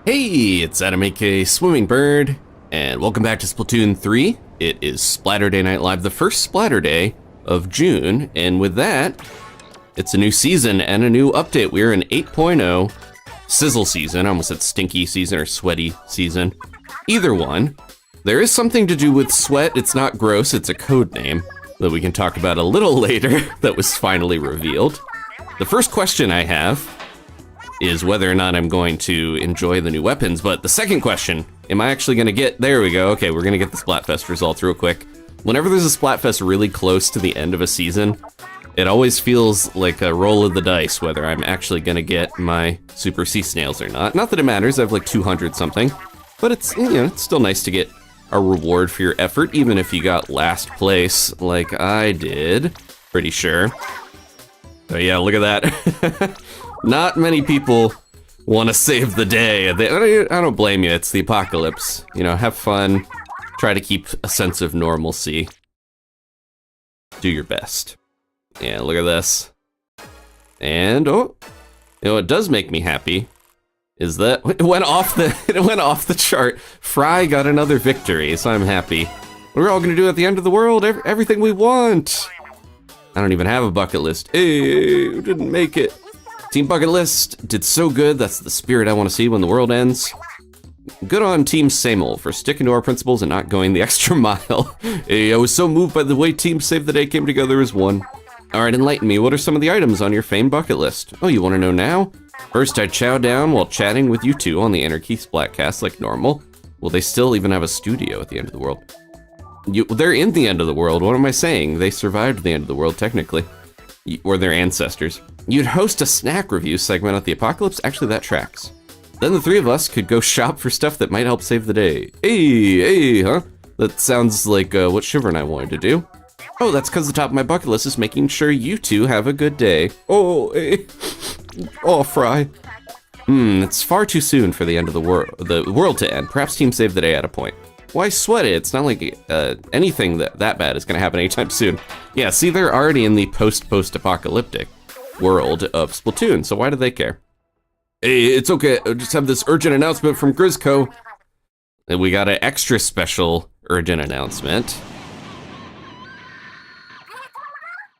Hey, it's Adam aka Swimmingbird, and welcome back to Splatoon 3. It is Splatterday Night Live, the first Splatterday of June, and with that, it's a new season and a new update. We're in 8.0 Sizzle season. I almost said stinky season or sweaty season. Either one. There is something to do with sweat. It's not gross, it's a code name that we can talk about a little later that was finally revealed. The first question I have is whether or not I'm going to enjoy the new weapons, but the second question, am I actually gonna get, there we go, okay, we're gonna get the Splatfest results real quick. Whenever there's a Splatfest really close to the end of a season, it always feels like a roll of the dice whether I'm actually gonna get my Super Sea Snails or not. Not that it matters, I have like 200 something, but it's, you know, it's still nice to get a reward for your effort, even if you got last place like I did, pretty sure. So yeah, look at that. Not many people want to save the day. I don't blame you, it's the apocalypse. You know, have fun, try to keep a sense of normalcy. Do your best. Yeah, look at this. And, oh, you know what does make me happy is that it went off the chart. Fry got another victory, so I'm happy. We're all gonna do at the end of the world everything we want. I don't even have a bucket list. Hey, we didn't make it. Team Bucket List did so good. That's the spirit I want to see when the world ends. Good on Team Samel for sticking to our principles and not going the extra mile. Hey, I was so moved by the way Team Save the Day came together as one. All right, enlighten me. What are some of the items on your famed bucket list? Oh, you want to know now? First, I chow down while chatting with you two on the Anarchy Splatcast like normal. Will they still even have a studio at the end of the world? They're in the end of the world. What am I saying? They survived the end of the world, technically. Or their ancestors. You'd host a snack review segment at the apocalypse? Actually, that tracks. Then the three of us could go shop for stuff that might help save the day. Hey, huh? That sounds like what Shiver and I wanted to do. Oh, that's because the top of my bucket list is making sure you two have a good day. Oh, hey. Oh, Fry. It's far too soon for the end of the world to end. Perhaps Team Save the Day at a point. Why sweat it? It's not like anything that bad is gonna happen anytime soon. Yeah, see, they're already in the post-apocalyptic world of Splatoon, so why do they care? Hey, it's okay, I just have this urgent announcement from Grizzco. And we got an extra special urgent announcement.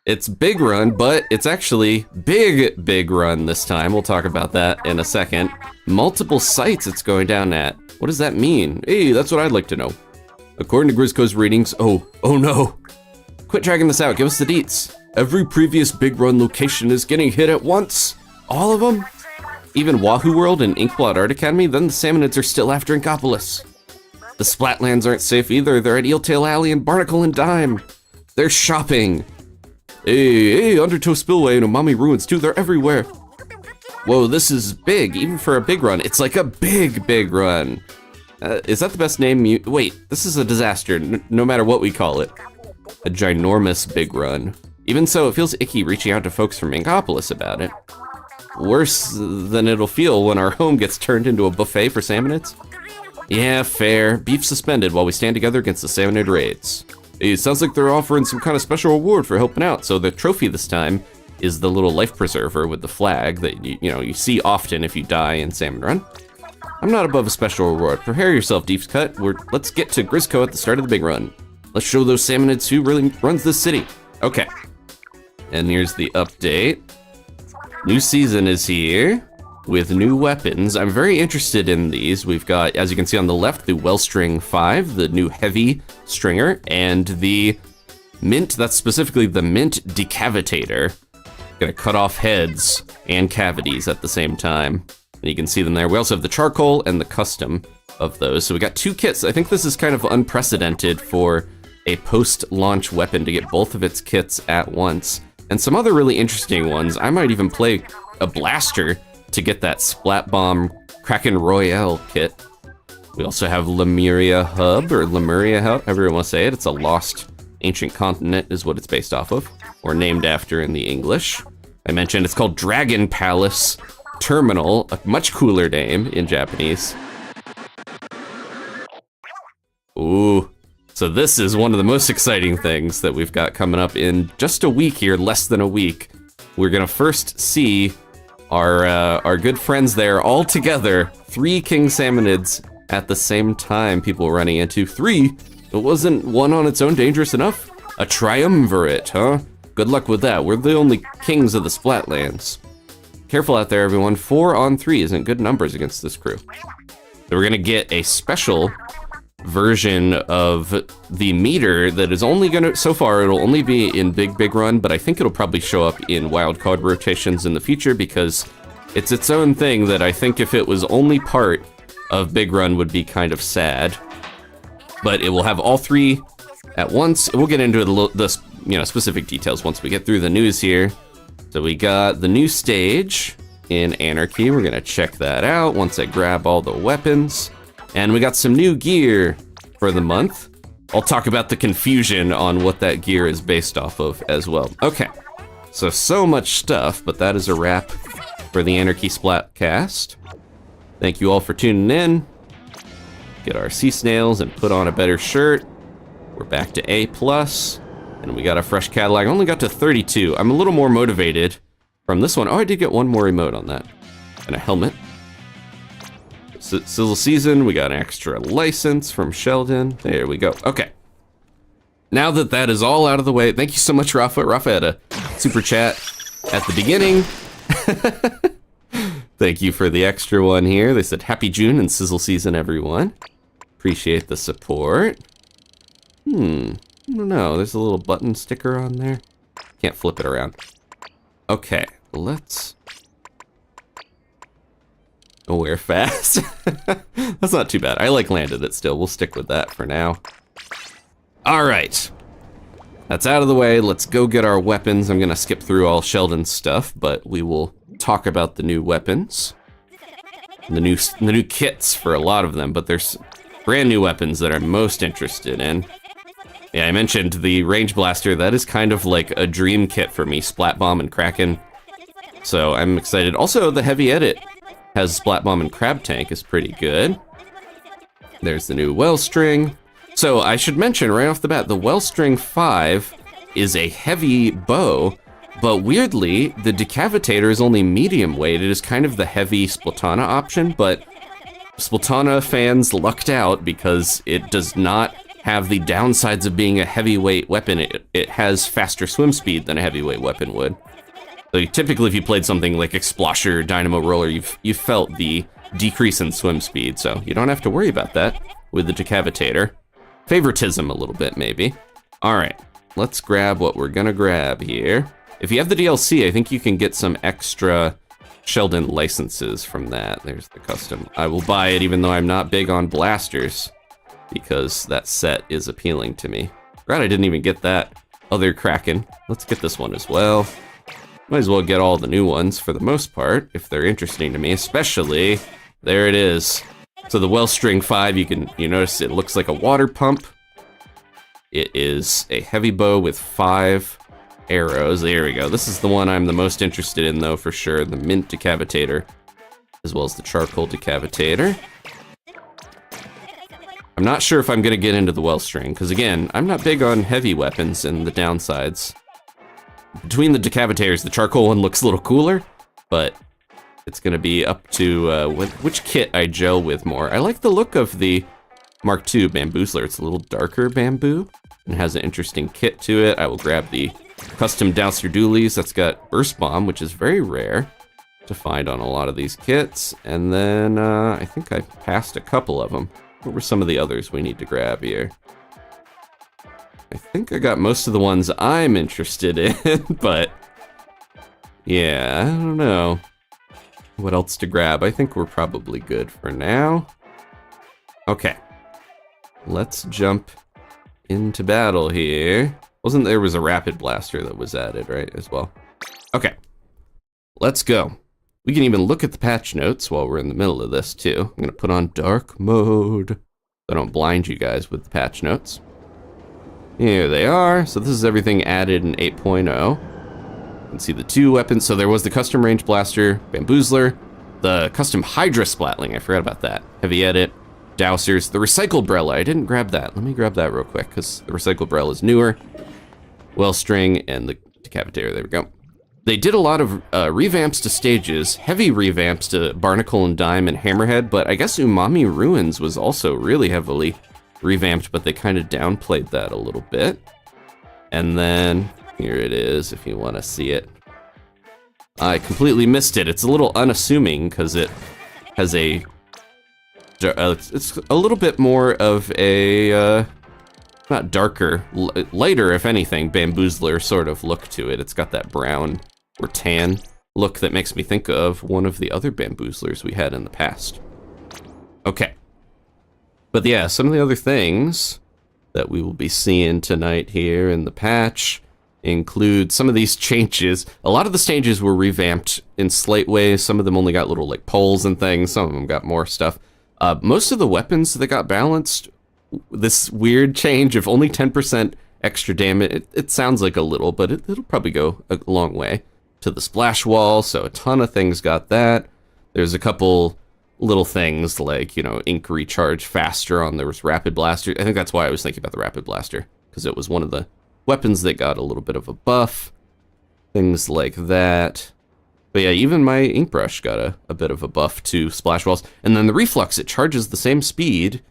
It's Big Run, but it's actually Big Run this time. We'll talk about that in a second. Multiple sites it's going down at. What does that mean? Hey, that's what I'd like to know. According to Grizzco's readings, oh no. Quit dragging this out, give us the deets. Every previous Big Run location is getting hit at once. All of them? Even Wahoo World and Inkblot Art Academy? Then the Salmonids are still after Inkopolis. The Splatlands aren't safe either. They're at Eeltail Alley and Barnacle and Dime. They're shopping. Hey, Undertow Spillway and Umami Ruins too, they're everywhere. Whoa, this is big, even for a big run. It's like a big run. Is that the best name? Wait, this is a disaster, no matter what we call it. A ginormous big run. Even so, it feels icky reaching out to folks from Inkopolis about it. Worse than it'll feel when our home gets turned into a buffet for Salmonids. Yeah, fair. Beef suspended while we stand together against the Salmonid raids. It sounds like they're offering some kind of special reward for helping out, so the trophy this time is the little life preserver with the flag that you see often if you die in Salmon Run. I'm not above a special reward. Prepare yourself, Deep's Cut. Let's get to Grizzco at the start of the big run. Let's show those Salmonids who really runs this city. Okay. And here's the update. New season is here with new weapons. I'm very interested in these. We've got, as you can see on the left, the Wellstring 5, the new heavy stringer, and the mint, that's specifically the mint Decavitator. Gonna cut off heads and cavities at the same time. And you can see them there. We also have the charcoal and the custom of those. So we got two kits. I think this is kind of unprecedented for a post-launch weapon to get both of its kits at once. And some other really interesting ones. I might even play a blaster to get that Splat Bomb Kraken Royale kit. We also have Lemuria Hub, or Lemuria Hub, however you want to say it. It's a lost ancient continent is what it's based off of, or named after in the English. I mentioned it's called Dragon Palace Terminal, a much cooler name in Japanese. Ooh, so this is one of the most exciting things that we've got coming up in just a week here, less than a week. We're gonna first see our good friends there all together. 3 king salmonids at the same time. People running into 3. It wasn't one on its own dangerous enough? A triumvirate, huh? Good luck with that. We're the only kings of the Splatlands. Careful out there, everyone. 4 on 3 isn't good numbers against this crew. So we're gonna get a special version of the meter that is only gonna, so far it'll only be in Big Run, but I think it'll probably show up in wildcard rotations in the future because it's its own thing that I think if it was only part of Big Run would be kind of sad. But it will have all 3 at once. We'll get into the specific details once we get through the news here. So we got the new stage in Anarchy. We're gonna check that out once I grab all the weapons. And we got some new gear for the month. I'll talk about the confusion on what that gear is based off of as well. Okay, so much stuff, but that is a wrap for the Anarchy Splatcast. Thank you all for tuning in. Get our sea snails and put on a better shirt. We're back to A+, and we got a fresh Cadillac. I only got to 32. I'm a little more motivated from this one. Oh, I did get one more emote on that. And a helmet. Sizzle season, we got an extra license from Sheldon. There we go. Okay. Now that that is all out of the way, thank you so much, Rafa. Rafa had a super chat at the beginning. Thank you for the extra one here. They said, Happy June and Sizzle season, everyone. Appreciate the support. I don't know. There's a little button sticker on there. Can't flip it around. Okay, let's... Oh, we're fast. That's not too bad. I like landed it still. We'll stick with that for now. All right. That's out of the way. Let's go get our weapons. I'm gonna skip through all Sheldon's stuff, but we will talk about the new weapons. The new kits for a lot of them, but there's brand new weapons that I'm most interested in. Yeah, I mentioned the range blaster. That is kind of like a dream kit for me, Splat Bomb and Kraken. So I'm excited. Also, the heavy edit has Splat Bomb and Crab Tank is pretty good. There's the new Wellstring. So I should mention right off the bat, the Wellstring 5 is a heavy bow, but weirdly, the Decavitator is only medium weight. It is kind of the heavy Splatana option, but Splatana fans lucked out because it does not have the downsides of being a heavyweight weapon. It has faster swim speed than a heavyweight weapon would. So typically if you played something like Explosher or Dynamo Roller, you've felt the decrease in swim speed, so you don't have to worry about that with the Decavitator. Favoritism a little bit, maybe. All right, let's grab what we're gonna grab here. If you have the DLC, I think you can get some extra Sheldon licenses from that. There's the custom. I will buy it even though I'm not big on blasters because that set is appealing to me. Glad I didn't even get that other Kraken. Let's get this one as well. Might as well get all the new ones for the most part, if they're interesting to me, especially, there it is. So the Wellstring 5, you notice it looks like a water pump. It is a heavy bow with 5 arrows. There we go. This is the one I'm the most interested in though, for sure. The Mint Decavitator, as well as the Charcoal Decavitator. I'm not sure if I'm gonna get into the Wellstring, because again, I'm not big on heavy weapons and the downsides. Between the Decavitators, the charcoal one looks a little cooler, but it's gonna be up to which kit I gel with more. I like the look of the Mark II Bamboozler. It's a little darker bamboo and has an interesting kit to it. I will grab the custom Douser Doolies. That's got Burst Bomb, which is very rare to find on a lot of these kits. And then I think I passed a couple of them. What were some of the others we need to grab here? I think I got most of the ones I'm interested in, but yeah, I don't know what else to grab. I think we're probably good for now. Okay, let's jump into battle here. There was a rapid blaster that was added, right, as well? Okay, let's go. We can even look at the patch notes while we're in the middle of this too. I'm gonna put on dark mode so I don't blind you guys with the patch notes. Here they are. So this is everything added in 8.0. You can see the 2 weapons. So there was the custom range blaster, Bamboozler, the custom Hydra Splatling. I forgot about that. Heavy edit, Dousers, the recycled Brella. I didn't grab that. Let me grab that real quick because the recycled Brella is newer. Wellstring and the Decapitator. There we go. They did a lot of revamps to stages, heavy revamps to Barnacle and Dime and Hammerhead, but I guess Umami Ruins was also really heavily revamped, but they kind of downplayed that a little bit. And then, here it is, if you want to see it. I completely missed it. It's a little unassuming, because it has a... it's a little bit more of a... not darker, lighter, if anything, bamboozler sort of look to it. It's got that brown or tan look that makes me think of one of the other bamboozlers we had in the past. Okay. But yeah, some of the other things that we will be seeing tonight here in the patch include some of these changes. A lot of the stages were revamped in slight ways. Some of them only got little like poles and things. Some of them got more stuff. Most of the weapons that got balanced, this weird change of only 10% extra damage, it sounds like a little, but it'll probably go a long way to the splash wall, so a ton of things got that. There's a couple little things like, you know, ink recharge faster on there was Rapid Blaster. I think that's why I was thinking about the Rapid Blaster, because it was one of the weapons that got a little bit of a buff. Things like that. But yeah, even my ink brush got a bit of a buff to splash walls. And then the reflux, it charges the same speed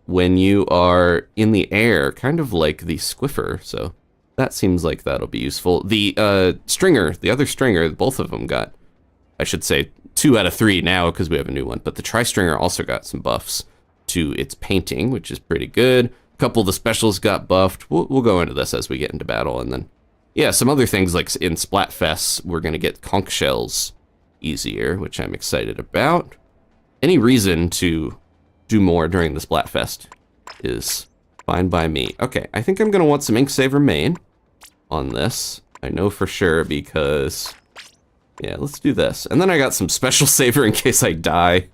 when you are in the air, kind of like the Squiffer, so that seems like that'll be useful. The stringer, the other stringer, both of them got, I should say, 2 out of 3 now because we have a new one, but the Tri-Stringer also got some buffs to its painting, which is pretty good. A couple of the specials got buffed. We'll go into this as we get into battle, and then, yeah, some other things like in Splatfest, we're going to get conch shells easier, which I'm excited about. Any reason to do more during the Splatfest is fine by me. Okay, I think I'm gonna want some Ink Saver main on this. I know for sure because, yeah, let's do this. And then I got some special saver in case I die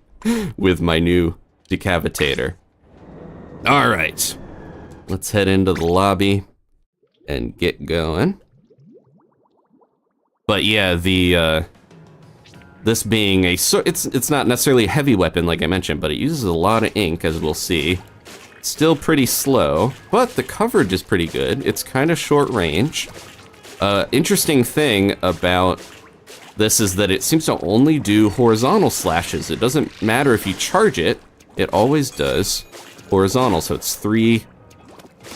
with my new Decavitator. All right, let's head into the lobby and get going. But yeah, the this being a it's not necessarily a heavy weapon like I mentioned, but it uses a lot of ink, as we'll see. Still pretty slow, but the coverage is pretty good. It's kind of short range. Interesting thing about this is that it seems to only do horizontal slashes. It doesn't matter if you charge it, it always does horizontal. So it's 3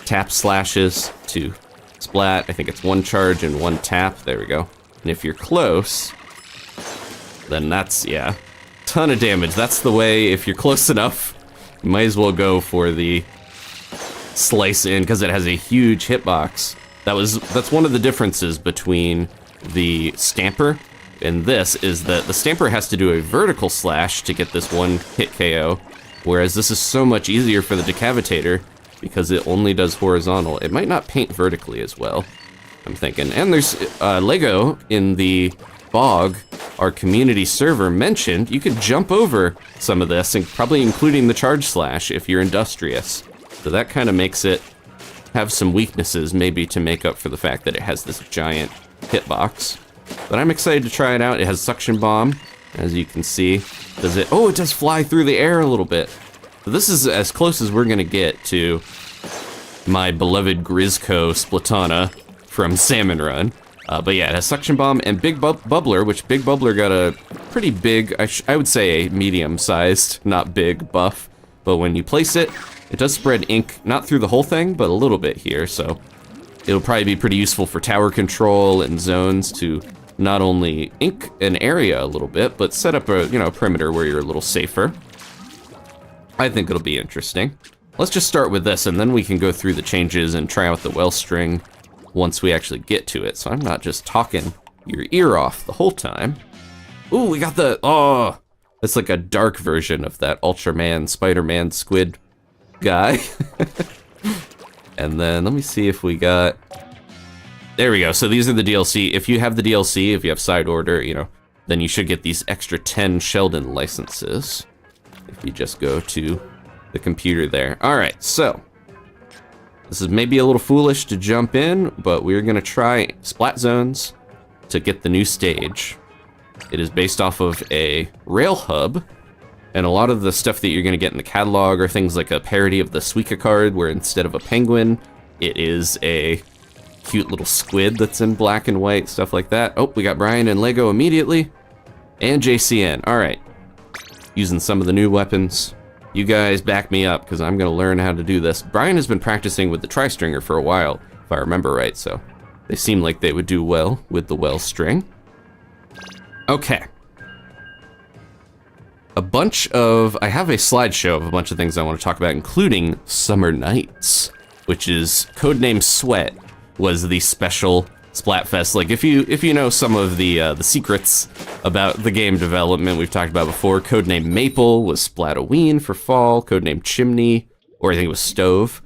tap slashes to splat. I think it's 1 charge and 1 tap. There we go. And if you're close, then that's, yeah, ton of damage. That's the way, if you're close enough, you might as well go for the slice in, because it has a huge hitbox. That's one of the differences between the Stamper and this, is that the Stamper has to do a vertical slash to get this 1 hit KO, whereas this is so much easier for the Decavitator because it only does horizontal. It might not paint vertically as well, I'm thinking. And there's Lego in the Bog, our community server, mentioned you could jump over some of this, and probably including the charge slash if you're industrious. So that kind of makes it have some weaknesses, maybe to make up for the fact that it has this giant hitbox. But I'm excited to try it out. It has suction bomb, as you can see. Does it? Oh, it does fly through the air a little bit. So this is as close as we're gonna get to my beloved Grizzco Splatana from Salmon Run. But yeah, it has suction bomb and big bubbler, which big bubbler got a pretty big, I would say a medium-sized, not big, buff. But when you place it, it does spread ink, not through the whole thing, but a little bit here. So it'll probably be pretty useful for tower control and zones to not only ink an area a little bit, but set up a, you know, perimeter where you're a little safer. I think it'll be interesting. Let's just start with this, and then we can go through the changes and try out the Wellstring once we actually get to it, so I'm not just talking your ear off the whole time. Ooh, we got the, oh, it's like a dark version of that Ultraman, Spider-Man, squid guy. And then let me see if we got, there we go. So these are the DLC. If you have the DLC, if you have side order, you know, then you should get these extra 10 Sheldon licenses. If you just go to the computer there. All right, so this is maybe a little foolish to jump in, but we're gonna try Splat Zones to get the new stage. It is based off of a rail hub, and a lot of the stuff that you're gonna get in the catalog are things like a parody of the Suica card, where instead of a penguin, it is a cute little squid that's in black and white, stuff like that. Oh, we got Brian and Lego immediately. And JCN. All right. Using some of the new weapons. You guys back me up, because I'm going to learn how to do this. Brian has been practicing with the tri-stringer for a while, if I remember right, so they seem like they would do well with the Wellstring. Okay. I have a slideshow of a bunch of things I want to talk about, including Summer Nights, which is codename Sweat, was the special Splatfest. Like, if you know some of the secrets about the game development we've talked about before, codename Maple was Splatoween for fall, codename Chimney, or I think it was Stove,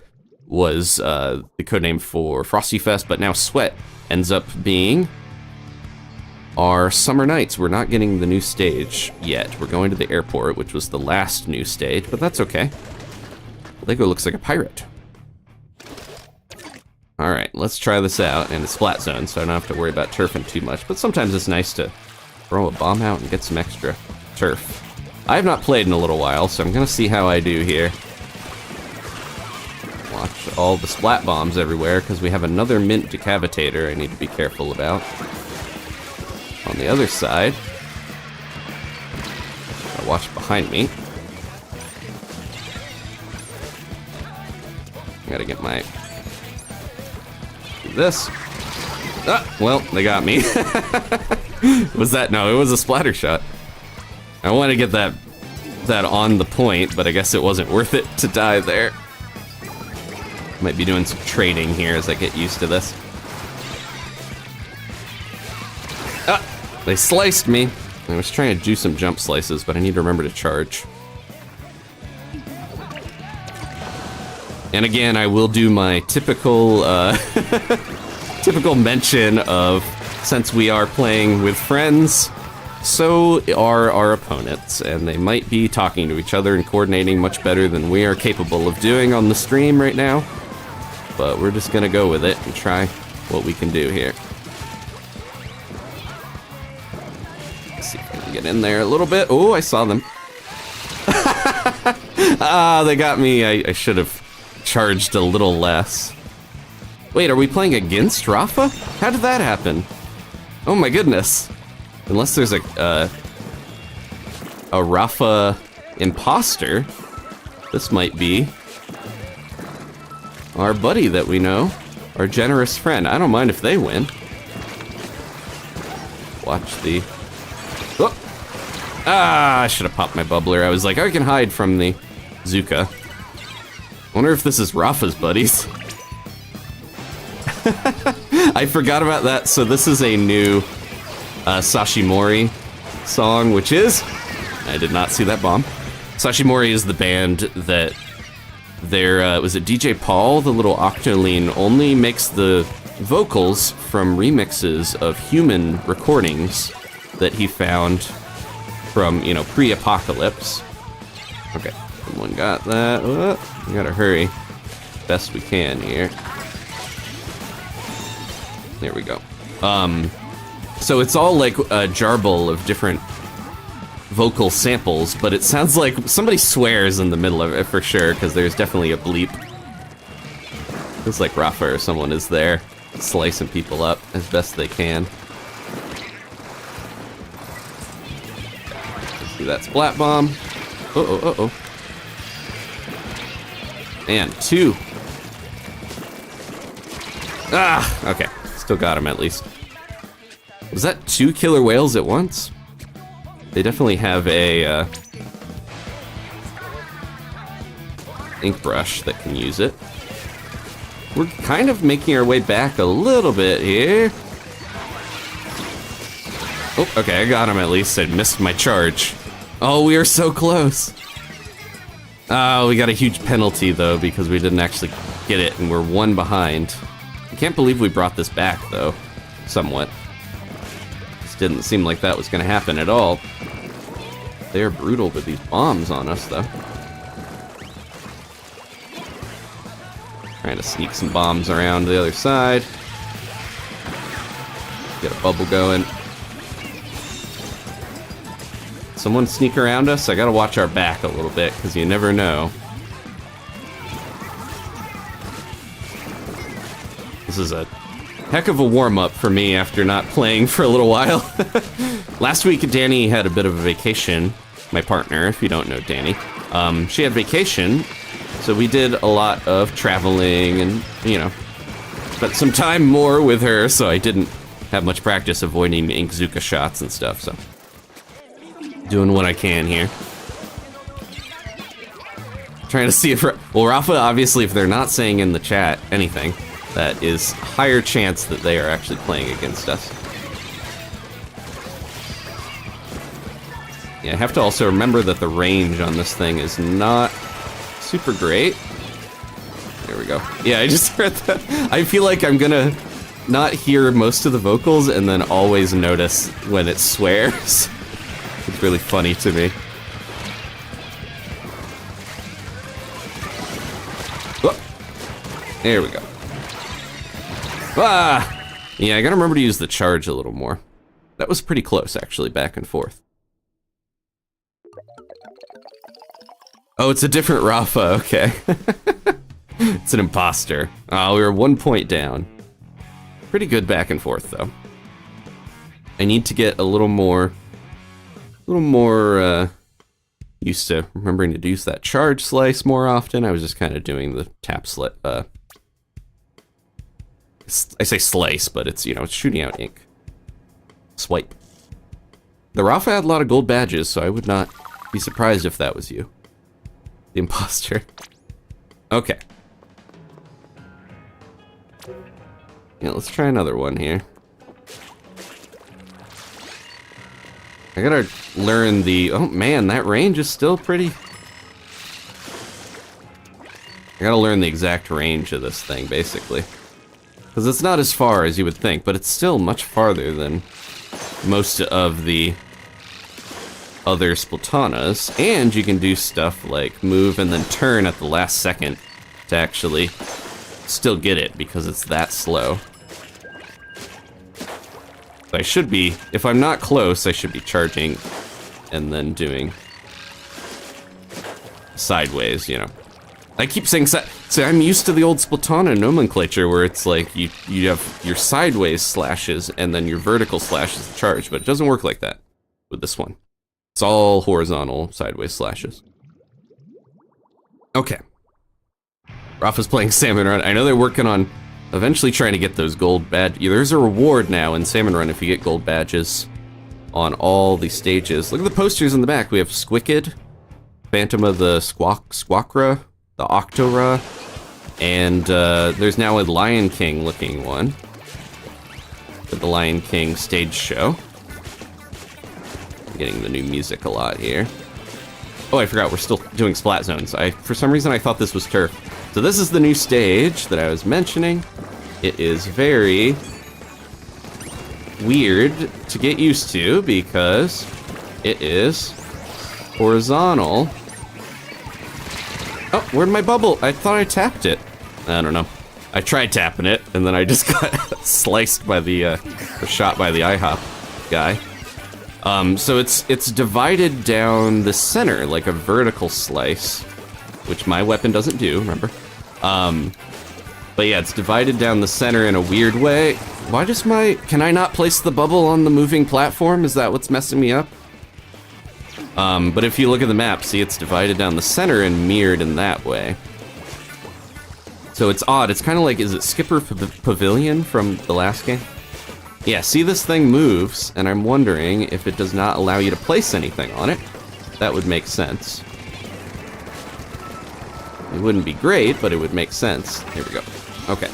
was the codename for Frosty Fest, but now Sweat ends up being our Summer Nights. We're not getting the new stage yet. We're going to the airport, which was the last new stage, but that's okay. Lego looks like a pirate. All right, let's try this out in the Splat Zone, so I don't have to worry about turfing too much, but sometimes it's nice to throw a bomb out and get some extra turf. I have not played in a little while, so I'm gonna see how I do here. Watch all the splat bombs everywhere, because we have another mint decavitator I need to be careful about. On the other side, I watch behind me. I gotta get my... this. Ah, well, they got me. Was that? No, it was a splatter shot. I want to get that on the point, but I guess it wasn't worth it to die there. Might be doing some trading here as I get used to this. Ah, they sliced me. I was trying to do some jump slices, but I need to remember to charge. And again, I will do my typical, typical mention of, since we are playing with friends, so are our opponents, and they might be talking to each other and coordinating much better than we are capable of doing on the stream right now. But we're just gonna go with it and try what we can do here. Let's see if I can get in there a little bit. Oh, I saw them. Ah, they got me. I should have charged a little less. Wait, are we playing against Rafa? How did that happen? Oh my goodness. Unless there's a Rafa imposter, this might be our buddy that we know, our generous friend. I don't mind if they win. Watch the... oh. Ah, I should have popped my bubbler. I was like, I can hide from the Zuka. I wonder if this is Rafa's buddies. I forgot about that. So this is a new Sashimori song, which is... I did not see that bomb. Sashimori is the band that was it DJ Paul, the little Octoline, only makes the vocals from remixes of human recordings that he found from, you know, pre-apocalypse. Okay, someone got that. We gotta hurry. Best we can here. There we go. So it's all like a jarble of different vocal samples, but it sounds like somebody swears in the middle of it for sure, because there's definitely a bleep. Feels like Rafa or someone is there, slicing people up as best they can. See that splat bomb. Uh-oh, uh-oh. And 2. Ah, okay. Still got him at least. Was that 2 killer whales at once? They definitely have a ink brush that can use it. We're kind of making our way back a little bit here. Oh, okay, I got him at least. I missed my charge. Oh, we are so close. Oh, we got a huge penalty though because we didn't actually get it and we're 1 behind. I can't believe we brought this back though, somewhat. Just didn't seem like that was gonna happen at all. They're brutal with these bombs on us though. Trying to sneak some bombs around the other side. Get a bubble going. Someone sneak around us? I gotta watch our back a little bit, because you never know. This is a heck of a warm-up for me after not playing for a little while. Last week, Danny had a bit of a vacation. My partner, if you don't know Danny. She had vacation, so we did a lot of traveling and, you know, spent some time more with her, so I didn't have much practice avoiding Inkzuka shots and stuff, so. Doing what I can here. Trying to see if... Well, Rafa, obviously, if they're not saying in the chat anything, that is higher chance that they are actually playing against us. Yeah, I have to also remember that the range on this thing is not super great. There we go. Yeah, I just heard that. I feel like I'm gonna not hear most of the vocals and then always notice when it swears. It's really funny to me. Oh, there we go. Ah! Yeah, I gotta remember to use the charge a little more. That was pretty close, actually, back and forth. Oh, it's a different Rafa, okay. It's an imposter. Oh, we were 1 point down. Pretty good back and forth, though. I need to get a little more used to remembering to use that charge slice more often. I was just kind of doing the tap slit, I say slice, but it's, you know, it's shooting out ink. Swipe. The Rafa had a lot of gold badges, so I would not be surprised if that was you. The imposter. Okay. Yeah, let's try another one here. I gotta learn the... Oh man, that range is still pretty... I gotta learn the exact range of this thing, basically. Because it's not as far as you would think, but it's still much farther than most of the other Splatanas. And you can do stuff like move and then turn at the last second to actually still get it, because it's that slow. I should be, if I'm not close, I should be charging and then doing sideways, you know. I keep saying so I'm used to the old Splatana nomenclature where it's like you have your sideways slashes and then your vertical slashes to charge, but it doesn't work like that with this one. It's all horizontal sideways slashes. Okay. Rafa's playing Salmon Run. I know they're working on eventually trying to get those gold badges. There's a reward now in Salmon Run if you get gold badges on all the stages. Look at the posters in the back. We have Squid, Phantom of the Squawkra, the Octora, and there's now a Lion King looking one. With the Lion King stage show. I'm getting the new music a lot here. Oh, I forgot we're still doing Splat Zones. For some reason I thought this was turf. So this is the new stage that I was mentioning. It is very weird to get used to because it is horizontal. Oh, where'd my bubble? I thought I tapped it. I don't know. I tried tapping it, and then I just got sliced by the, or shot by the IHOP guy. So it's divided down the center like a vertical slice, which my weapon doesn't do, remember? But yeah, it's divided down the center in a weird way. Why does can I not place the bubble on the moving platform? Is that what's messing me up? But if you look at the map, see it's divided down the center and mirrored in that way. So it's odd, it's kind of like, is it Skipper Pavilion from the last game? Yeah, see this thing moves, and I'm wondering if it does not allow you to place anything on it. That would make sense. It wouldn't be great, but it would make sense. Here we go. Okay.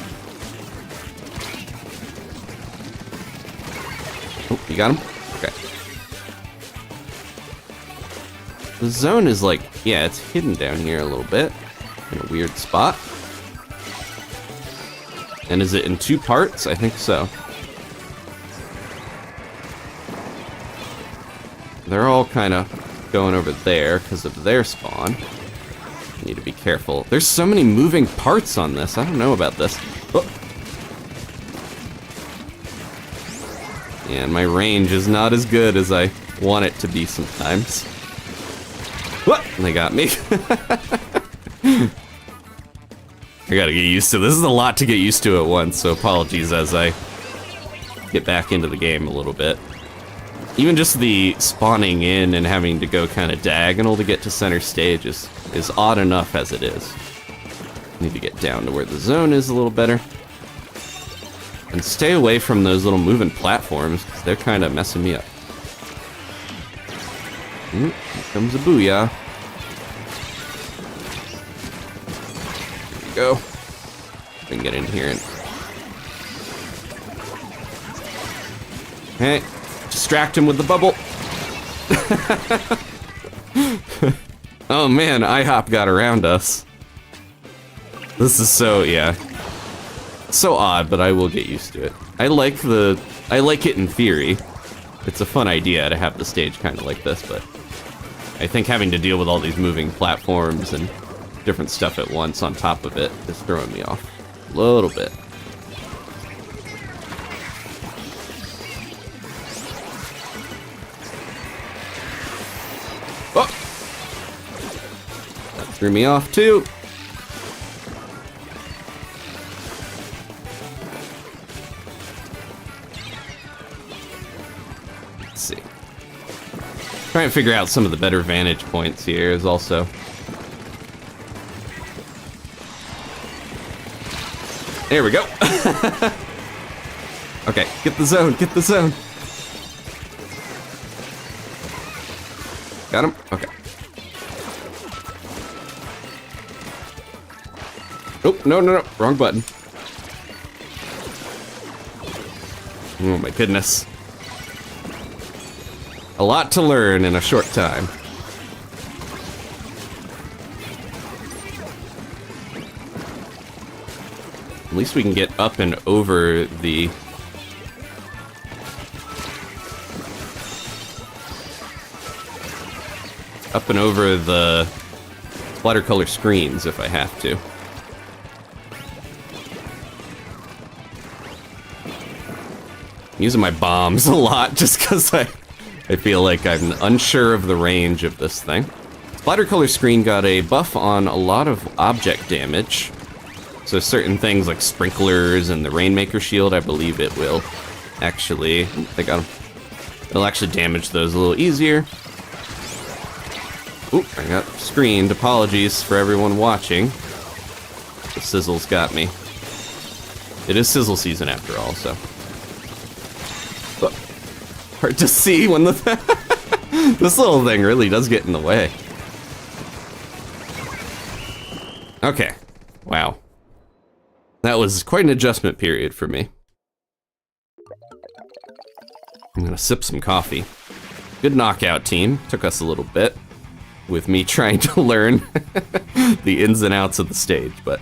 Oh, you got him? Okay. The zone is like, yeah, it's hidden down here a little bit. In a weird spot. And is it in 2 parts? I think so. They're all kind of going over there because of their spawn. Need to be careful. There's so many moving parts on this. I don't know about this. Oh. Yeah, and my range is not as good as I want it to be sometimes. What? They got me. I gotta get used to this. This is a lot to get used to at once, so apologies as I get back into the game a little bit. Even just the spawning in and having to go kind of diagonal to get to center stage is odd enough as it is. Need to get down to where the zone is a little better. And stay away from those little moving platforms, because they're kind of messing me up. Here comes a booyah. There we go. I can get in here and... Hey, distract him with the bubble. Oh man, IHOP got around us. This is so, yeah. So odd, but I will get used to it. I like it in theory. It's a fun idea to have the stage kind of like this, but I think having to deal with all these moving platforms and different stuff at once on top of it is throwing me off a little bit. Oh! That threw me off too. Let's see. Trying to figure out some of the better vantage points here is also. There we go. Okay, get the zone, get the zone. Got him? Okay. Oh, no, wrong button. Oh my goodness. A lot to learn in a short time. At least we can get up and over the... up and over the watercolor screens if I have to. I'm using my bombs a lot just because I feel like I'm unsure of the range of this thing. Splattercolor screen got a buff on a lot of object damage. So certain things like sprinklers and the Rainmaker shield, I believe it will actually... I got him. It'll actually damage those a little easier. Oop, I got screened. Apologies for everyone watching. The Sizzle's got me. It is Sizzle season after all, so... hard to see when the... this little thing really does get in the way. Okay. Wow. That was quite an adjustment period for me. I'm gonna sip some coffee. Good knockout team. Took us a little bit with me trying to learn the ins and outs of the stage, but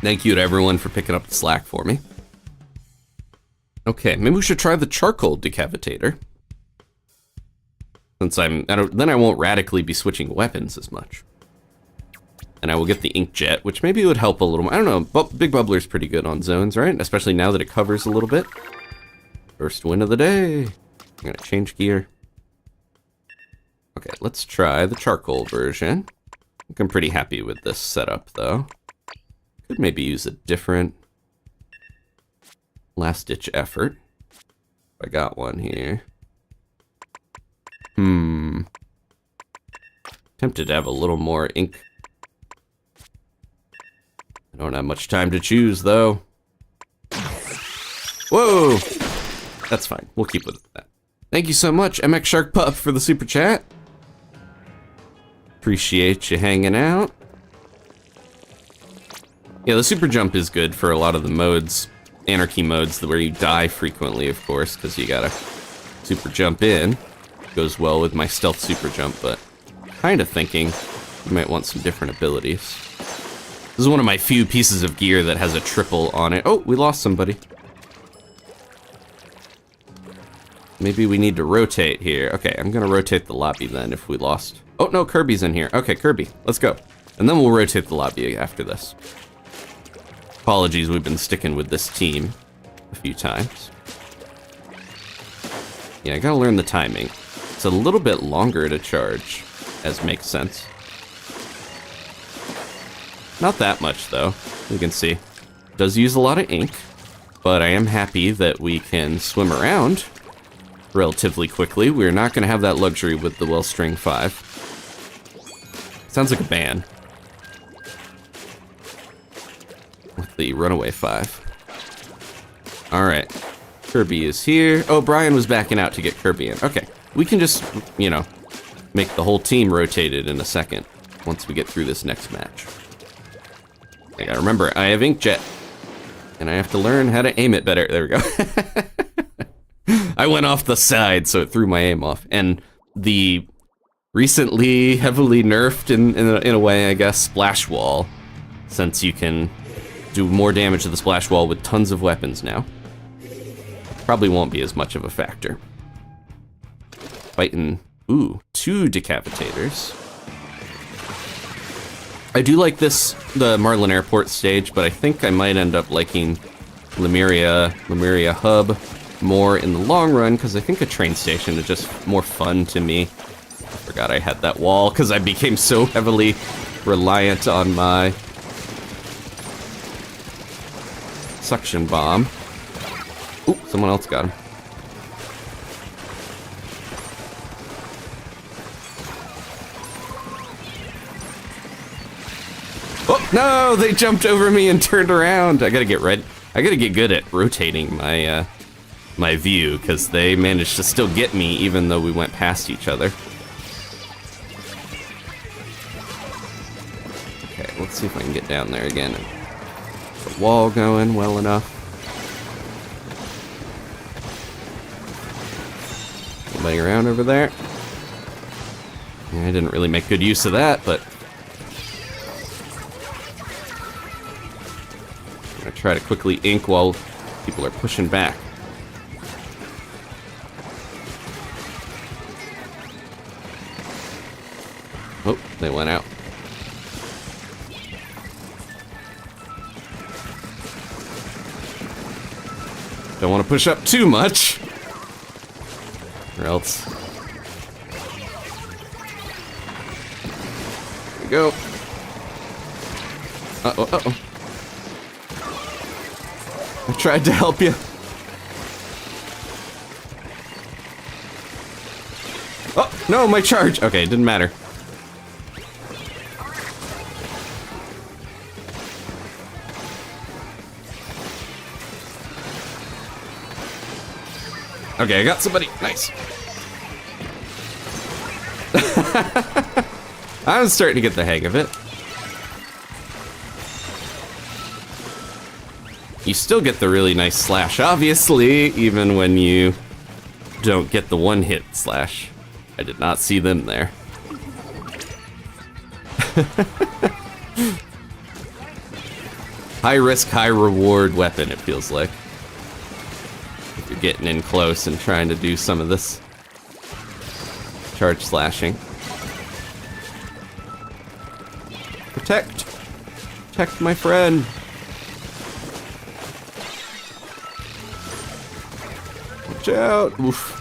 thank you to everyone for picking up the slack for me. Okay, maybe we should try the charcoal decapitator. Since then I won't radically be switching weapons as much. And I will get the inkjet, which maybe would help a little more. I don't know, Big Bubbler's pretty good on zones, right? Especially now that it covers a little bit. First win of the day. I'm gonna change gear. Okay, let's try the charcoal version. I think I'm pretty happy with this setup, though. Could maybe use a different last-ditch effort. I got one here. Tempted to have a little more ink. I don't have much time to choose, though. Whoa! That's fine. We'll keep with that. Thank you so much, MX Shark Pup, for the super chat. Appreciate you hanging out. Yeah, the super jump is good for a lot of the modes. Anarchy modes where you die frequently, of course, because you gotta super jump in. Goes well with my stealth super jump, but kind of thinking you might want some different abilities. This is one of my few pieces of gear that has a triple on it. Oh, we lost somebody. Maybe we need to rotate here. Okay, I'm gonna rotate the lobby then if we lost. Oh no, Kirby's in here. Okay, Kirby, let's go. And then we'll rotate the lobby after this. Apologies, we've been sticking with this team a few times. Yeah, I gotta learn the timing. It's a little bit longer to charge, as makes sense. Not that much, though. You can see. It does use a lot of ink, but I am happy that we can swim around relatively quickly. We're not going to have that luxury with the Wellstring 5. Sounds like a band. With the Runaway 5. Alright. Kirby is here. Oh, Brian was backing out to get Kirby in. Okay. We can just, you know, make the whole team rotated in a second once we get through this next match. I gotta remember, I have Inkjet. And I have to learn how to aim it better. There we go. I went off the side, so it threw my aim off. And the recently heavily nerfed, in a way, I guess, splash wall, since you can do more damage to the splash wall with tons of weapons now, probably won't be as much of a factor. Fighting, ooh, 2 decapitators. I do like the Marlin Airport stage, but I think I might end up liking Lemuria Hub more in the long run, because I think a train station is just more fun to me. I forgot I had that wall, because I became so heavily reliant on my suction bomb. Ooh, someone else got him. Oh, no, they jumped over me and turned around. I gotta get good at rotating my my view, because they managed to still get me even though we went past each other. Okay, let's see if I can get down there again and get the wall going well enough. Anybody around over there? Yeah, I didn't really make good use of that, but I'm gonna try to quickly ink while people are pushing back. Oh, they went out. Don't want to push up too much, or else. There we go. Uh-oh, uh-oh. I tried to help you. Oh, no, my charge. Okay, it didn't matter. Okay, I got somebody. Nice. I was starting to get the hang of it. You still get the really nice slash, obviously, even when you don't get the one-hit slash. I did not see them there. High risk, high reward weapon, it feels like. If you're getting in close and trying to do some of this charge slashing. Protect! Protect my friend! Watch out! Oof.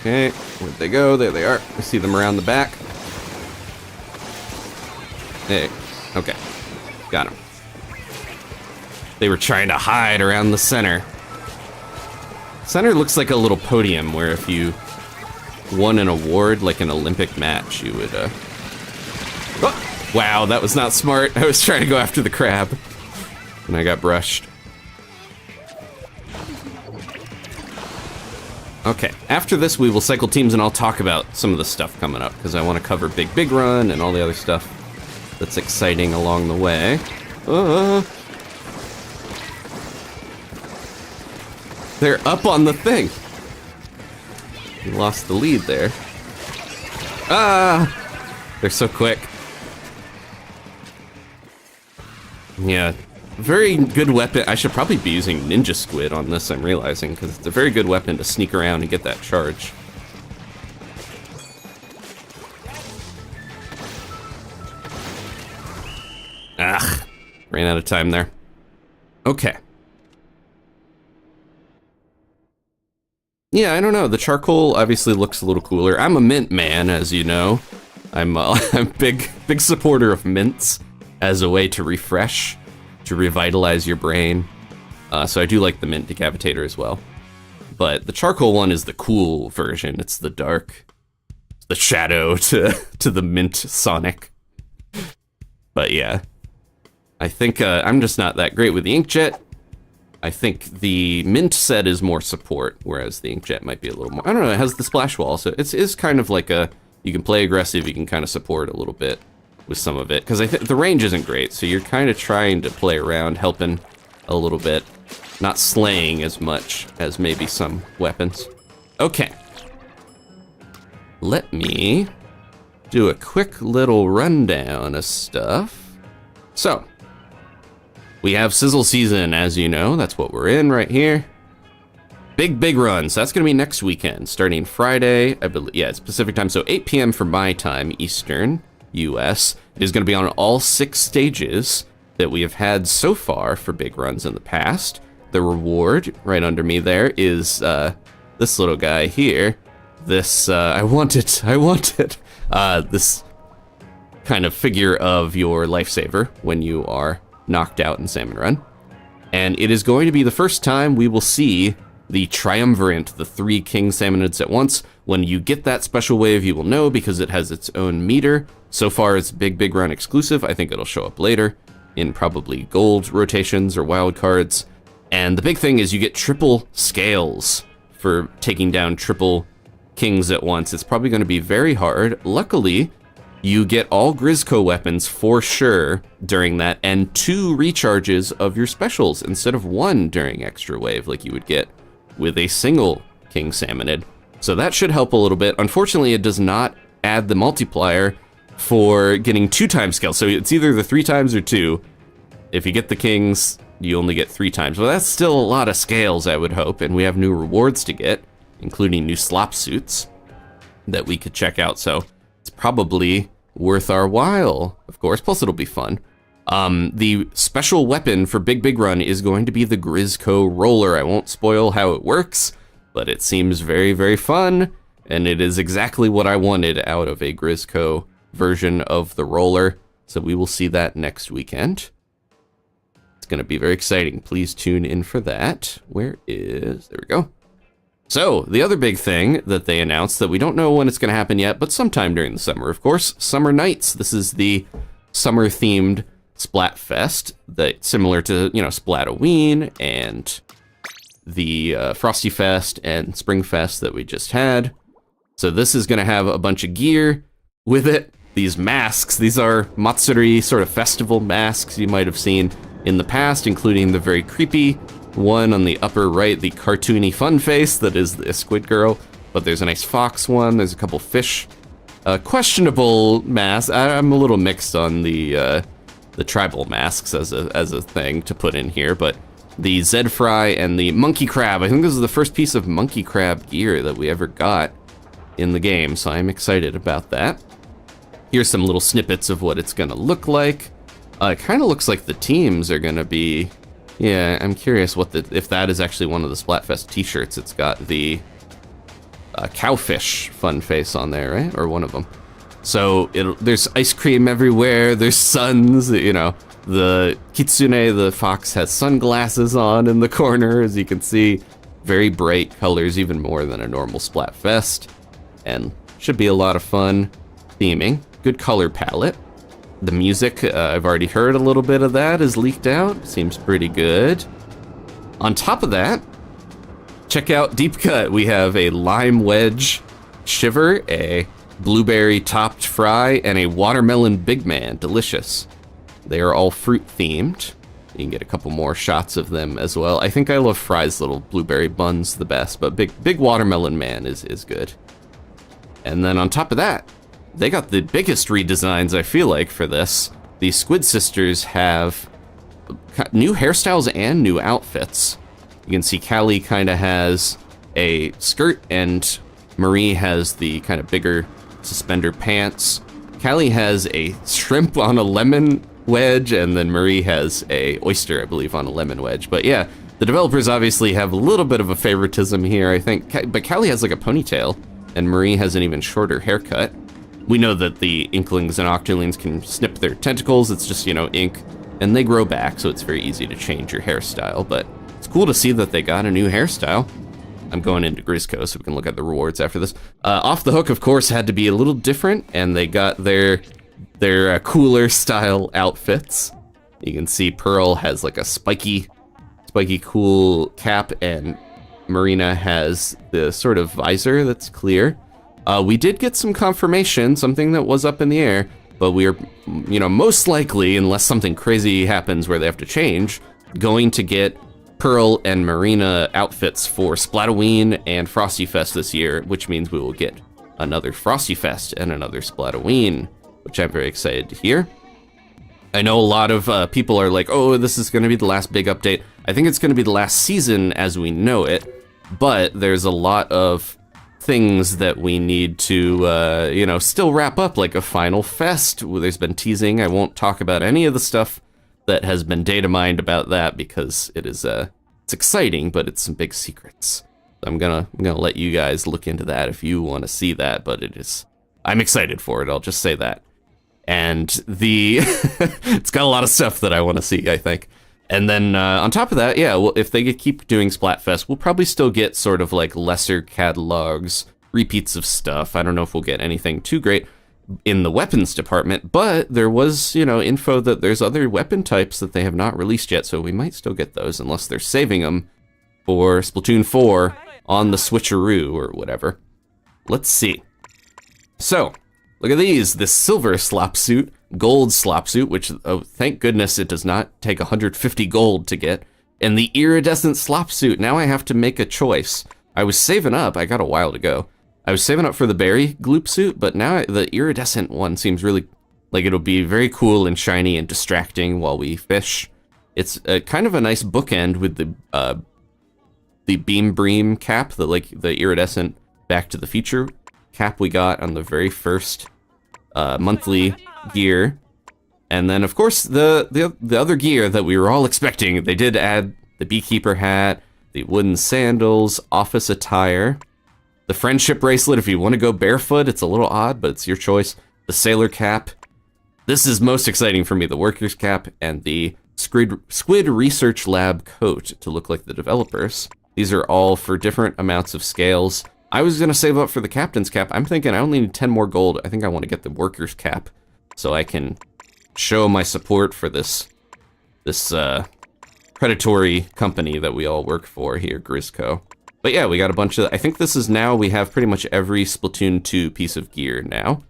Okay, where'd they go? There they are. I see them around the back. Hey, okay. Got them. They were trying to hide around the center. Center looks like a little podium where if you won an award, like an Olympic match, you would, Oh! Wow, that was not smart. I was trying to go after the crab, and I got brushed. Okay, after this we will cycle teams and I'll talk about some of the stuff coming up, because I want to cover Big Run and all the other stuff that's exciting along the way. They're up on the thing. We lost the lead there. Ah! They're so quick. Yeah, very good weapon. I should probably be using Ninja Squid on this, I'm realizing, because it's a very good weapon to sneak around and get that charge. Ah, ran out of time there. Okay. Yeah, I don't know. The charcoal obviously looks a little cooler. I'm a mint man, as you know. I'm I'm big supporter of mints as a way to refresh, to revitalize your brain. So I do like the mint decapitator as well. But the charcoal one is the cool version. It's the dark, the shadow to the mint Sonic. But yeah, I think I'm just not that great with the inkjet. I think the mint set is more support, whereas the inkjet might be a little more, I don't know, it has the splash wall, so it is kind of like a, you can play aggressive, you can kind of support a little bit with some of it, because I think the range isn't great, so you're kind of trying to play around, helping a little bit, not slaying as much as maybe some weapons. Okay. Let me do a quick little rundown of stuff. So, we have Sizzle season, as you know. That's what we're in right here. Big runs. That's going to be next weekend, starting Friday. I believe, yeah, it's Pacific time, so 8 p.m. for my time, Eastern, U.S. It is going to be on all 6 stages that we have had so far for big runs in the past. The reward, right under me there, is this little guy here. This, I want it. This kind of figure of your lifesaver when you are knocked out in Salmon Run. And it is going to be the first time we will see the triumvirate, the 3 king salmonids at once. When you get that special wave, you will know because it has its own meter. So far, it's big run exclusive. I think it'll show up later in probably gold rotations or wild cards. And the big thing is you get triple scales for taking down triple kings at once. It's probably going to be very hard. Luckily, you get all Grizzco weapons for sure during that, and 2 recharges of your specials instead of 1 during extra wave like you would get with a single king salmonid. So that should help a little bit. Unfortunately, it does not add the multiplier for getting 2 times scale. So it's either the 3 times or 2. If you get the kings, you only get 3 times. Well, that's still a lot of scales, I would hope, and we have new rewards to get, including new slop suits that we could check out. So it's probably worth our while, of course, plus it'll be fun. The special weapon for big run is going to be the Grizzco roller. I won't spoil how it works, but it seems very fun, and it is exactly what I wanted out of a Grizzco version of the roller. So we will see that next weekend. It's going to be very exciting. Please tune in for that. There we go. So, the other big thing that they announced that we don't know when it's going to happen yet, but sometime during the summer, of course, Summer Nights. This is the summer-themed Splatfest, that similar to, you know, Splatoween and the Frosty Fest and Spring Fest that we just had. So this is going to have a bunch of gear with it. These masks, these are Matsuri sort of festival masks you might have seen in the past, including the very creepy one on the upper right, the cartoony fun face that is the squid girl, but there's a nice fox one, there's a couple fish. Questionable masks. I'm a little mixed on the tribal masks as a thing to put in here, but the Zed Fry and the monkey crab, I think this is the first piece of monkey crab gear that we ever got in the game, so I'm excited about that. Here's some little snippets of what it's gonna look like. It kind of looks like the teams are gonna be, yeah, I'm curious if that is actually one of the Splatfest t-shirts. It's got the cowfish fun face on there, right? Or one of them. So there's ice cream everywhere, there's suns, you know. The Kitsune, the fox, has sunglasses on in the corner, as you can see. Very bright colors, even more than a normal Splatfest. And should be a lot of fun theming. Good color palette. The music, I've already heard a little bit of that, is leaked out. Seems pretty good. On top of that, check out Deep Cut. We have a lime wedge shiver, a blueberry topped fry, and a watermelon big man. Delicious. They are all fruit themed. You can get a couple more shots of them as well. I think I love Fry's little blueberry buns the best, but big watermelon man is good. And then on top of that, they got the biggest redesigns, I feel like, for this. The Squid Sisters have new hairstyles and new outfits. You can see Callie kind of has a skirt, and Marie has the kind of bigger suspender pants. Callie has a shrimp on a lemon wedge, and then Marie has a oyster, I believe, on a lemon wedge. But yeah, The developers obviously have a little bit of a favoritism here, I think, but Callie has like a ponytail, and Marie has an even shorter haircut. We know that the Inklings and Octolings can snip their tentacles, it's just, you know, ink, and they grow back, so it's very easy to change your hairstyle, but it's cool to see that they got a new hairstyle. I'm going into Grizzco so we can look at the rewards after this. Off the Hook, of course, had to be a little different, and they got their cooler style outfits. You can see Pearl has like a spiky cool cap, and Marina has the sort of visor that's clear. We did get some confirmation, something that was up in the air, but we are, you know, most likely, unless something crazy happens where they have to change, going to get Pearl and Marina outfits for Splatoween and Frosty Fest this year, which means we will get another Frosty Fest and another Splatoween, which I'm very excited to hear. I know a lot of people are like, oh, this is going to be the last big update. I think it's going to be the last season as we know it, but there's a lot of things that we need to, you know, still wrap up, like a final fest. There's been teasing. I won't talk about any of the stuff that has been data mined about that because it is, it's exciting, but it's some big secrets. I'm gonna let you guys look into that if you want to see that, but I'm excited for it, I'll just say that. And it's got a lot of stuff that I want to see, I think. And then on top of that, yeah, well, if they keep doing Splatfest, we'll probably still get sort of like lesser catalogs, repeats of stuff. I don't know if we'll get anything too great in the weapons department, but there was, you know, info that there's other weapon types that they have not released yet, so we might still get those unless they're saving them for Splatoon 4 on the switcheroo or whatever. Let's see. So, look at these, this silver slop suit, gold slop suit, which, oh, thank goodness it does not take 150 gold to get, and the iridescent slop suit. Now I have to make a choice. I was saving up, I got a while to go. I was saving up for the berry gloop suit, but now the iridescent one seems really like it'll be very cool and shiny and distracting while we fish. It's kind of a nice bookend with the beam bream cap, the iridescent Back to the Future cap we got on the very first monthly gear. And then of course the other gear that we were all expecting. They did add the beekeeper hat, the wooden sandals, office attire, the friendship bracelet if you want to go barefoot. It's a little odd, but it's your choice. The sailor cap. This is most exciting for me, the worker's cap, and the squid research lab coat to look like the developers. These are all for different amounts of scales. I was gonna save up for the captain's cap. I'm thinking I only need 10 more gold. I think I want to get the worker's cap so I can show my support for this predatory company that we all work for here, Grizzco. But yeah, we got a bunch of, I think this is now, we have pretty much every Splatoon 2 piece of gear now.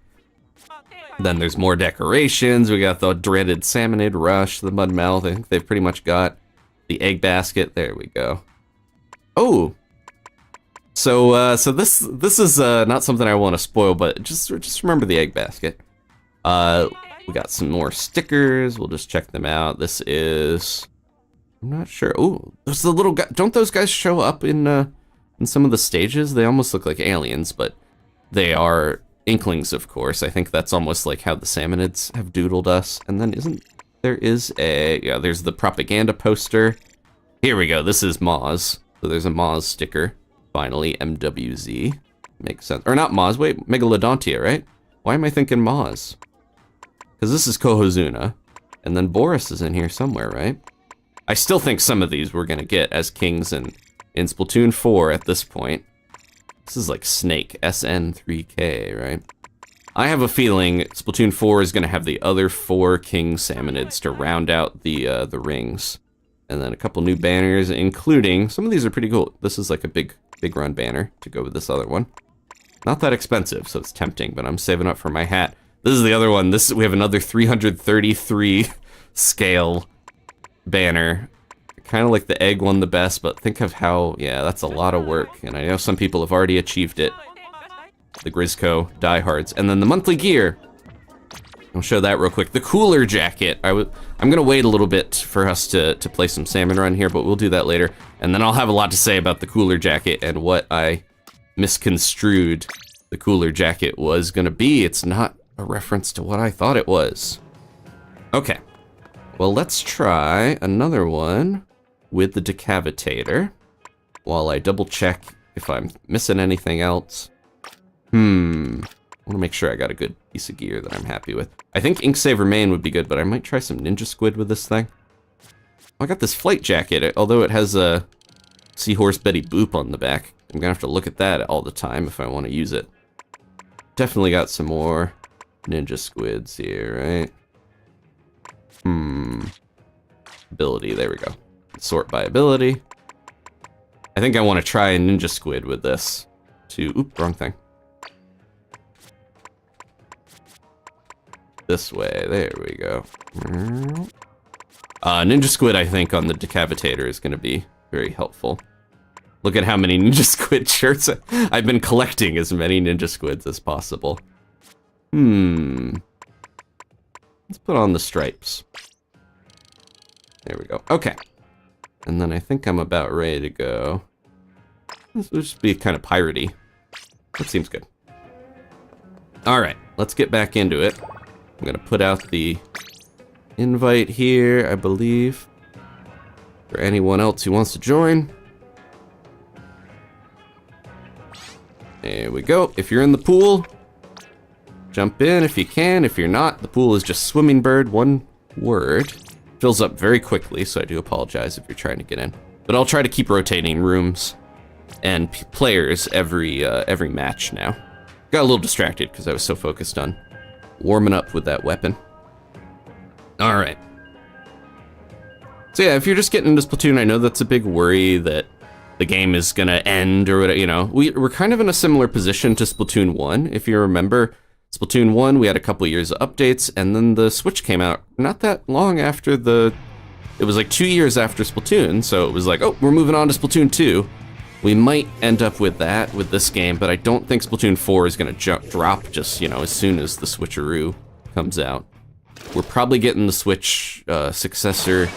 Then there's more decorations. We got the dreaded Salmonid Rush, the Mud Mouth. I think they've pretty much got the egg basket. There we go. Oh, so this is not something I want to spoil, but just remember the egg basket. We got some more stickers. We'll just check them out. This is, I'm not sure. Oh, there's the little guy. Don't those guys show up in some of the stages? They almost look like aliens, but they are Inklings, of course. I think that's almost like how the Salmonids have doodled us. And then there's the propaganda poster. Here we go. This is Moz. So there's a Moz sticker. Finally, MWZ. Makes sense. Or not Moz, wait, Megalodontia, right? Why am I thinking Moz? Because this is Kohozuna. And then Boris is in here somewhere, right? I still think some of these we're gonna get as kings in Splatoon 4 at this point. This is like Snake, SN3K, right? I have a feeling Splatoon 4 is gonna have the other 4 king salmonids to round out the rings. And then a couple new banners, including, some of these are pretty cool. This is like a big run banner to go with this other one. Not that expensive, so it's tempting, but I'm saving up for my hat. This is the other one. We have another 333 scale banner. Kind of like the egg one the best, but think of how, yeah, that's a lot of work. And I know some people have already achieved it. The Grizzco diehards. And then the monthly gear. I'll show that real quick. The cooler jacket. I'm gonna wait a little bit for us to play some Salmon Run here, but we'll do that later. And then I'll have a lot to say about the cooler jacket and what I misconstrued the cooler jacket was gonna be. It's not a reference to what I thought it was. Okay. Well, let's try another one. with the Decavitator while I double check if I'm missing anything else. I want to make sure I got a good piece of gear that I'm happy with. I think Inksaver Main would be good, but I might try some Ninja Squid with this thing. I got this flight jacket, although it has a Seahorse Betty Boop on the back. I'm gonna have to look at that all the time if I want to use it. Definitely got some more Ninja Squids here, right? Ability, there we go. Sort by ability. I think I want to try a Ninja Squid with this. Oop, wrong thing. This way, there we go. Ninja Squid, I think, on the Decavitator is going to be very helpful. Look at how many Ninja Squid shirts. I've been collecting as many Ninja Squids as possible. Let's put on the stripes. There we go. Okay. And then I think I'm about ready to go. This will just be kind of piratey. That seems good. Alright, let's get back into it. I'm gonna put out the invite here, I believe, for anyone else who wants to join. There we go. If you're in the pool, jump in if you can. If you're not, the pool is just Swimmingbird, one word. Fills up very quickly, so I do apologize if you're trying to get in. But I'll try to keep rotating rooms and players every match now. Got a little distracted because I was so focused on warming up with that weapon. Alright. So yeah, if you're just getting into Splatoon, I know that's a big worry that the game is gonna end or whatever, you know. We're kind of in a similar position to Splatoon 1. If you remember, Splatoon 1, we had a couple years of updates, and then the Switch came out not that long after it was like 2 years after Splatoon, so it was like, oh, we're moving on to Splatoon 2. We might end up with that with this game, but I don't think Splatoon 4 is going to drop just, you know, as soon as the Switcheroo comes out. We're probably getting the Switch successor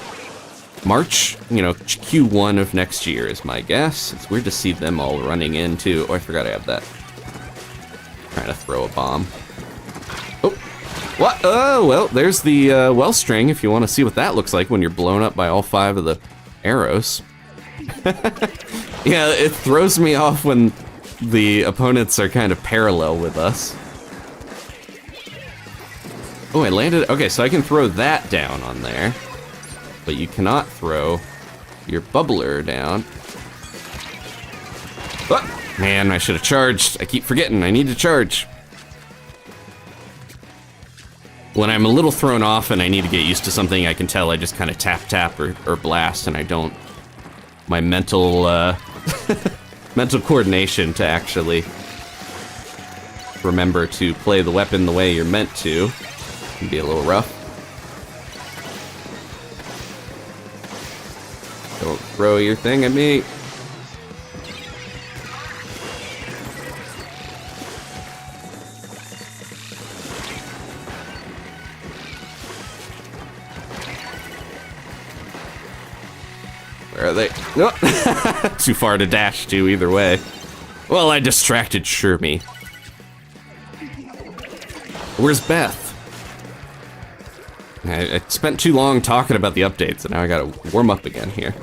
March, you know, Q1 of next year is my guess. It's weird to see them all running into. Oh, I forgot I have that. Trying to throw a bomb. Oh, what? Oh, well, there's the Wellstring if you want to see what that looks like when you're blown up by all 5 of the arrows. Yeah, it throws me off when the opponents are kind of parallel with us. Oh, I landed. Okay, so I can throw that down on there, but you cannot throw your bubbler down. Oh, man, I should have charged. I keep forgetting. I need to charge. When I'm a little thrown off and I need to get used to something, I can tell I just kind of tap or blast, and I don't. My mental mental coordination to actually remember to play the weapon the way you're meant to can be a little rough. Don't throw your thing at me. Where are they? No. Too far to dash to either way. Well, I distracted Shermie. Where's Beth? I spent too long talking about the updates, and now I gotta warm up again here.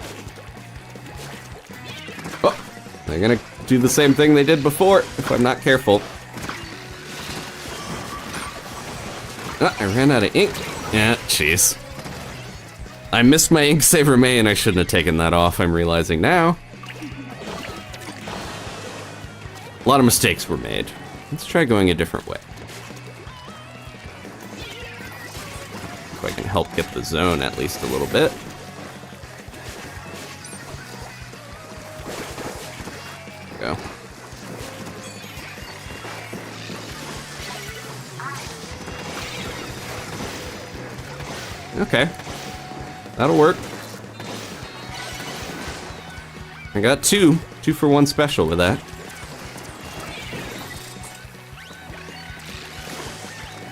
Oh, they're gonna do the same thing they did before if I'm not careful. Oh, I ran out of ink. Yeah, jeez. I missed my Inksaver May, and I shouldn't have taken that off, I'm realizing now. A lot of mistakes were made. Let's try going a different way. If I can help get the zone at least a little bit. There we go. Okay. That'll work. I got two for one special with that.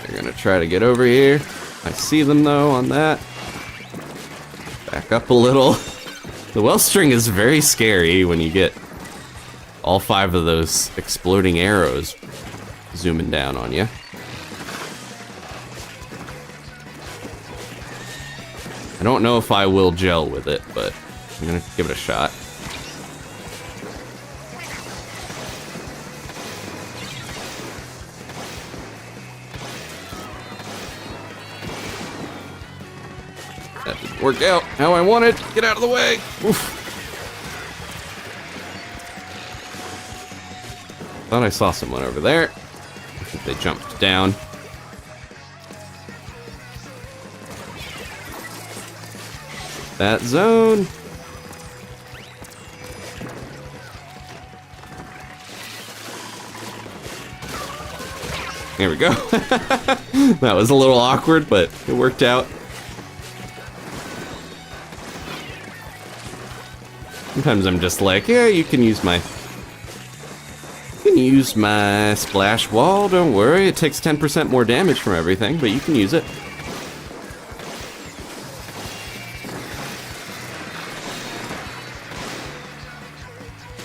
They're gonna try to get over here. I see them though on that. Back up a little. The Wellstring is very scary when you get all 5 of those exploding arrows zooming down on you. I don't know if I will gel with it, but I'm gonna give it a shot. That didn't work out how I wanted. Get out of the way. Oof. Thought I saw someone over there. I think they jumped down. That zone. There we go. That was a little awkward, but it worked out. Sometimes I'm just like, yeah, you can use my splash wall, don't worry. It takes 10% more damage from everything, but you can use it.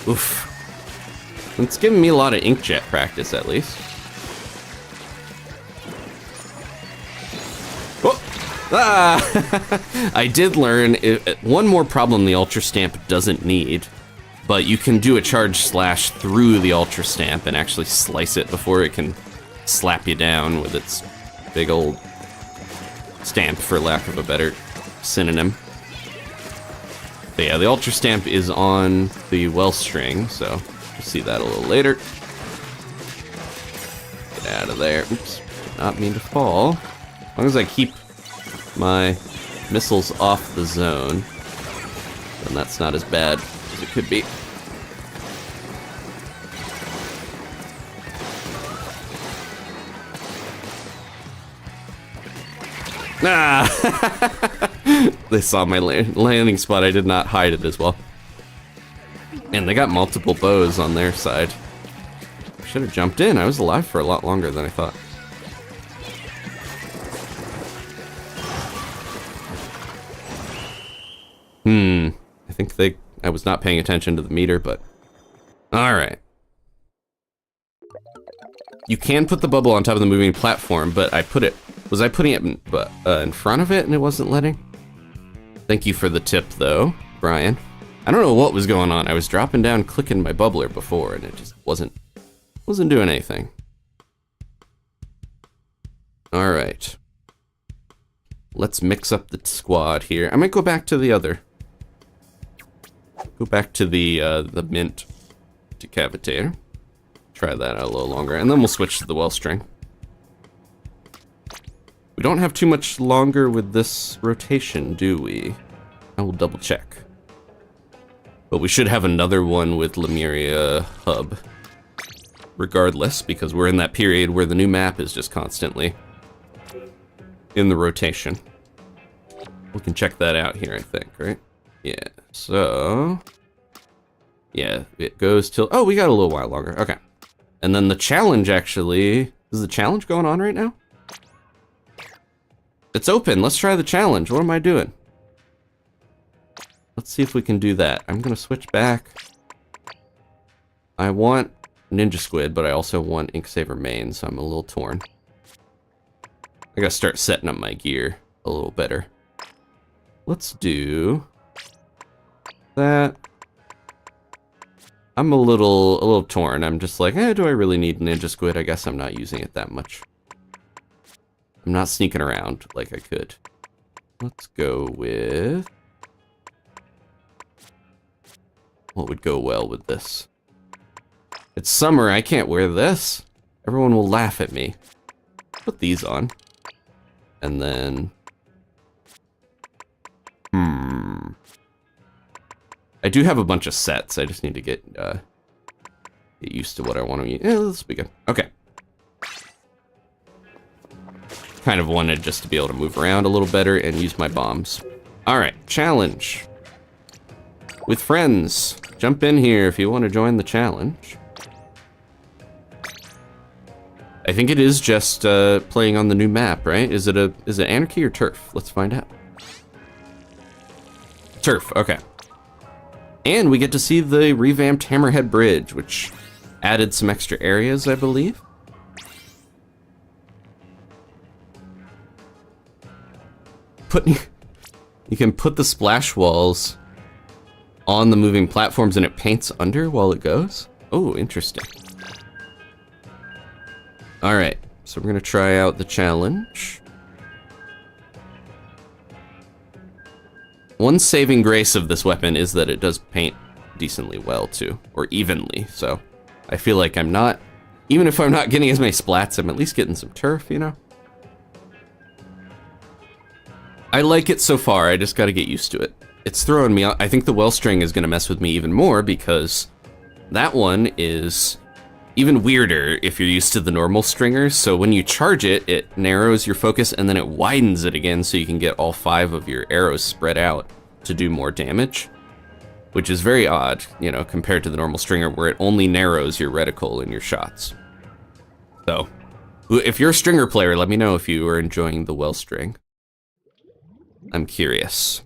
Oof. It's giving me a lot of inkjet practice, at least. Oh! Ah! I did learn one more problem the Ultra Stamp doesn't need, but you can do a charge slash through the Ultra Stamp and actually slice it before it can slap you down with its big old stamp, for lack of a better synonym. But yeah, the Ultra Stamp is on the Wellstring, so we'll see that a little later. Get out of there. Oops, did not mean to fall. As long as I keep my missiles off the zone, then that's not as bad as it could be. Ah! They saw my landing spot. I did not hide it as well. And they got multiple bows on their side. Should have jumped in. I was alive for a lot longer than I thought. I think I was not paying attention to the meter, but alright. You can put the bubble on top of the moving platform, but was I putting it in front of it and it wasn't letting? Thank you for the tip, though, Brian. I don't know what was going on. I was dropping down, clicking my bubbler before, and it just wasn't doing anything. All right. Let's mix up the squad here. I might go back to the other. Go back to the mint decapitator. Try that out a little longer, and then we'll switch to the Wellstring. We don't have too much longer with this rotation, do we? I will double check. But we should have another one with Lemuria Hub. Regardless, because we're in that period where the new map is just constantly in the rotation. We can check that out here, I think, right? Yeah, so... yeah, it goes till... oh, we got a little while longer. Okay. And then the challenge, actually... is the challenge going on right now? It's open. Let's try the challenge. What am I doing? Let's see if we can do that. I'm gonna switch back. I want Ninja Squid, but I also want Inksaver main, so I'm a little torn. I gotta start setting up my gear a little better. Let's do that. I'm a little torn. I'm just like, do I really need Ninja Squid? I guess I'm not using it that much. I'm not sneaking around like I could. Let's go with... what would go well with this? It's summer, I can't wear this. Everyone will laugh at me. Put these on. And then... I do have a bunch of sets. I just need to get used to what I want to use. Yeah, this will be good. Okay. Kind of wanted just to be able to move around a little better and use my bombs. Alright, challenge. With friends. Jump in here if you want to join the challenge. I think it is just playing on the new map, right? Is it Anarchy or Turf? Let's find out. Turf, okay. And we get to see the revamped Hammerhead Bridge, which added some extra areas, I believe. You can put the splash walls on the moving platforms and it paints under while it goes? Oh, interesting. Alright, so we're gonna try out the challenge. One saving grace of this weapon is that it does paint decently well too, or evenly, so I feel like I'm not, even if I'm not getting as many splats, I'm at least getting some turf, you know? I like it so far, I just gotta get used to it. It's throwing me out. I think the Wellstring is gonna mess with me even more because that one is even weirder if you're used to the normal stringers. So when you charge it, it narrows your focus and then it widens it again so you can get all 5 of your arrows spread out to do more damage, which is very odd, you know, compared to the normal stringer where it only narrows your reticle and your shots. So if you're a stringer player, let me know if you are enjoying the Wellstring. I'm curious.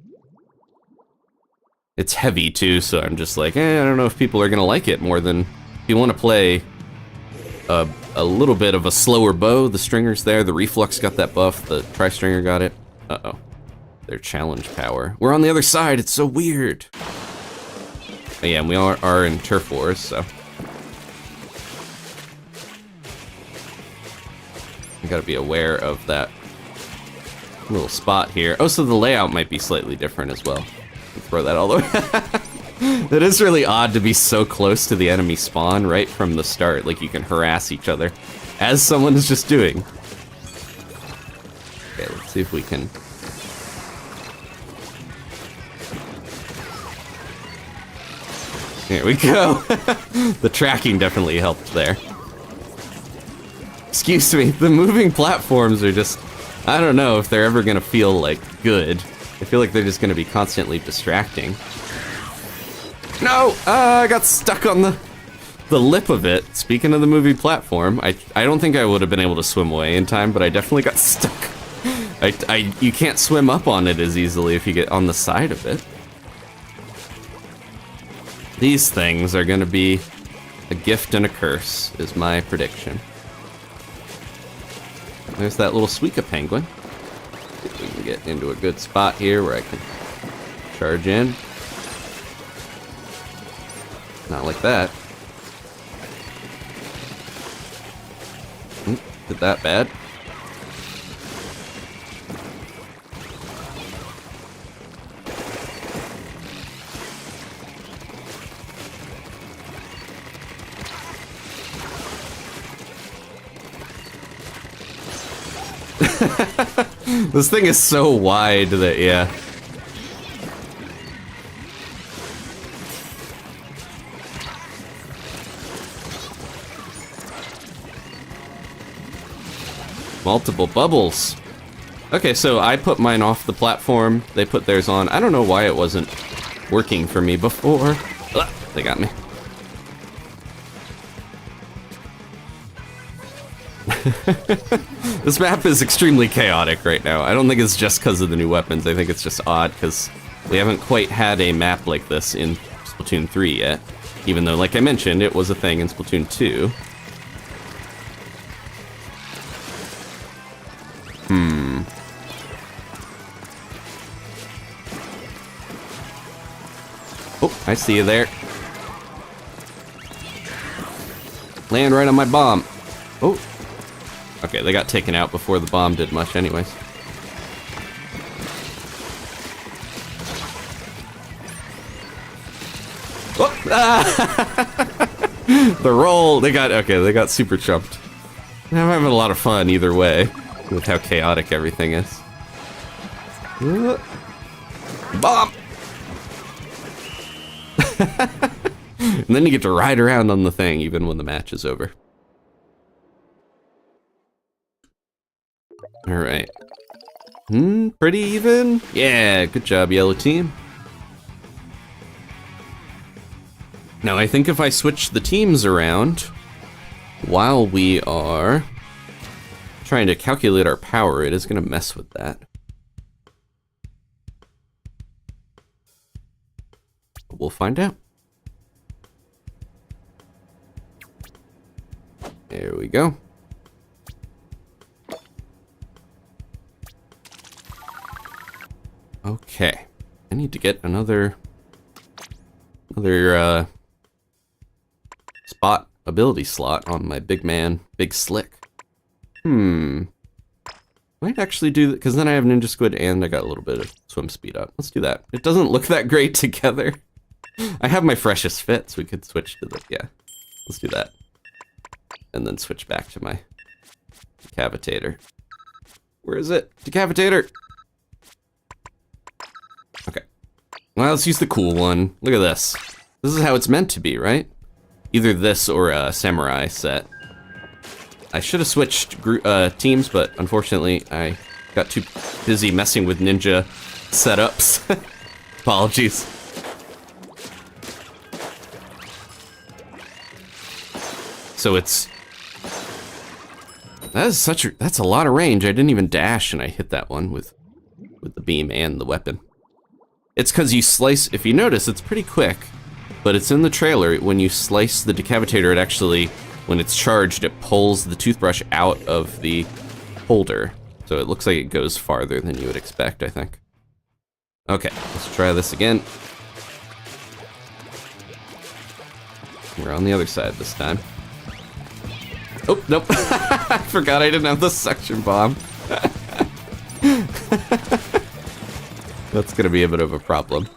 It's heavy too, so I'm just like, I don't know if people are gonna like it more than if you want to play a little bit of a slower bow. The stringer's there, the reflux got that buff, the tri-stringer got it. Uh-oh, their challenge power. We're on the other side, it's so weird. But yeah, we are in turf wars, so. I gotta be aware of that little spot here. Oh, so the layout might be slightly different as well. Throw that all the way. It is really odd to be so close to the enemy spawn right from the start. Like you can harass each other as someone is just doing. Okay, let's see if we can. There we go. The tracking definitely helped there. Excuse me, the moving platforms are just, I don't know if they're ever gonna feel like good. I feel like they're just gonna be constantly distracting. No! I got stuck on the lip of it. Speaking of the moving platform, I don't think I would have been able to swim away in time, but I definitely got stuck. You can't swim up on it as easily if you get on the side of it. These things are gonna be a gift and a curse, is my prediction. There's that little Suika penguin. See if we can get into a good spot here where I can charge in. Not like that. Did that bad. This thing is so wide that, yeah. Multiple bubbles. Okay, so I put mine off the platform. They put theirs on. I don't know why it wasn't working for me before. Ugh, they got me. This map is extremely chaotic right now. I don't think it's just because of the new weapons. I think it's just odd because we haven't quite had a map like this in Splatoon 3 yet. Even though, like I mentioned, it was a thing in Splatoon 2. Oh, I see you there. Land right on my bomb. Oh. Okay, they got taken out before the bomb did much anyways. Oh! Ah! The roll, they got super chumped. I'm having a lot of fun either way with how chaotic everything is. Bomb! And then you get to ride around on the thing even when the match is over. Alright. Pretty even? Yeah, good job, yellow team. Now, I think if I switch the teams around while we are trying to calculate our power, it is going to mess with that. We'll find out. There we go. Okay, I need to get another Another spot ability slot on my big man, Big Slick. Might actually do that, because then I have Ninja Squid and I got a little bit of swim speed up. Let's do that. It doesn't look that great together. I have my freshest fit, so we could switch to the, yeah. Let's do that. And then switch back to my Decavitator. Where is it? Decapitator! Okay. Well, let's use the cool one. Look at this. This is how it's meant to be, right? Either this or a samurai set. I should have switched teams, but unfortunately I got too busy messing with ninja setups. Apologies. So it's... That's a lot of range. I didn't even dash and I hit that one with the beam and the weapon. It's because you slice, if you notice, it's pretty quick, but it's in the trailer. When you slice the decapitator, it actually, when it's charged, it pulls the toothbrush out of the holder. So it looks like it goes farther than you would expect, I think. Okay, let's try this again. We're on the other side this time. Oh, nope. I forgot I didn't have the suction bomb. That's gonna be a bit of a problem.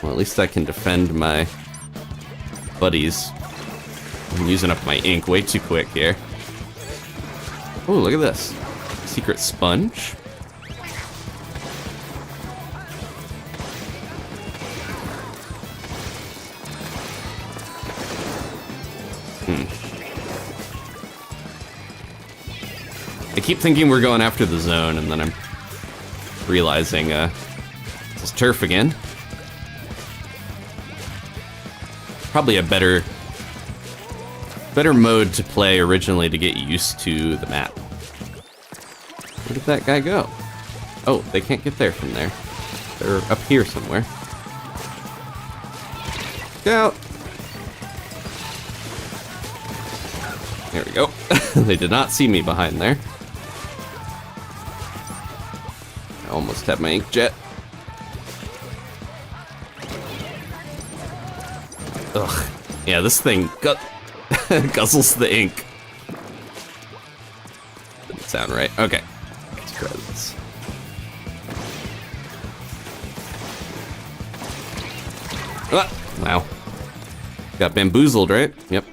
Well, at least I can defend my buddies. I'm using up my ink way too quick here. Oh, look at this. Secret sponge. I keep thinking we're going after the zone, and then I'm realizing, this is turf again. Probably a better mode to play originally to get used to the map. Where did that guy go? Oh, they can't get there from there. They're up here somewhere. Get out! There we go. They did not see me behind there. I almost have my inkjet. Ugh. Yeah, this thing guzzles the ink. Didn't sound right. Okay. Let's try this. Ah, wow. Got bamboozled, right? Yep.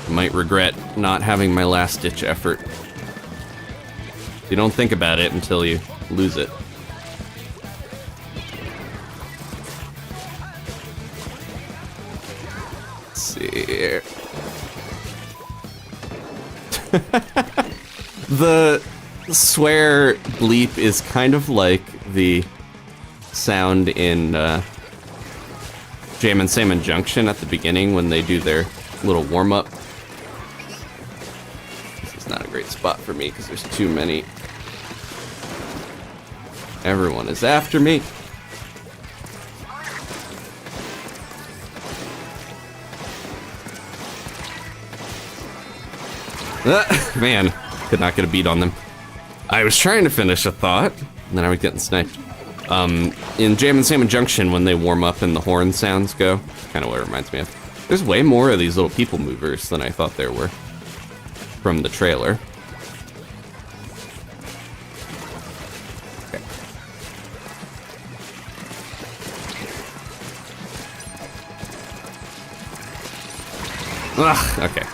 Might regret not having my last ditch effort. You don't think about it until you lose it. Let's see here. The swear bleep is kind of like the sound in Jam and Salmon Junction at the beginning when they do their little warm-up. Not a great spot for me because there's too many. Everyone is after me. Man, could not get a beat on them. I was trying to finish a thought, and then I was getting sniped. In Jam and Salmon Junction, when they warm up and the horn sounds go, kind of what it reminds me of. There's way more of these little people movers than I thought there were from the trailer. Okay. Ugh, okay.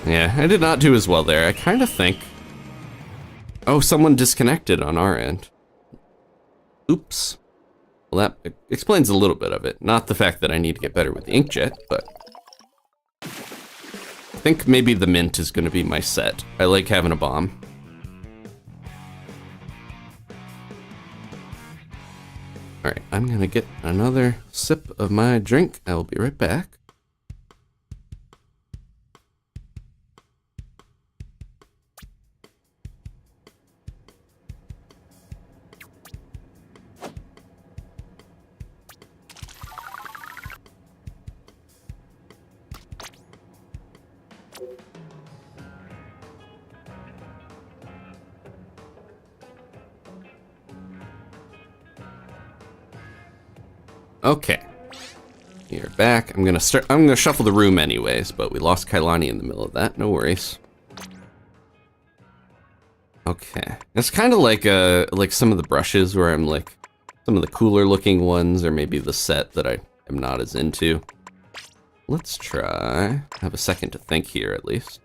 Yeah, I did not do as well there. I kind of think... Oh, someone disconnected on our end. Oops. Well, that explains a little bit of it. Not the fact that I need to get better with the inkjet, but... I think maybe the mint is going to be my set. I like having a bomb. Alright, I'm going to get another sip of my drink. I will be right back. Okay. You're back. I'm gonna shuffle the room anyways, but we lost Kailani in the middle of that. No worries. Okay. It's kind of like some of the brushes where I'm like, some of the cooler looking ones, or maybe the set that I am not as into. Let's try. Have a second to think here at least.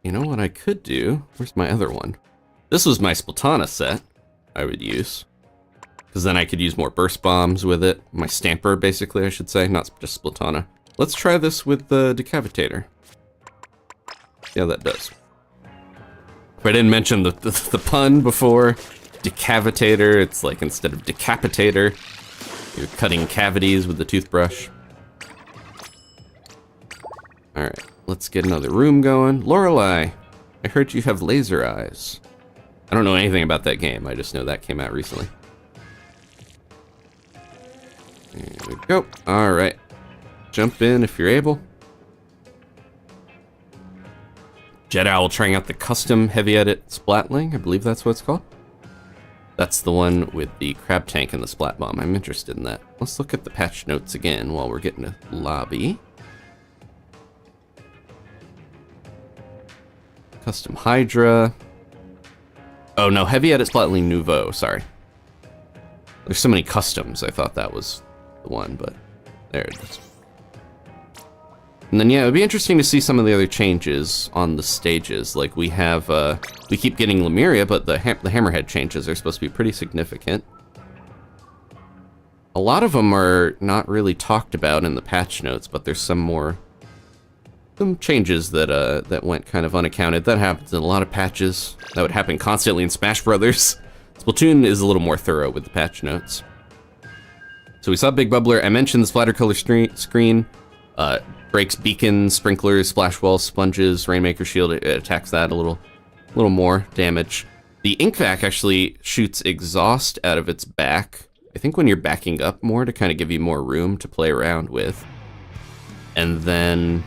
You know what I could do? Where's my other one? This was my Splatana set I would use. Because then I could use more burst bombs with it. My stamper, basically, I should say, not just Splatana. Let's try this with the Decavitator. See how that does. If I didn't mention the pun before, Decavitator, it's like instead of decapitator, you're cutting cavities with the toothbrush. Alright, let's get another room going. Lorelei, I heard you have laser eyes. I don't know anything about that game, I just know that came out recently. There we go. Alright. Jump in if you're able. Jet Owl trying out the custom heavy edit splatling, I believe that's what it's called. That's the one with the crab tank and the splat bomb. I'm interested in that. Let's look at the patch notes again while we're getting a lobby. Custom Hydra. Oh no, heavy edit splatling nouveau, sorry. There's so many customs, I thought that was the one, but there it is. And then yeah, it'd be interesting to see some of the other changes on the stages. Like we have, we keep getting Lemuria, but the hammerhead changes are supposed to be pretty significant. A lot of them are not really talked about in the patch notes, but there's some changes that that went kind of unaccounted. That happens in a lot of patches. That would happen constantly in Smash Brothers. Splatoon is a little more thorough with the patch notes. So we saw Big Bubbler. I mentioned the splatter color screen. Breaks beacons, sprinklers, splash walls, sponges, Rainmaker shield. It attacks that a little more damage. The ink vac actually shoots exhaust out of its back. I think when you're backing up more to kind of give you more room to play around with. And then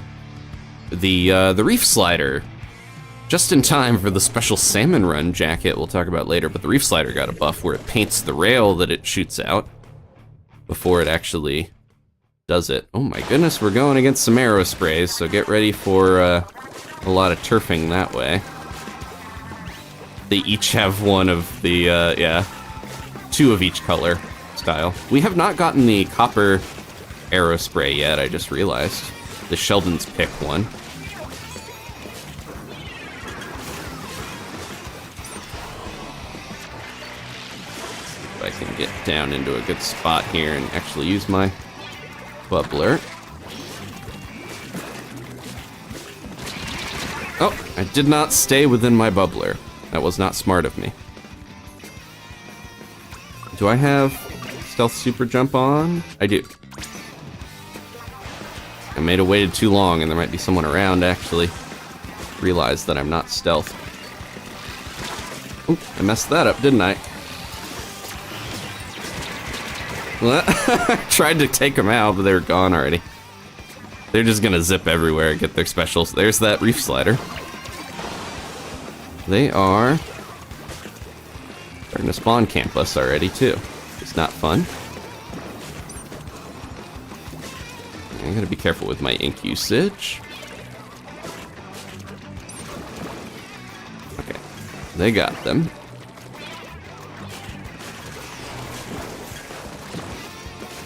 the reef slider, just in time for the special Salmon Run jacket we'll talk about later, but the reef slider got a buff where it paints the rail that it shoots out before it actually does it. Oh my goodness, we're going against some arrow sprays, so get ready for a lot of turfing that way. They each have one of the, yeah, two of each color style. We have not gotten the copper arrow spray yet, I just realized. The Sheldon's Pick one. If I can get down into a good spot here and actually use my bubbler. Oh, I did not stay within my bubbler. That was not smart of me. Do I have stealth super jump on? I do. I may have waited too long and there might be someone around actually. Realize that I'm not stealth. Oop, I messed that up, didn't I? I tried to take them out, but they were gone already. They're just gonna zip everywhere and get their specials. There's that reef slider. They are starting to spawn camp us already, too. It's not fun. I gotta be careful with my ink usage. Okay, they got them.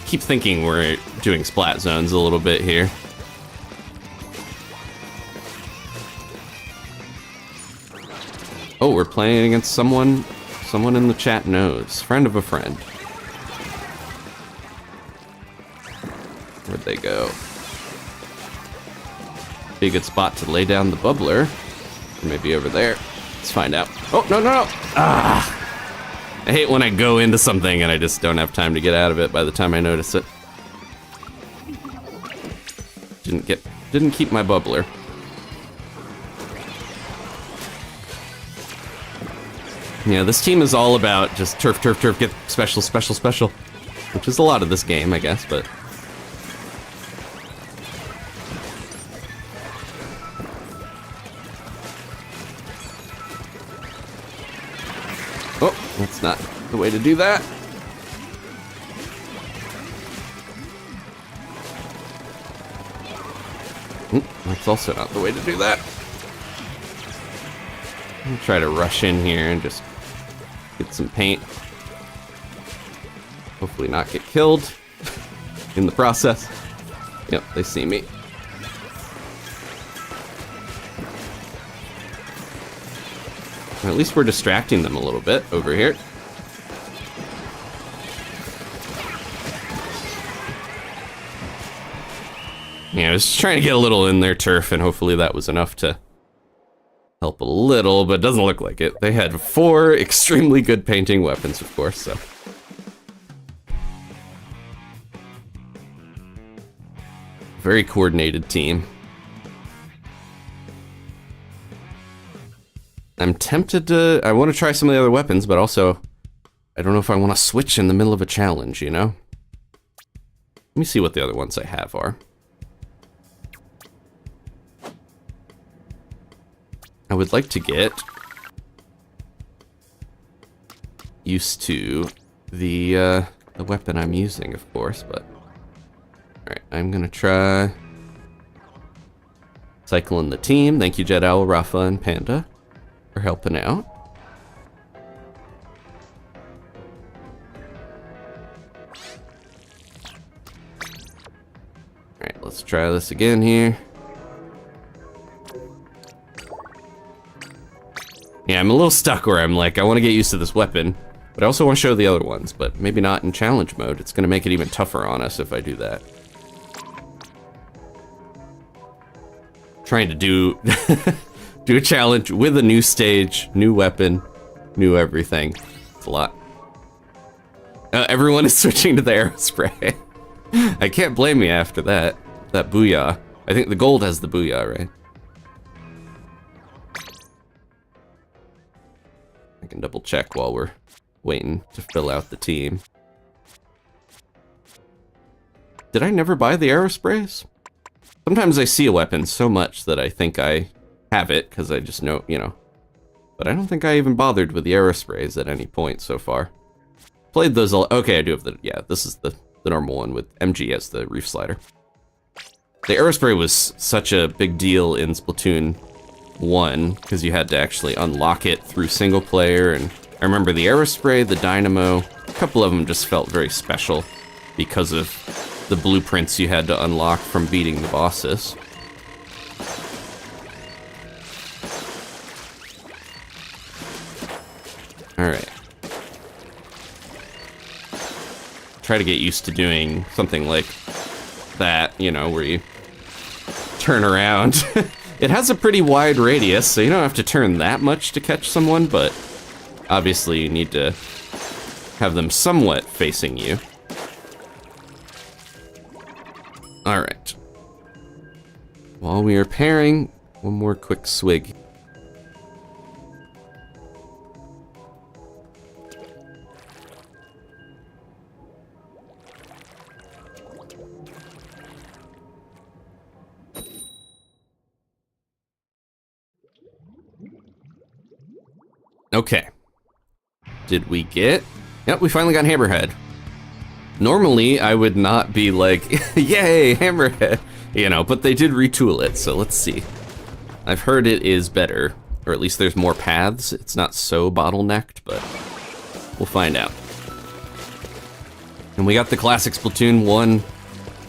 Keep thinking we're doing splat zones a little bit here. Oh, we're playing against someone in the chat knows. Friend of a friend. Where'd they go? Be a good spot to lay down the bubbler. Or maybe over there. Let's find out. Oh, no, no, no! Ah! I hate when I go into something and I just don't have time to get out of it by the time I notice it. Didn't keep my bubbler. Yeah, this team is all about just turf, turf, turf, get special, special, special. Which is a lot of this game, I guess, but... Oh, that's not the way to do that. That's also not the way to do that. I'm gonna try to rush in here and just get some paint. Hopefully not get killed in the process. Yep, they see me. At least we're distracting them a little bit over here. Yeah, I was just trying to get a little in their turf, and hopefully that was enough to help a little, but it doesn't look like it. They had 4 extremely good painting weapons, of course, so. Very coordinated team. I'm tempted to... I want to try some of the other weapons, but also... I don't know if I want to switch in the middle of a challenge, you know? Let me see what the other ones I have are. I would like to get used to the weapon I'm using, of course, but... Alright, I'm gonna try... cycling the team. Thank you, Jet Owl, Rafa, and Panda for helping out. Alright, let's try this again here. Yeah, I'm a little stuck where I'm like, I want to get used to this weapon, but I also want to show the other ones, but maybe not in challenge mode. It's going to make it even tougher on us if I do that. Trying to do do a challenge with a new stage, new weapon, new everything. It's a lot. Everyone is switching to the aerospray. I can't blame you after that. That booyah. I think the gold has the booyah, right? I can double check while we're waiting to fill out the team. Did I never buy the aerosprays? Sometimes I see a weapon so much that I think I have it, because I just know, you know. But I don't think I even bothered with the aerosprays at any point so far. Played those all. Okay, I do have the, yeah, this is the normal one with MG as the reef slider. The aerospray was such a big deal in Splatoon 1, because you had to actually unlock it through single player, and I remember the aerospray, the dynamo, a couple of them just felt very special because of the blueprints you had to unlock from beating the bosses. Alright. Try to get used to doing something like that, you know, where you turn around. It has a pretty wide radius, so you don't have to turn that much to catch someone, but obviously you need to have them somewhat facing you. Alright. While we are pairing, one more quick swig. Okay. Did we get... Yep, we finally got Hammerhead. Normally, I would not be like, yay, Hammerhead, you know, but they did retool it, so let's see. I've heard it is better, or at least there's more paths. It's not so bottlenecked, but we'll find out. And we got the classic Splatoon 1,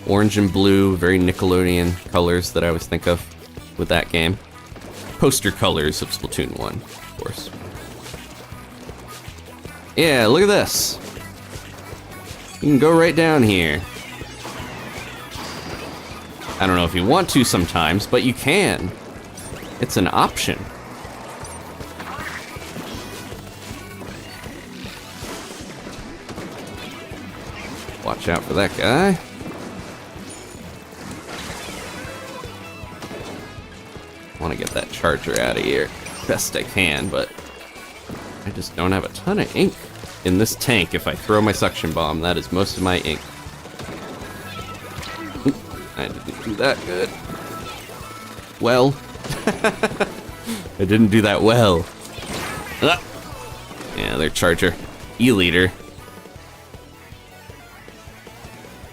orange and blue, very Nickelodeon colors that I always think of with that game. Poster colors of Splatoon 1, of course. Yeah, look at this. You can go right down here. I don't know if you want to sometimes, but you can. It's an option. Watch out for that guy. I want to get that charger out of here best I can, but I just don't have a ton of ink in this tank. If I throw my suction bomb, that is most of my ink. Oop, I didn't do that good. Well, I didn't do that well. Ah. Yeah, their charger. E-liter.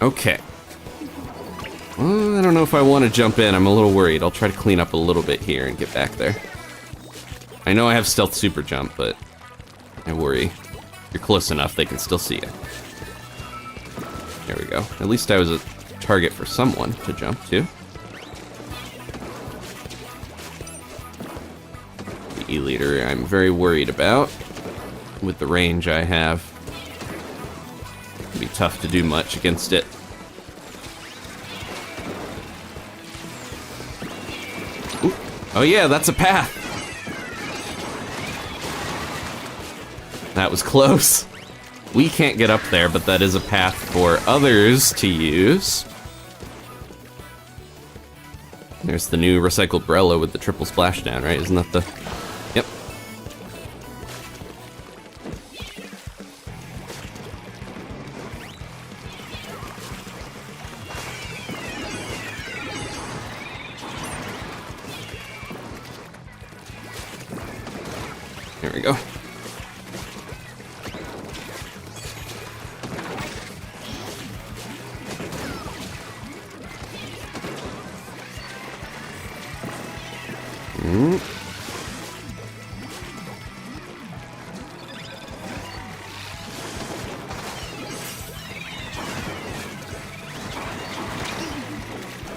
Okay. Well, I don't don't know if I want to jump in. I'm a little worried. I'll try to clean up a little bit here and get back there. I know I have stealth super jump, but I worry. If you're close enough, they can still see you. There we go. At least I was a target for someone to jump to. The E-liter I'm very worried about. With the range I have. It'd be tough to do much against it. Ooh. Oh yeah, that's a path! That was close. We can't get up there, but that is a path for others to use. There's the new recycled Brella with the triple splashdown, right? Isn't that the... Yep. There we go.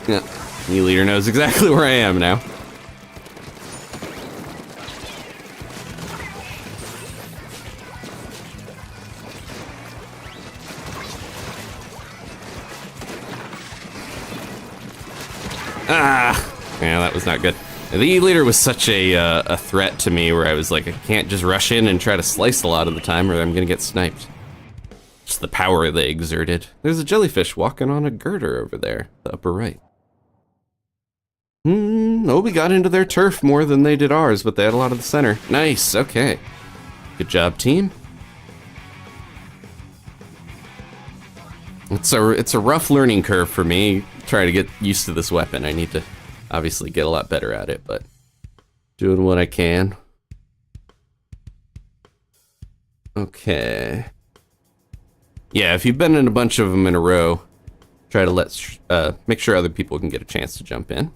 Yeah, E-liter knows exactly where I am now. Ah! Yeah, that was not good. The E-liter was such a threat to me where I was like, I can't just rush in and try to slice a lot of the time or I'm gonna get sniped. Just the power they exerted. There's a jellyfish walking on a girder over there, the upper right. Oh, we got into their turf more than they did ours, but they had a lot of the center. Nice, okay. Good job, team. It's a rough learning curve for me, trying to get used to this weapon. I need to obviously get a lot better at it, but doing what I can. Okay. Yeah, if you've been in a bunch of them in a row, try to make sure other people can get a chance to jump in.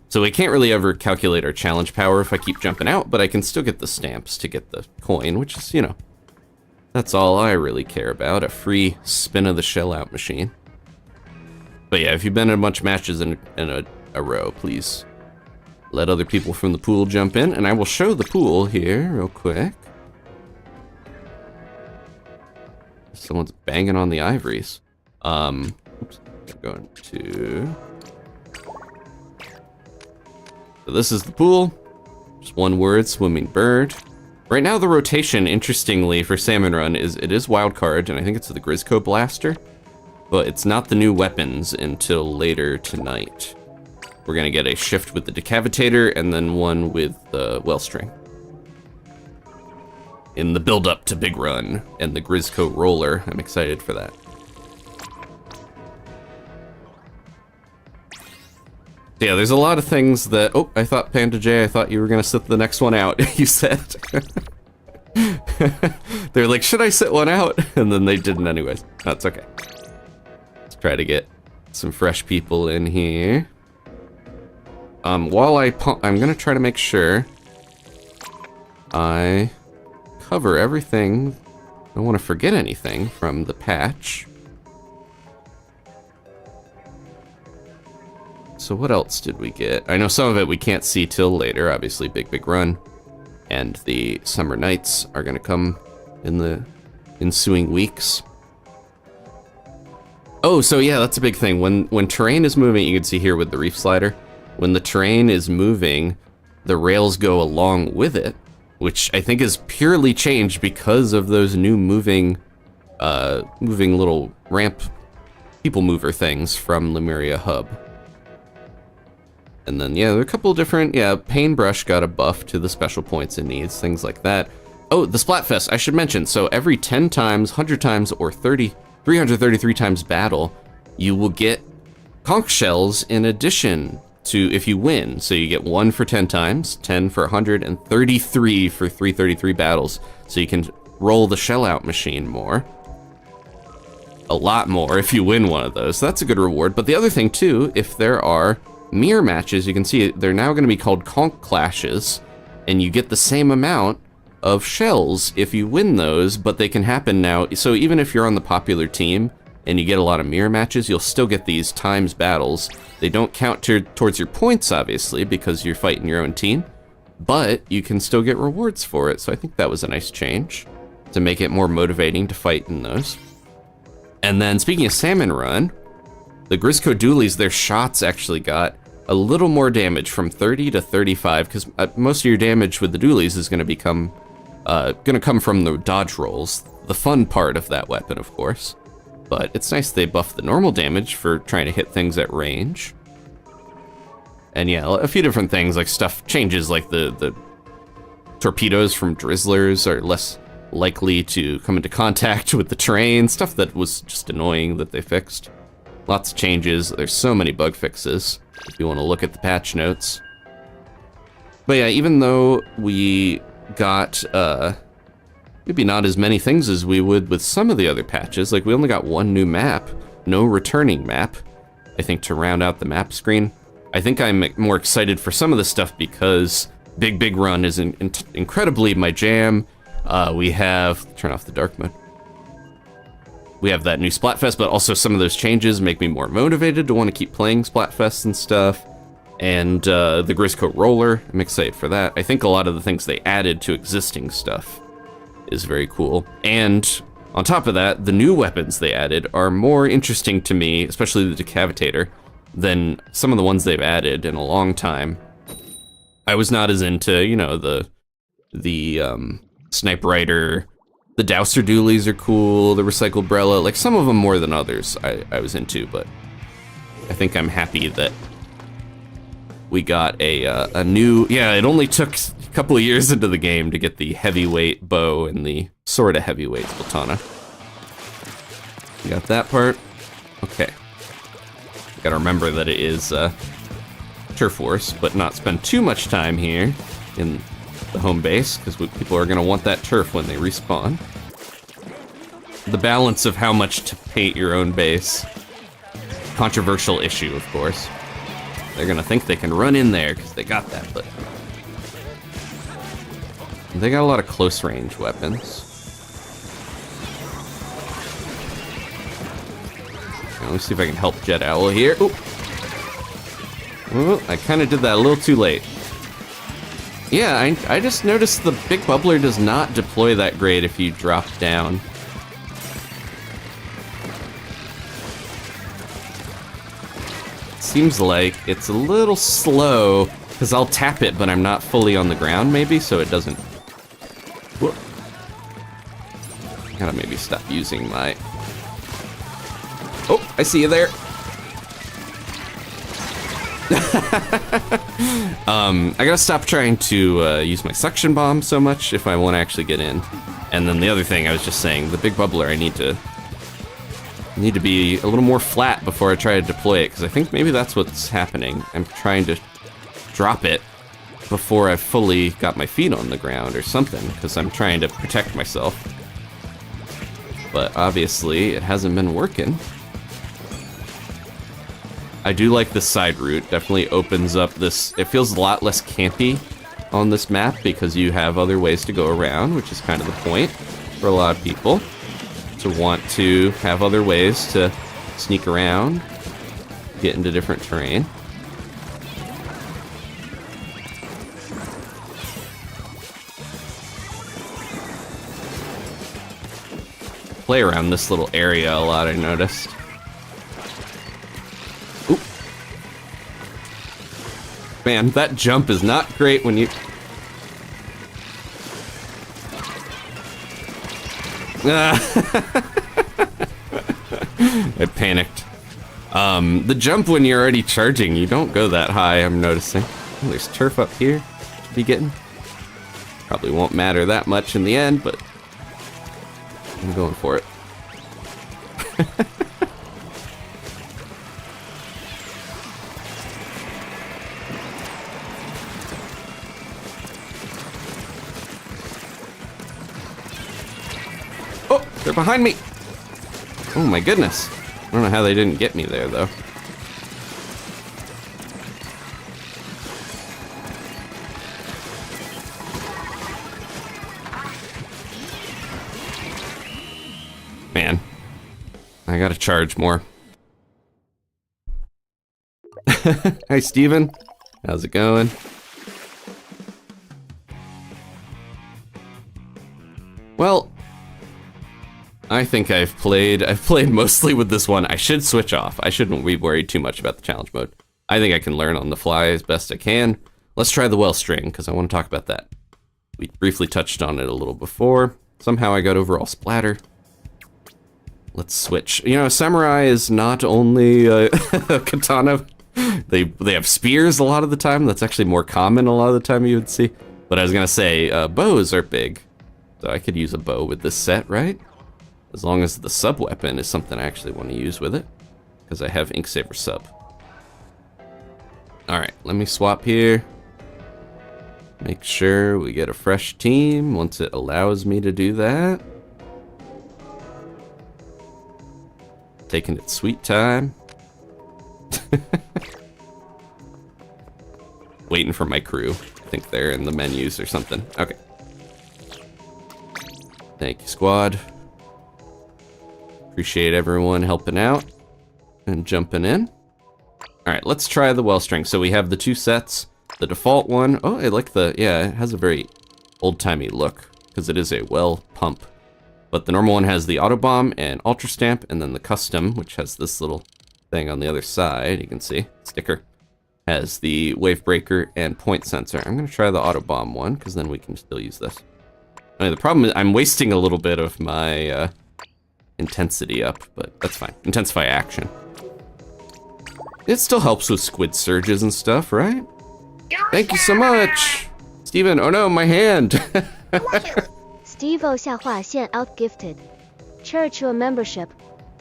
So we can't really ever calculate our challenge power if I keep jumping out, but I can still get the stamps to get the coin, which is, you know, that's all I really care about, a free spin of the shell out machine. But yeah, if you've been in a bunch of matches in a row, please let other people from the pool jump in, and I will show the pool here real quick. Someone's banging on the ivories. Oops, we're going to... So this is the pool. Just one word, swimmingbird. Right now the rotation, interestingly, for Salmon Run it is wild card, and I think it's the Grizzco Blaster, but it's not the new weapons until later tonight. We're gonna get a shift with the Decavitator and then one with the Wellstring. In the build-up to Big Run and the Grizzco Roller. I'm excited for that. Yeah, there's a lot of things that... Oh, I thought, Panda J, I thought you were gonna sit the next one out, you said. They're like, should I sit one out? And then they didn't anyways. That's okay. Let's try to get some fresh people in here. While I'm gonna try to make sure I cover everything. I don't want to forget anything from the patch. So what else did we get? I know some of it we can't see till later. Obviously, Big Run and the Summer Nights are going to come in the ensuing weeks. Oh, so yeah, that's a big thing. When terrain is moving, you can see here with the reef slider, when the terrain is moving, the rails go along with it, which I think is purely changed because of those new moving little ramp people mover things from Lemuria Hub. And then, yeah, there are a couple of different, Paintbrush got a buff to the special points it needs, things like that. Oh, the Splatfest, I should mention. So every 10 times, 100 times, or 333 times battle, you will get conch shells in addition to if you win. So you get 1 for 10 times, 10 for 100, and 33 for 333 battles. So you can roll the shell out machine more. a lot more if you win one of those. So that's a good reward. But the other thing too, if there are mirror matches, you can see they're now going to be called conch clashes, and you get the same amount of shells if you win those, but they can happen now. So even if you're on the popular team and you get a lot of mirror matches, you'll still get these times battles. They don't count towards your points, obviously, because you're fighting your own team, but you can still get rewards for it. So I think that was a nice change to make it more motivating to fight in those. And then speaking of Salmon Run, the Grizzco dualies, their shots actually got a little more damage from 30 to 35, because most of your damage with the dualies is going to come from the dodge rolls, the fun part of that weapon, of course. But it's nice they buff the normal damage for trying to hit things at range. And yeah, a few different things, like stuff changes, like the torpedoes from Drizzlers are less likely to come into contact with the terrain, stuff that was just annoying that they fixed. Lots of changes, there's so many bug fixes if you want to look at the patch notes. But yeah, even though we got maybe not as many things as we would with some of the other patches, like we only got one new map, no returning map, I think, to round out the map screen. I think I'm more excited for some of this stuff because Big Run is incredibly my jam. We have, turn off the dark mode. We have that new Splatfest, but also some of those changes make me more motivated to want to keep playing Splatfest and stuff. And the Grizzco roller, I'm excited for that. I think a lot of the things they added to existing stuff is very cool. And on top of that, the new weapons they added are more interesting to me, especially the Decavitator, than some of the ones they've added in a long time. I was not as into, you know, the Snipe Rider, the Dowser dualies are cool, the Recycled Brella, like some of them more than others I was into, but I think I'm happy that we got a new, yeah, it only took a couple of years into the game to get the heavyweight bow and the sort of heavyweight Splatana. You got that part? Okay. Gotta remember that it is Turf Wars, but not spend too much time here in the home base, because people are gonna want that turf when they respawn. The balance of how much to paint your own base. Controversial issue, of course. They're gonna think they can run in there because they got that, but they got a lot of close range weapons. Now, let me see if I can help Jet Owl here. Ooh. Ooh, I kind of did that a little too late. Yeah, I just noticed the big bubbler does not deploy that great if you drop down. Seems like it's a little slow, because I'll tap it, but I'm not fully on the ground, maybe, so it doesn't... Whoop. Gotta maybe stop using my... Oh, I see you there! I gotta stop trying to use my suction bomb so much if I want to actually get in. And then the other thing I was just saying, the big bubbler, I need to be a little more flat before I try to deploy it, because I think maybe that's what's happening. I'm trying to drop it before I've fully got my feet on the ground or something, because I'm trying to protect myself. But obviously it hasn't been working. I do like this side route, definitely opens up this, it feels a lot less campy on this map because you have other ways to go around, which is kind of the point for a lot of people, to want to have other ways to sneak around, get into different terrain. Play around this little area a lot, I noticed. Oop. Man, that jump is not great when you... I panicked. The jump when you're already charging, you don't go that high, I'm noticing. Oh, there's turf up here to be getting. Probably won't matter that much in the end, but I'm going for it. Oh, they're behind me. Oh my goodness. I don't know how they didn't get me there, though. Man, I gotta charge more. Hi, Steven. How's it going? Well, I think I've played mostly with this one. I should switch off. I shouldn't be worried too much about the challenge mode. I think I can learn on the fly as best I can. Let's try the Wellstring, because I want to talk about that. We briefly touched on it a little before. Somehow I got overall splatter. Let's switch. You know, samurai is not only a katana. They have spears a lot of the time. That's actually more common a lot of the time you would see. But I was going to say, bows are big. So I could use a bow with this set, right? As long as the sub weapon is something I actually want to use with it. Because I have Inksaber sub. Alright, let me swap here. Make sure we get a fresh team once it allows me to do that. Taking its sweet time. Waiting for my crew. I think they're in the menus or something. Okay. Thank you, squad. Appreciate everyone helping out and jumping in. Alright, let's try the Wellstring. So we have the two sets. The default one, oh, I like the, yeah, it has a very old-timey look because it is a well pump. But the normal one has the auto bomb and ultra stamp, and then the custom, which has this little thing on the other side, you can see, sticker, has the wave breaker and point sensor. I'm going to try the auto bomb one because then we can still use this. I mean, the problem is I'm wasting a little bit of my intensity up, but that's fine. Intensify action. It still helps with squid surges and stuff, right? Thank you so much! Steven, oh no, my hand! Steve-O 下划线 outgifted. Church your membership.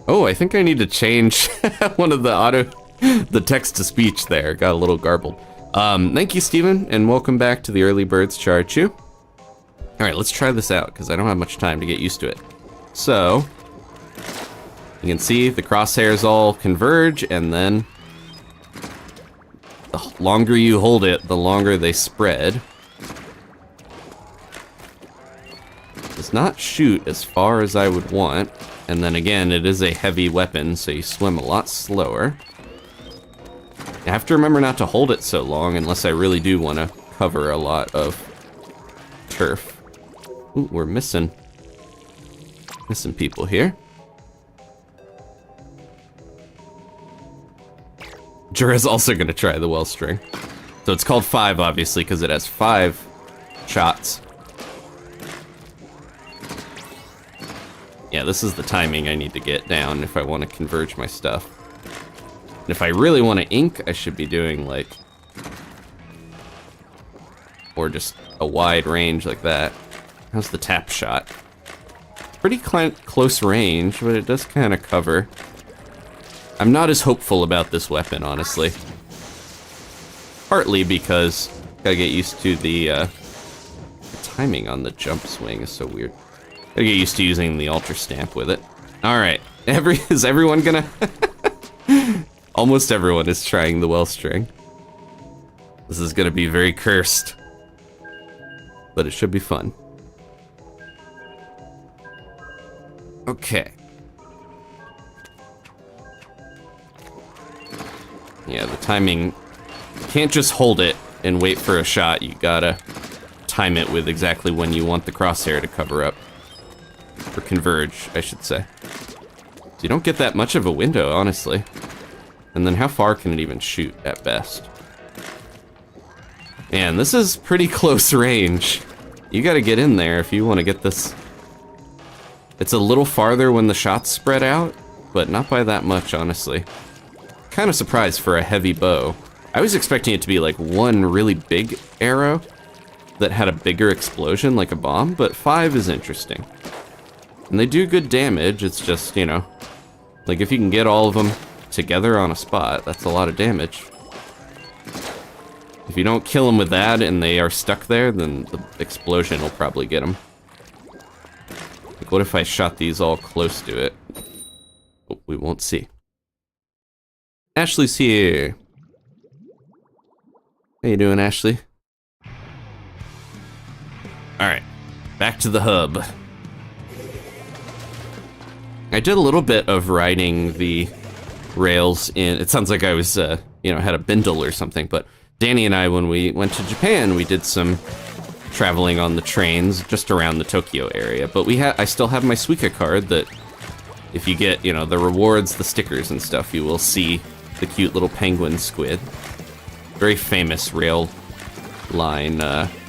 Oh, I think I need to change one of the text-to-speech there. Got a little garbled. Thank you, Steven, and welcome back to the Early Birds Charachu. Alright, let's try this out, because I don't have much time to get used to it. So, you can see the crosshairs all converge, and then the longer you hold it, the longer they spread. Does not shoot as far as I would want, and then again, it is a heavy weapon, so you swim a lot slower. I have to remember not to hold it so long unless I really do want to cover a lot of turf. Ooh, we're missing people here. Jura's also going to try the Wellstring. So it's called 5, obviously, because it has 5 shots. Yeah, this is the timing I need to get down if I want to converge my stuff. And if I really want to ink, I should be doing, like, or just a wide range like that. How's the tap shot? Pretty close range, but it does kind of cover. I'm not as hopeful about this weapon, honestly. Partly because I gotta get used to the timing on the jump swing is so weird. Gotta get used to using the ultra stamp with it. Alright, is everyone gonna... Almost everyone is trying the Wellstring. This is gonna be very cursed. But it should be fun. Okay. Yeah, the timing, you can't just hold it and wait for a shot. You gotta time it with exactly when you want the crosshair to cover up. Or converge, I should say. So you don't get that much of a window, honestly. And then how far can it even shoot at best? Man, this is pretty close range. You gotta get in there if you want to get this. It's a little farther when the shots spread out, but not by that much, honestly. Kind of surprised for a heavy bow. I was expecting it to be like one really big arrow that had a bigger explosion like a bomb, but 5 is interesting. And they do good damage, it's just, you know, like if you can get all of them together on a spot, that's a lot of damage. If you don't kill them with that and they are stuck there, then the explosion will probably get them. Like, what if I shot these all close to it? we won't see. Ashley's here. How you doing, Ashley? Alright, back to the hub. I did a little bit of riding the rails in, it sounds like I was, had a bindle or something, but Danny and I, when we went to Japan, we did some traveling on the trains just around the Tokyo area. But I still have my Suica card that if you get, the rewards, the stickers and stuff, you will see the cute little penguin squid. Very famous rail line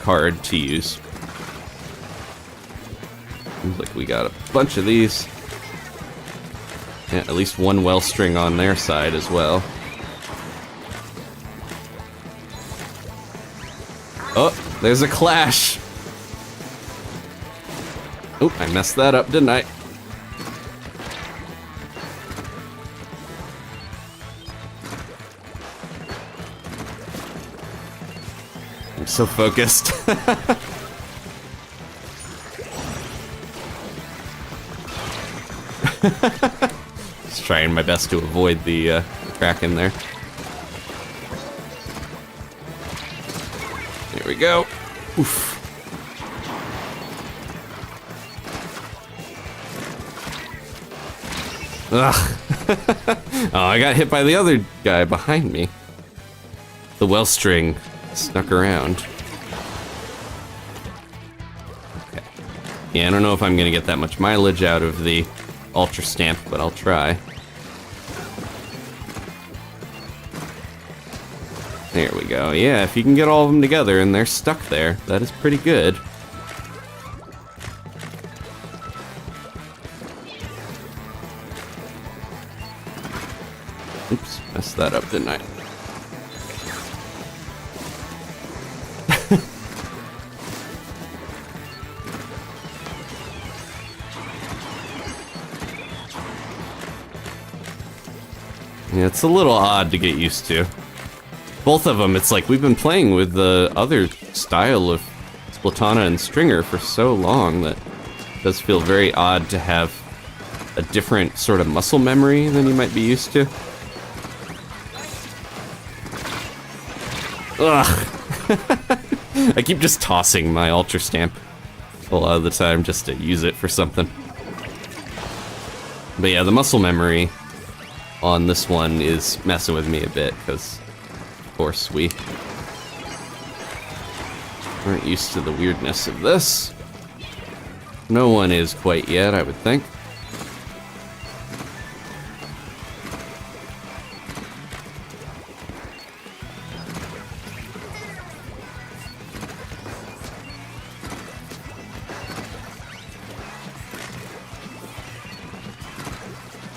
card to use. Seems like we got a bunch of these. Yeah, at least one Wellstring on their side as well. Oh, there's a clash. Oh, I messed that up, didn't I? I'm so focused. Just trying my best to avoid the crack in there. Here we go. Oof. Ugh. Oh, I got hit by the other guy behind me. The Wellstring snuck around. Okay. Yeah, I don't know if I'm gonna get that much mileage out of the Ultra Stamp, but I'll try. There we go. Yeah, if you can get all of them together and they're stuck there, that is pretty good. Oops, messed that up, didn't I? Yeah, it's a little odd to get used to. Both of them, it's like we've been playing with the other style of Splatana and Stringer for so long that it does feel very odd to have a different sort of muscle memory than you might be used to. Ugh. I keep just tossing my Ultra Stamp a lot of the time just to use it for something. But yeah, the muscle memory on this one is messing with me a bit because, of course, we aren't used to the weirdness of this. No one is quite yet, I would think.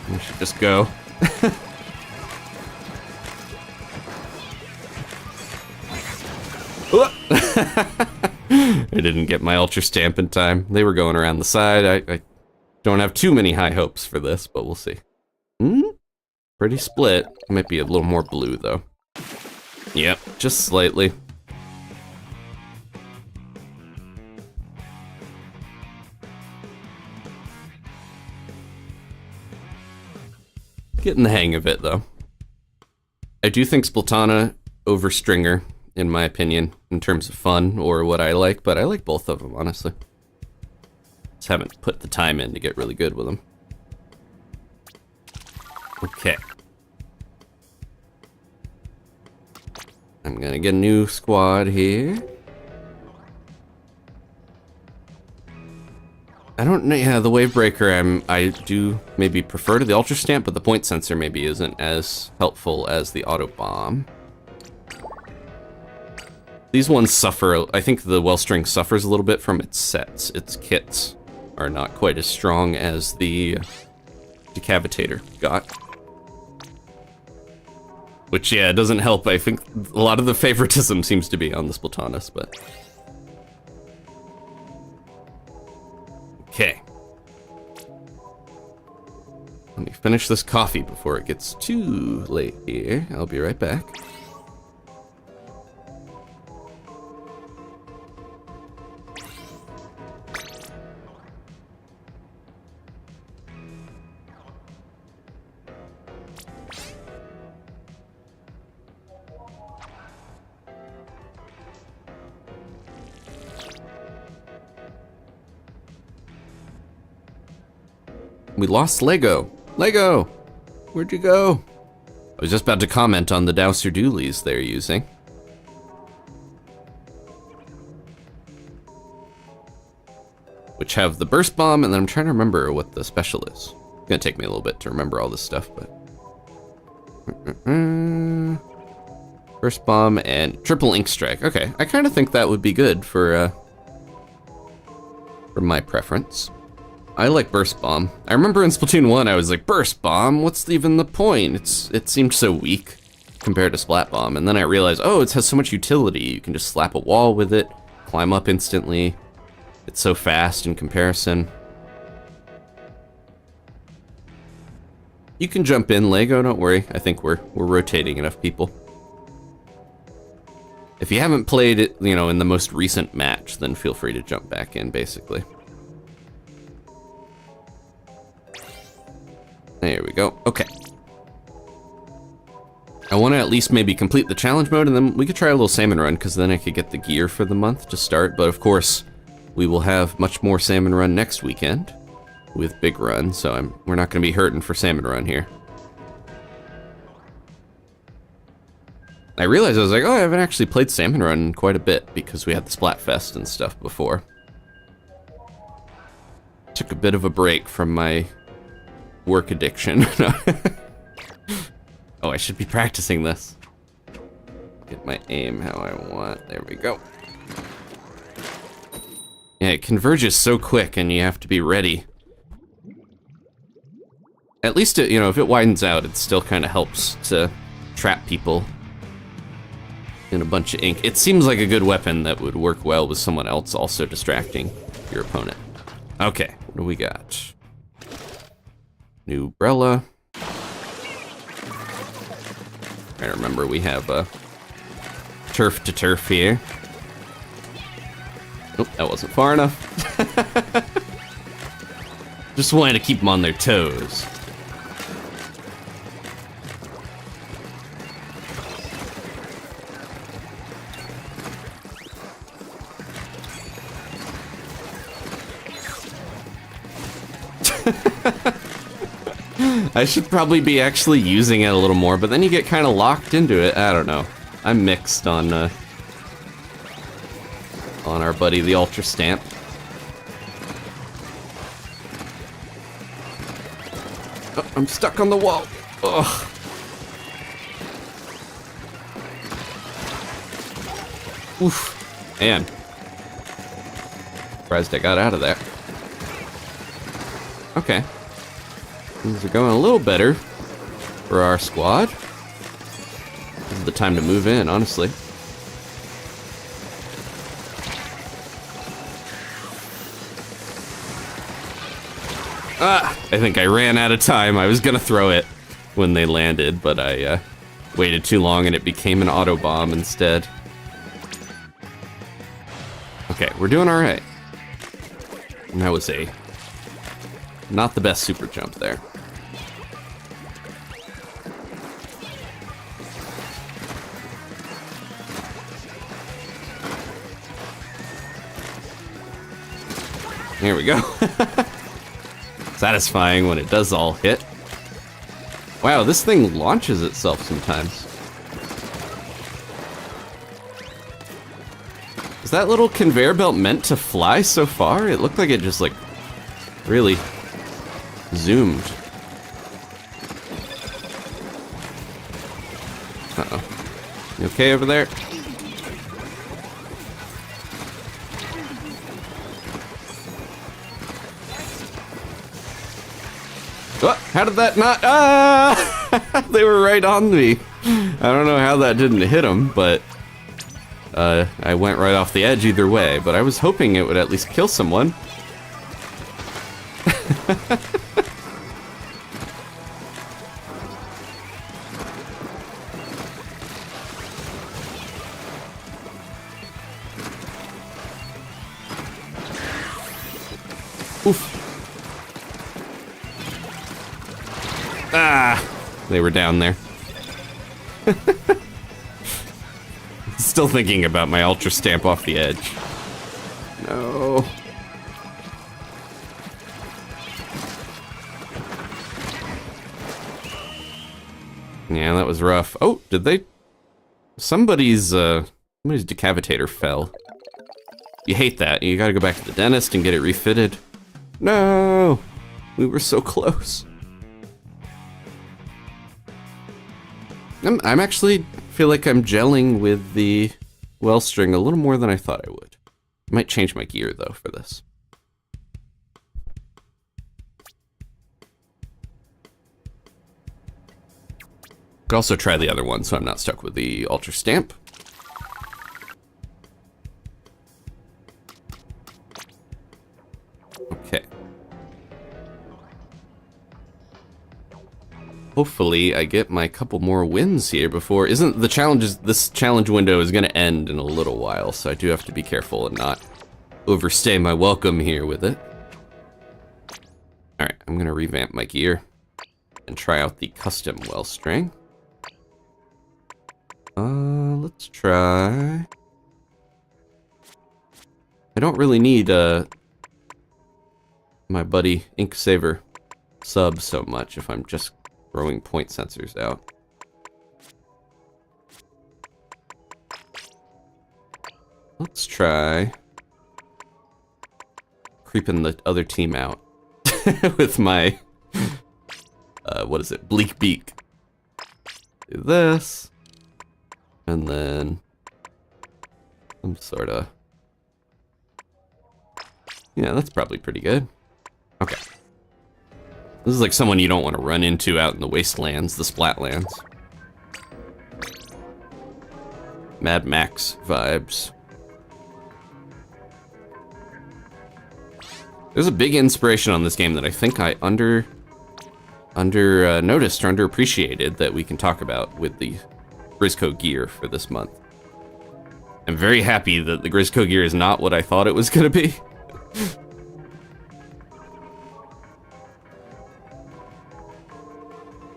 We should just go. I didn't get my Ultra Stamp in time. They were going around the side. I don't have too many high hopes for this, but we'll see. Pretty split. Might be a little more blue, though. Yep, just slightly. Getting the hang of it, though. I do think Splatana over Stringer, in my opinion, in terms of fun or what I like, but I like both of them, honestly. Just haven't put the time in to get really good with them. Okay. I'm gonna get a new squad here. I don't know, yeah, the Wave Breaker I do maybe prefer to the Ultra Stamp, but the point sensor maybe isn't as helpful as the Auto Bomb. These ones suffer, I think the Wellstring suffers a little bit from its sets. Its kits are not quite as strong as the Decavitator got. Which, yeah, it doesn't help. I think a lot of the favoritism seems to be on the Splatanas, but... Okay. Let me finish this coffee before it gets too late here. I'll be right back. We lost Lego. Lego! Where'd you go? I was just about to comment on the Dowser Doolies they're using. Which have the burst bomb, and then I'm trying to remember what the special is. It's gonna take me a little bit to remember all this stuff, but... Burst bomb and triple ink strike. Okay, I kind of think that would be good for my preference. I like burst bomb. I remember in Splatoon 1 I was like, burst bomb? What's even the point? It seemed so weak compared to splat bomb, and then I realized, oh, it has so much utility. You can just slap a wall with it, climb up instantly. It's so fast in comparison. You can jump in, Lego, don't worry. I think we're rotating enough people. If you haven't played it, you know, in the most recent match, then feel free to jump back in, basically. There we go. Okay. I want to at least maybe complete the challenge mode, and then we could try a little Salmon Run, because then I could get the gear for the month to start. But of course, we will have much more Salmon Run next weekend with Big Run, so we're not going to be hurting for Salmon Run here. I realized I was like, oh, I haven't actually played Salmon Run quite a bit because we had the Splatfest and stuff before. Took a bit of a break from my work addiction. Oh, I should be practicing this. Get my aim how I want. There we go. Yeah, it converges so quick and you have to be ready. At least, you know, if it widens out, it still kind of helps to trap people in a bunch of ink. It seems like a good weapon that would work well with someone else also distracting your opponent. Okay, what do we got? New umbrella. I remember we have a turf to turf here. Nope, that wasn't far enough. Just wanted to keep them on their toes. I should probably be actually using it a little more, but then you get kind of locked into it. I don't know. I'm mixed on our buddy the Ultra Stamp. Oh, I'm stuck on the wall. Ugh. Oof. Man. Surprised I got out of there. Okay. Things are going a little better for our squad. This is the time to move in, honestly. Ah! I think I ran out of time. I was gonna throw it when they landed, but I waited too long and it became an auto bomb instead. Okay, we're doing alright. And that was not the best super jump there. Here we go. Satisfying when it does all hit. Wow, this thing launches itself sometimes. Is that little conveyor belt meant to fly so far? It looked like it just, like, really zoomed. Uh-oh. You okay over there? What? How did that not? Ah! They were right on me. I don't know how that didn't hit them, but I went right off the edge either way. But I was hoping it would at least kill someone. Oof. Ah, they were down there. Still thinking about my Ultra Stamp off the edge. No. Yeah, that was rough. Oh, did they? Somebody's decavitator fell. You hate that. You gotta go back to the dentist and get it refitted. No! We were so close. I'm actually feel like I'm gelling with the Wellstring a little more than I thought I would. I might change my gear though for this. Could also try the other one so I'm not stuck with the Ultra Stamp. Okay. Hopefully I get my couple more wins here before... This challenge window is going to end in a little while, so I do have to be careful and not overstay my welcome here with it. Alright, I'm going to revamp my gear and try out the custom Wellstring. Let's try... I don't really need, my buddy Inksaver sub so much if I'm just throwing point sensors out. Let's try creeping the other team out with my, what is it, Bleak Beak. Do this, and then some sort of... Yeah, that's probably pretty good. Okay. This is like someone you don't want to run into out in the wastelands, the Splatlands. Mad Max vibes. There's a big inspiration on this game that I think I noticed or underappreciated that we can talk about with the Grizzco gear for this month. I'm very happy that the Grizzco gear is not what I thought it was going to be.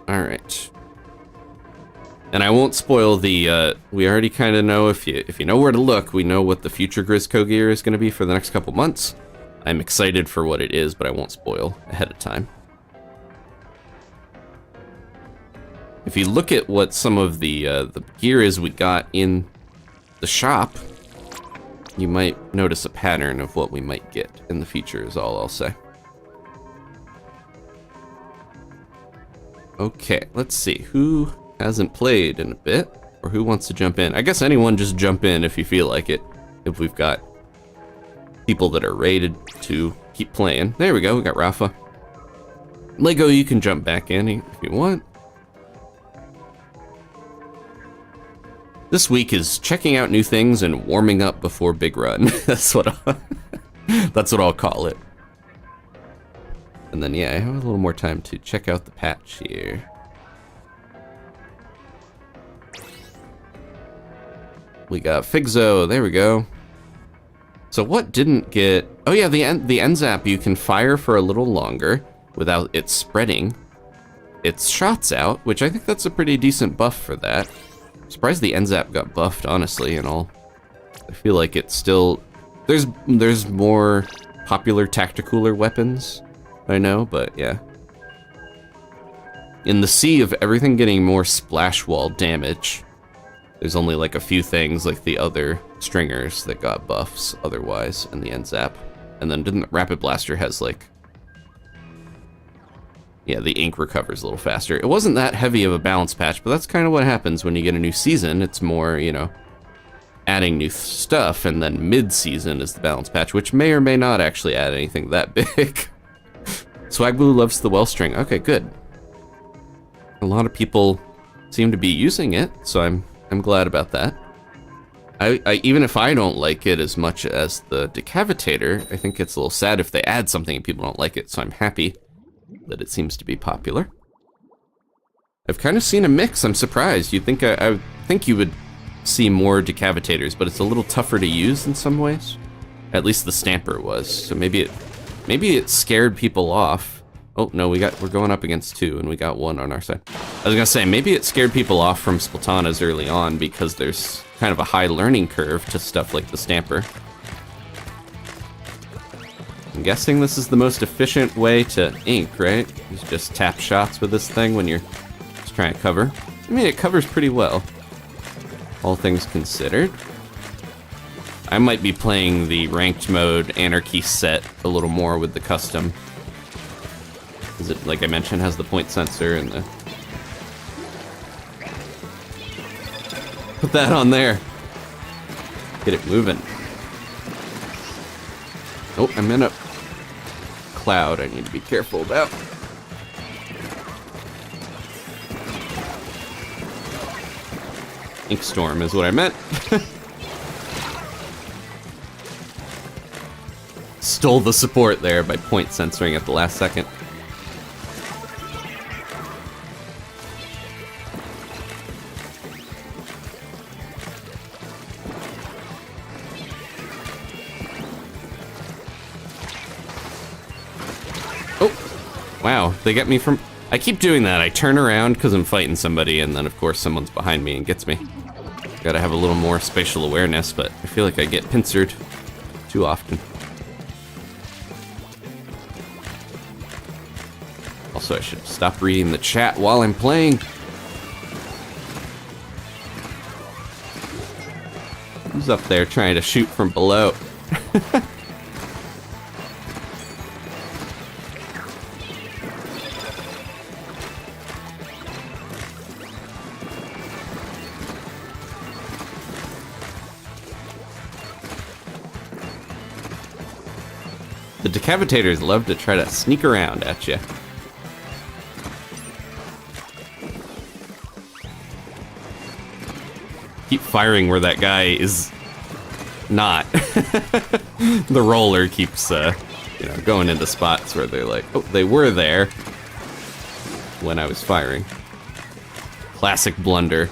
Alright. And I won't spoil the, we already kind of know, if you know where to look, we know what the future Grizzco gear is going to be for the next couple months. I'm excited for what it is, but I won't spoil ahead of time. If you look at what some of the gear is we got in the shop, you might notice a pattern of what we might get in the future is all I'll say. Okay, let's see. Who hasn't played in a bit? Or who wants to jump in? I guess anyone just jump in if you feel like it. If we've got people that are rated to keep playing. There we go, we got Rafa. Lego, you can jump back in if you want. This week is checking out new things and warming up before Big Run. That's what I'll call it. And then, yeah, I have a little more time to check out the patch here. We got Figzo, there we go. So what didn't get... Oh yeah, the end zap, you can fire for a little longer without it spreading its shots out, which I think that's a pretty decent buff for that. I'm surprised the end zap got buffed, honestly, and all. I feel like it's still... There's more popular tacticooler weapons, I know, but yeah. In the sea of everything getting more splash wall damage, there's only like a few things like the other stringers that got buffs otherwise in the end zap. And then didn't Rapid Blaster has like... Yeah, the ink recovers a little faster. It wasn't that heavy of a balance patch, but that's kind of what happens when you get a new season. It's more, you know, adding new stuff, and then mid-season is the balance patch, which may or may not actually add anything that big. Swagblue loves the Wellstring. Okay, good. A lot of people seem to be using it, so I'm glad about that. I even if I don't like it as much as the Decavitator, I think it's a little sad if they add something and people don't like it, so I'm happy that it seems to be popular. I've kind of seen a mix. I'm surprised. You'd think I think you would see more Decavitators, but it's a little tougher to use in some ways. At least the Stamper was. So maybe it scared people off. Oh no, we're going up against two, and we got one on our side. I was gonna say maybe it scared people off from Splatanas early on because there's kind of a high learning curve to stuff like the Stamper. I'm guessing this is the most efficient way to ink, right? You just tap shots with this thing when you're just trying to cover. I mean, it covers pretty well, all things considered. I might be playing the ranked mode Anarchy set a little more with the custom. Because it, like I mentioned, has the point sensor and the... Put that on there. Get it moving. Oh, I'm in a cloud I need to be careful about. Ink storm is what I meant. Stole the support there by point censoring at the last second. Oh, wow, they get me from... I keep doing that. I turn around because I'm fighting somebody, and then of course someone's behind me and gets me. Gotta have a little more spatial awareness, but I feel like I get pincered too often. Also, I should stop reading the chat while I'm playing. Who's up there trying to shoot from below? The decavitators love to try to sneak around at you. Keep firing where that guy is not. The roller keeps, going into spots where they're like, oh, they were there when I was firing. Classic blunder.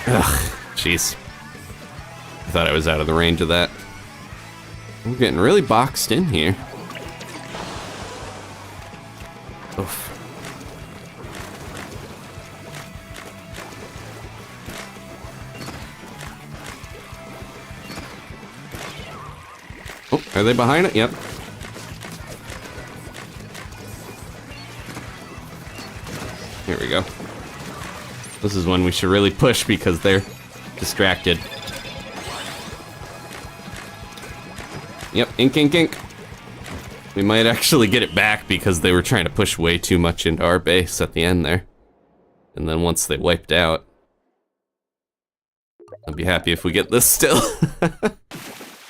Ugh, jeez. I thought I was out of the range of that. I'm getting really boxed in here. Oof. Oh, are they behind it? Yep. Here we go. This is when we should really push because they're distracted. Yep, ink, ink, ink. We might actually get it back because they were trying to push way too much into our base at the end there. And then once they wiped out, I'll be happy if we get this still.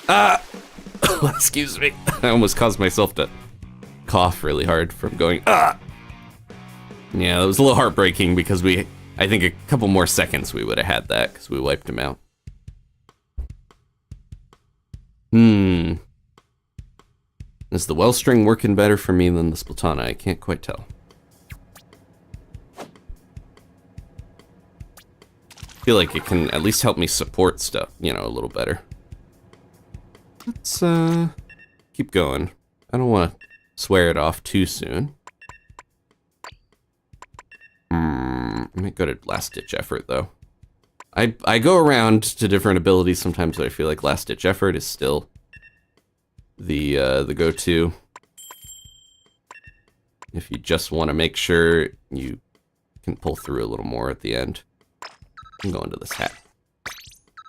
Ah! Excuse me. I almost caused myself to cough really hard from going, ah! Yeah, that was a little heartbreaking because I think a couple more seconds we would have had that because we wiped him out. Is the Wellstring working better for me than the Splatana? I can't quite tell. I feel like it can at least help me support stuff, a little better. Let's keep going. I don't want to swear it off too soon. I might go to last ditch effort though. I go around to different abilities sometimes, but I feel like last ditch effort is still the go-to. If you just want to make sure you can pull through a little more at the end. I'm going to this hat.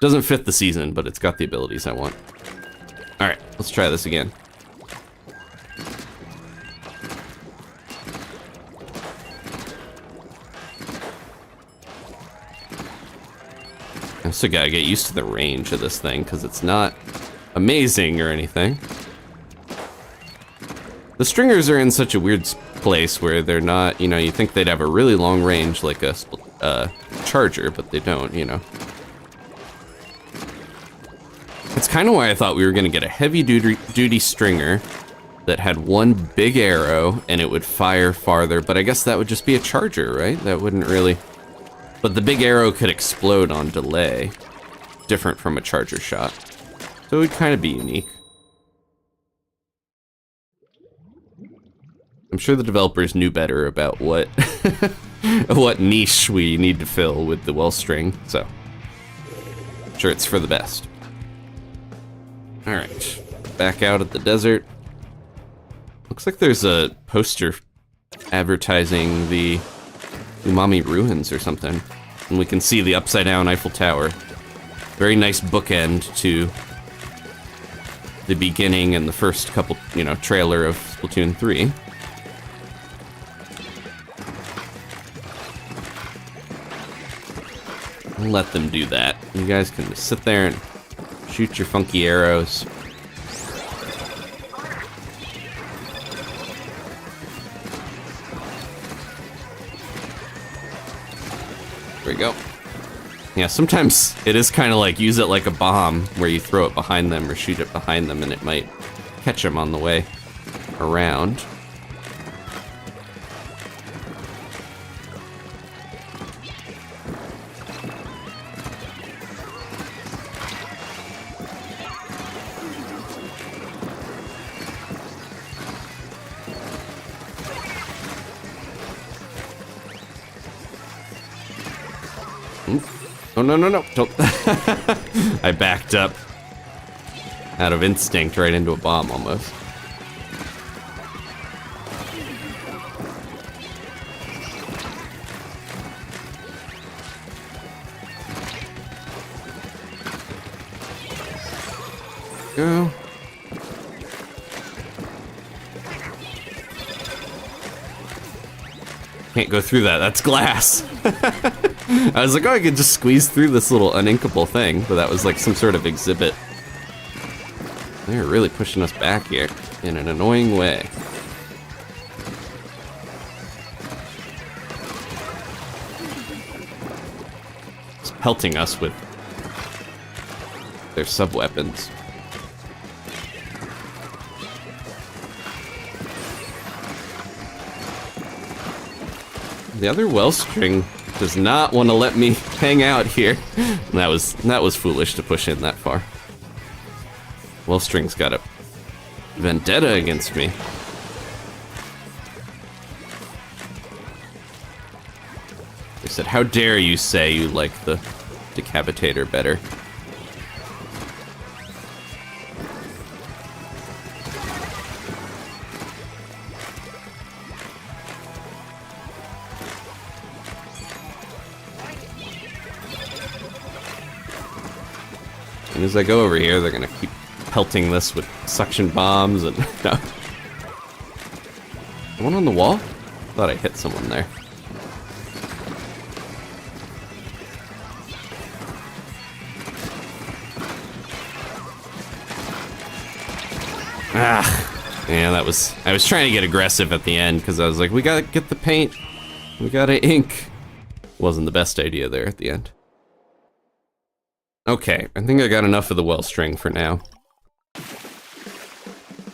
Doesn't fit the season, but it's got the abilities I want. Alright, let's try this again. I also gotta get used to the range of this thing, because it's not amazing or anything. The stringers are in such a weird place where they're not, you think they'd have a really long range like a charger, but they don't, It's kind of why I thought we were gonna get a heavy duty stringer that had one big arrow and it would fire farther, but I guess that would just be a charger, right? That wouldn't really... But the big arrow could explode on delay, different from a charger shot. So it would kind of be unique. I'm sure the developers knew better about what what niche we need to fill with the Wellstring, so I'm sure it's for the best. Alright, back out at the desert. Looks like there's a poster advertising the Umami Ruins or something. And we can see the upside down Eiffel Tower. Very nice bookend to the beginning and the first couple, you know, trailer of Splatoon 3. I'll let them do that. You guys can just sit there and shoot your funky arrows. There we go. Yeah, sometimes it is kind of like use it like a bomb, where you throw it behind them or shoot it behind them and it might catch them on the way around. Oh, no, no, no, don't. I backed up out of instinct right into a bomb almost. Go. Can't go through that, that's glass. I was like, oh, I could just squeeze through this little uninkable thing, but that was like some sort of exhibit. They're really pushing us back here in an annoying way. It's pelting us with their sub-weapons. The other Wellstring does not want to let me hang out here. That was foolish to push in that far. Wellstring's got a vendetta against me. They said, how dare you say you like the Decavitator better? And as I go over here, they're gonna keep pelting this with suction bombs and no. One on the wall? Thought I hit someone there. Ah, yeah, that was. I was trying to get aggressive at the end because I was like, we gotta get the paint, we gotta ink. Wasn't the best idea there at the end. Okay, I think I got enough of the Wellstring for now.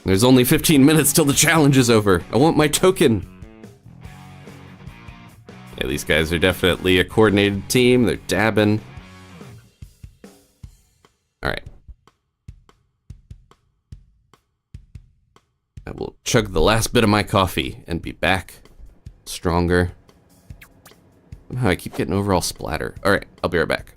There's only 15 minutes till the challenge is over. I want my token. Yeah, these guys are definitely a coordinated team. They're dabbing. All right. I will chug the last bit of my coffee and be back stronger. Somehow I keep getting overall splatter. All right, I'll be right back.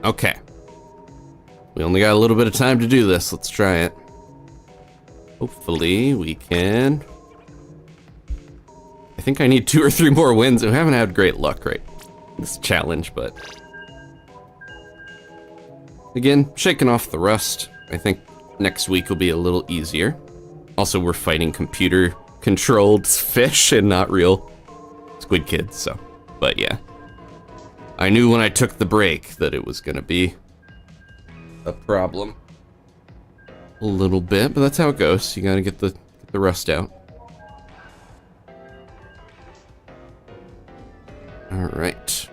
Okay. We only got a little bit of time to do this. Let's try it. Hopefully we can... I think I need 2 or 3 more wins. I haven't had great luck this challenge, but... Again, shaking off the rust. I think next week will be a little easier. Also, we're fighting computer-controlled fish and not real squid kids, so... But yeah. I knew when I took the break that it was gonna be a problem. A little bit, but that's how it goes. You gotta get the rust out. Alright.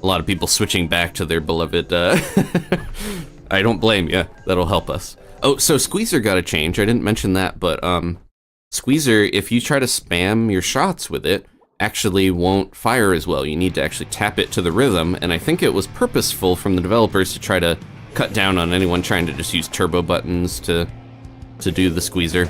A lot of people switching back to their beloved, I don't blame you. That'll help us. Oh, so Squeezer got a change. I didn't mention that, but, Squeezer, if you try to spam your shots with it, actually won't fire as well. You need to actually tap it to the rhythm, and I think it was purposeful from the developers to try to cut down on anyone trying to just use turbo buttons to do the Squeezer.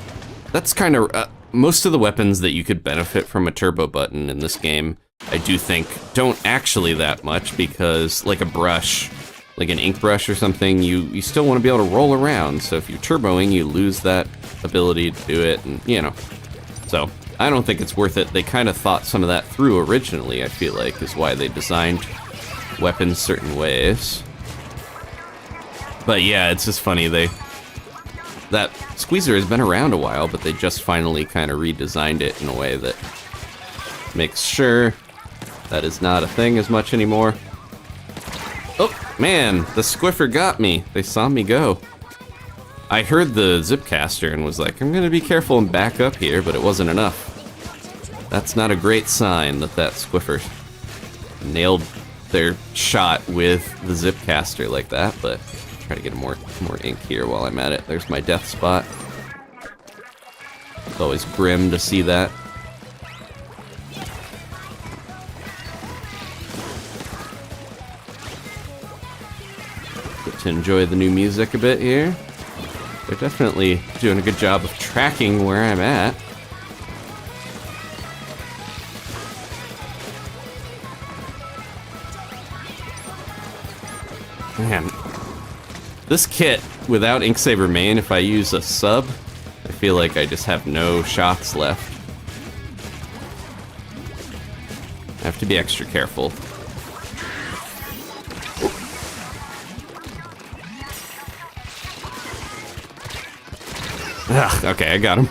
That's kind of, most of the weapons that you could benefit from a turbo button in this game, I do think, don't actually that much, because like a brush, like an ink brush or something, you still want to be able to roll around, so if you're turboing, you lose that ability to do it, and you know. So, I don't think it's worth it. They kind of thought some of that through originally, I feel like, is why they designed weapons certain ways. But yeah, it's just funny, that Squeezer has been around a while, but they just finally kind of redesigned it in a way that makes sure that is not a thing as much anymore. Oh, man, the Squiffer got me. They saw me go. I heard the Zipcaster and was like, I'm gonna be careful and back up here, but it wasn't enough. That's not a great sign that Squiffer nailed their shot with the Zipcaster like that, but try to get more ink here while I'm at it. There's my death spot. It's always grim to see that. Get to enjoy the new music a bit here. They're definitely doing a good job of tracking where I'm at. Man, this kit without Inksaber main, if I use a sub, I feel like I just have no shots left. I have to be extra careful. Ugh, okay, I got him.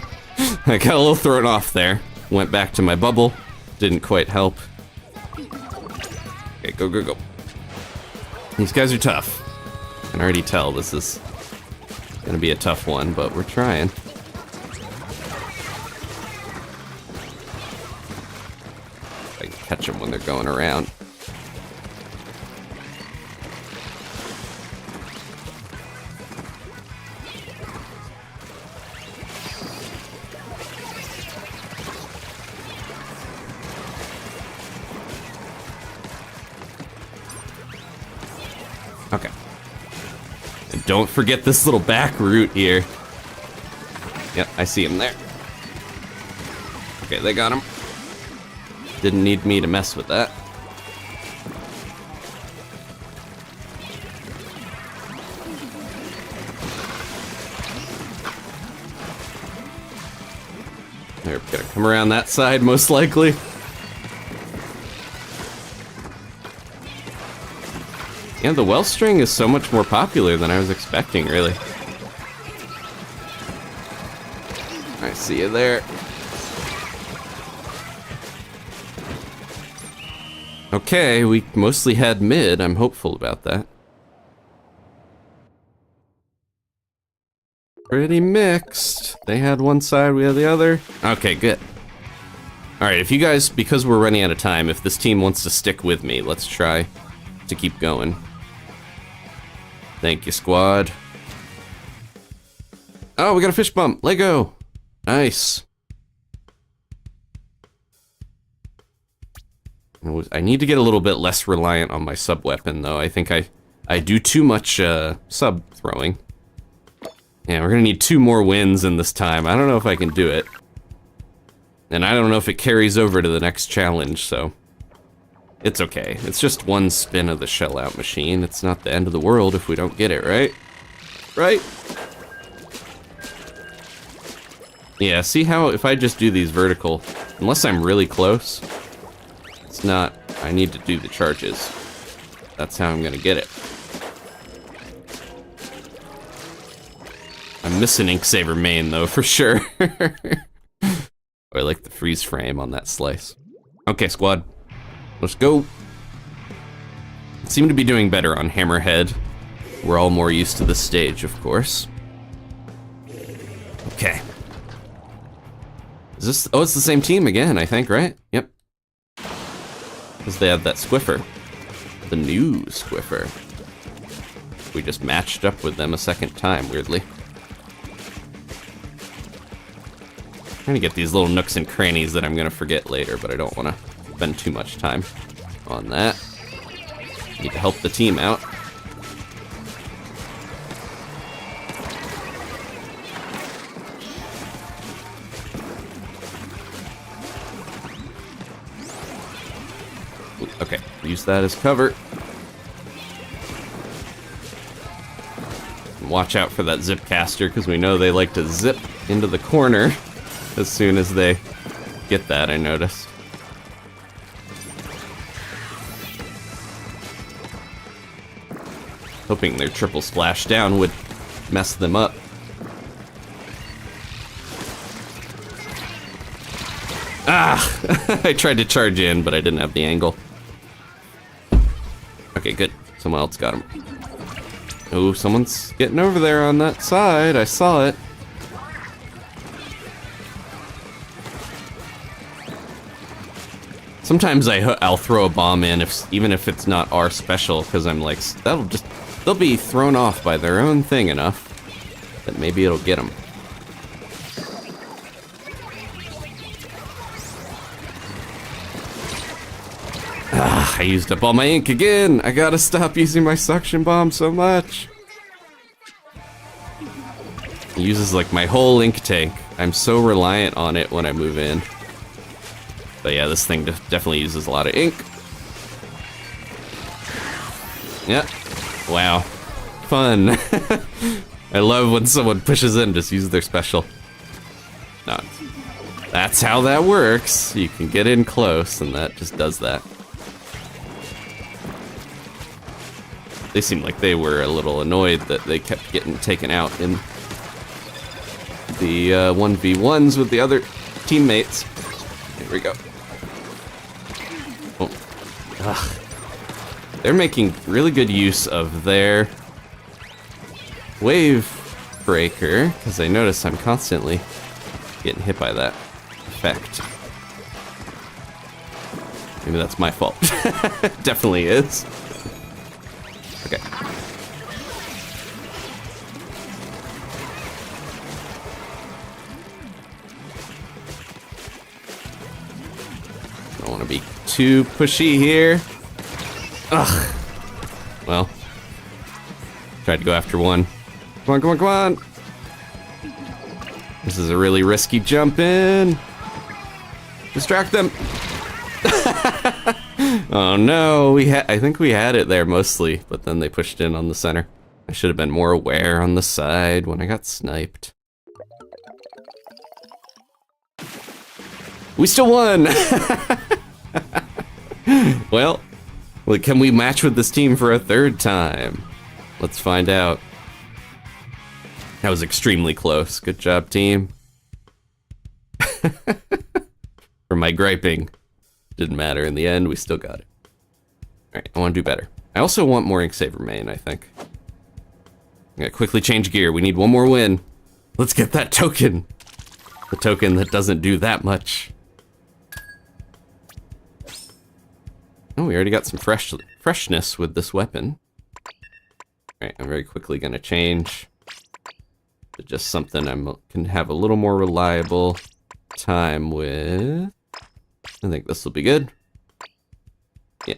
I got a little thrown off there. Went back to my bubble. Didn't quite help. Okay, go, go, go. These guys are tough. I can already tell this is gonna be a tough one, but we're trying. I can catch them when they're going around. Okay. And don't forget this little back route here. Yep, I see him there. Okay, they got him. Didn't need me to mess with that. They're gonna come around that side, most likely. Yeah, the Wellstring is so much more popular than I was expecting, really. I see you there. Okay, we mostly had mid. I'm hopeful about that. Pretty mixed. They had one side, we had the other. Okay, good. Alright, if you guys, because we're running out of time, if this team wants to stick with me, let's try to keep going. Thank you, squad. Oh, we got a fish bump. Lego. Nice. I need to get a little bit less reliant on my sub weapon, though. I think I do too much sub throwing. Yeah, we're gonna need 2 more wins in this time. I don't know if I can do it. And I don't know if it carries over to the next challenge, so it's okay. It's just one spin of the shell out machine. It's not the end of the world if we don't get it, right? Right? Yeah, see how if I just do these vertical, unless I'm really close, it's not, I need to do the charges. That's how I'm gonna get it. I'm missing Ink Saver main though, for sure. I like the freeze frame on that slice. Okay, squad, let's go. Seem to be doing better on Hammerhead. We're all more used to this stage, of course. Okay. Is this, oh, it's the same team again, I think, right? Yep. Because they have that Squiffer. The new Squiffer. We just matched up with them a second time, weirdly. Trying to get these little nooks and crannies that I'm gonna forget later, but I don't want to spend too much time on that. Need to help the team out. Ooh, okay, use that as cover. And watch out for that zip caster, because we know they like to zip into the corner as soon as they get that, I noticed. Hoping their triple splashdown would mess them up. Ah! I tried to charge in, but I didn't have the angle. Okay, good. Someone else got him. Oh, someone's getting over there on that side. I saw it. Sometimes I'll throw a bomb in, even if it's not our special, because I'm like, they'll be thrown off by their own thing enough that maybe it'll get them. Ah, I used up all my ink again. I gotta stop using my suction bomb so much. It uses like my whole ink tank. I'm so reliant on it when I move in. But yeah, this thing definitely uses a lot of ink. Yep. Wow. Fun. I love when someone pushes in, just use their special. No, that's how that works. You can get in close, and that just does that. They seemed like they were a little annoyed that they kept getting taken out in the 1v1s with the other teammates. Here we go. Oh. Ugh. They're making really good use of their wave breaker, because I notice I'm constantly getting hit by that effect. Maybe that's my fault. Definitely is. Okay. Don't want to be too pushy here. Ugh. Well, tried to go after one. Come on, come on, come on. This is a really risky jump in. Distract them. Oh no, I think we had it there mostly, but then they pushed in on the center. I should have been more aware on the side when I got sniped. We still won! Well, can we match with this team for a third time? Let's find out. That was extremely close. Good job, team. For my griping. Didn't matter in the end, we still got it. Alright, I want to do better. I also want more Ink Saver main, I think. I'm gonna quickly change gear. We need one more win. Let's get that token. The token that doesn't do that much. Oh, we already got some freshness with this weapon. Alright, I'm very quickly gonna change to just something I can have a little more reliable time with. I think this will be good. Yeah.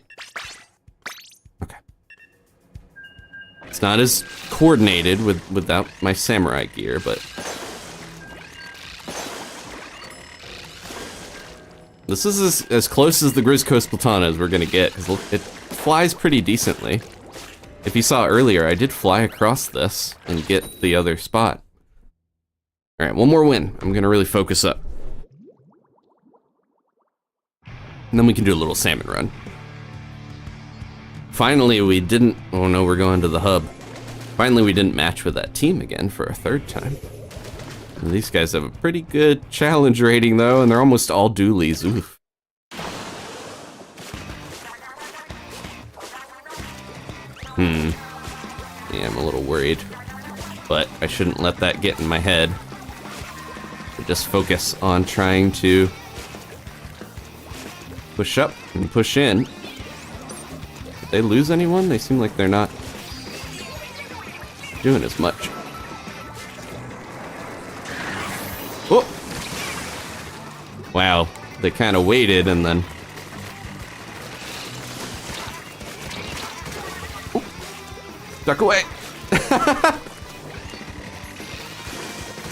Okay. It's not as coordinated without my samurai gear, but This is as close as the Grizzco Splatana as we're gonna get, because it flies pretty decently. If you saw earlier, I did fly across this and get the other spot. Alright, one more win. I'm gonna really focus up. And then we can do a little salmon run. Finally, we didn't... Oh no, we're going to the hub. Finally, we didn't match with that team again for a third time. And these guys have a pretty good challenge rating, though, and they're almost all dualies. Oof. Yeah, I'm a little worried. But I shouldn't let that get in my head. So just focus on trying to push up and push in. Did they lose anyone? They seem like they're not doing as much. Oh! Wow, they kind of waited and then... Oh. Duck away!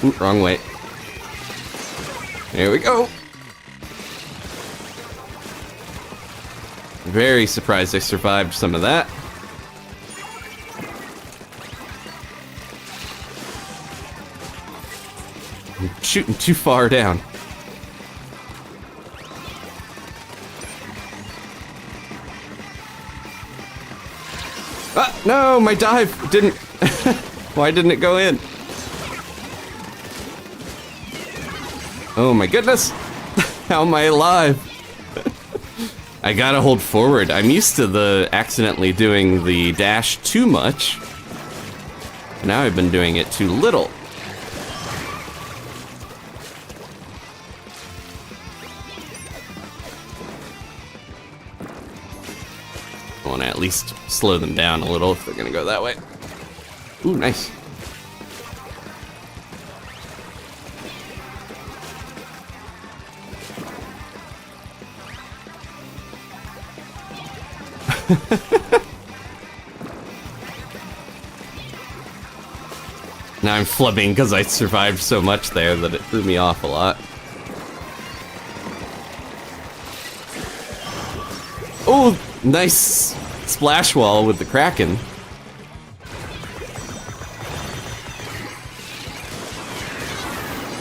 Ooh, wrong way. There we go! Very surprised I survived some of that. I'm shooting too far down. Ah, no, my dive didn't... Why didn't it go in? Oh my goodness! How am I alive? I gotta hold forward. I'm used to the accidentally doing the dash too much. Now I've been doing it too little. I want to at least slow them down a little if they're gonna go that way. Ooh, nice. Now I'm flubbing because I survived so much there that it threw me off a lot. Oh, nice splash wall with the Kraken.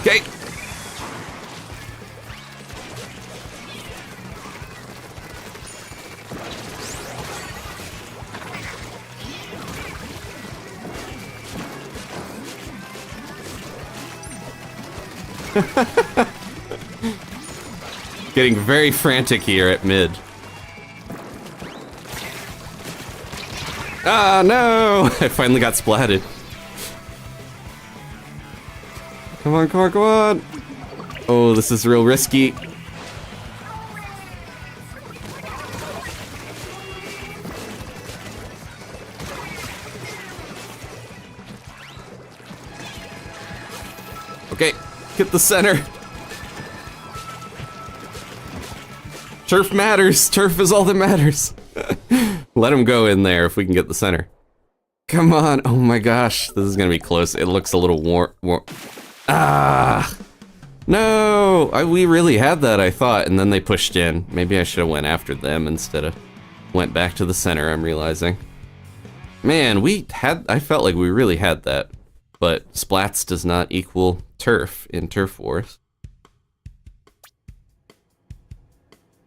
Okay. Getting very frantic here at mid. Ah, no! I finally got splatted. Come on, come on, come on! Oh, this is real risky. Okay, get the center. Turf matters. Turf is all that matters. Let him go in there if we can get the center. Come on. Oh my gosh. This is going to be close. It looks a little warm. Ah. No. We really had that, I thought, and then they pushed in. Maybe I should have went after them instead of went back to the center, I'm realizing. Man, I felt like we really had that. But splats does not equal turf in Turf Wars.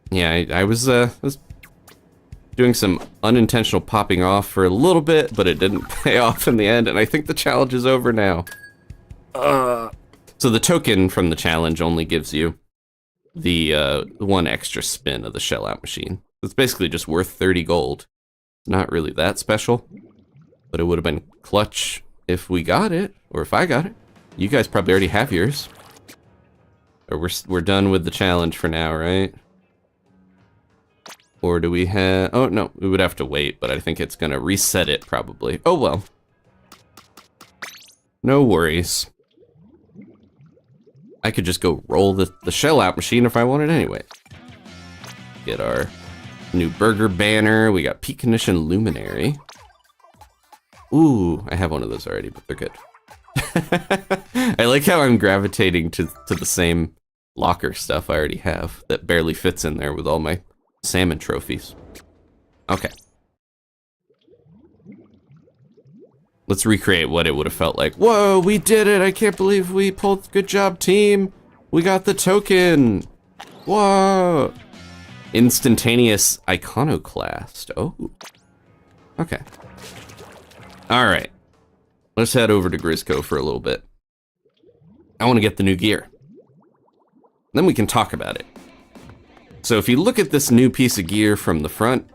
Yeah, I was doing some unintentional popping off for a little bit, but it didn't pay off in the end, and I think the challenge is over now. So the token from the challenge only gives you the one extra spin of the shell out machine. It's basically just worth 30 gold. It's not really that special, but it would have been clutch if we got it, or if I got it. You guys probably already have yours. Or we're done with the challenge for now, right? Or do we have... Oh, no, we would have to wait, but I think it's gonna reset it, probably. Oh, well. No worries. I could just go roll the shell out machine if I wanted anyway. Get our new burger banner. We got peak condition luminary. Ooh, I have one of those already, but they're good. I like how I'm gravitating to the same locker stuff I already have that barely fits in there with all my salmon trophies. Okay. Let's recreate what it would have felt like. Whoa, we did it! I can't believe we pulled. Good job, team! We got the token! Whoa! Instantaneous iconoclast. Oh. Okay. Alright. Let's head over to Grizzco for a little bit. I want to get the new gear. Then we can talk about it. So if you look at this new piece of gear from the front,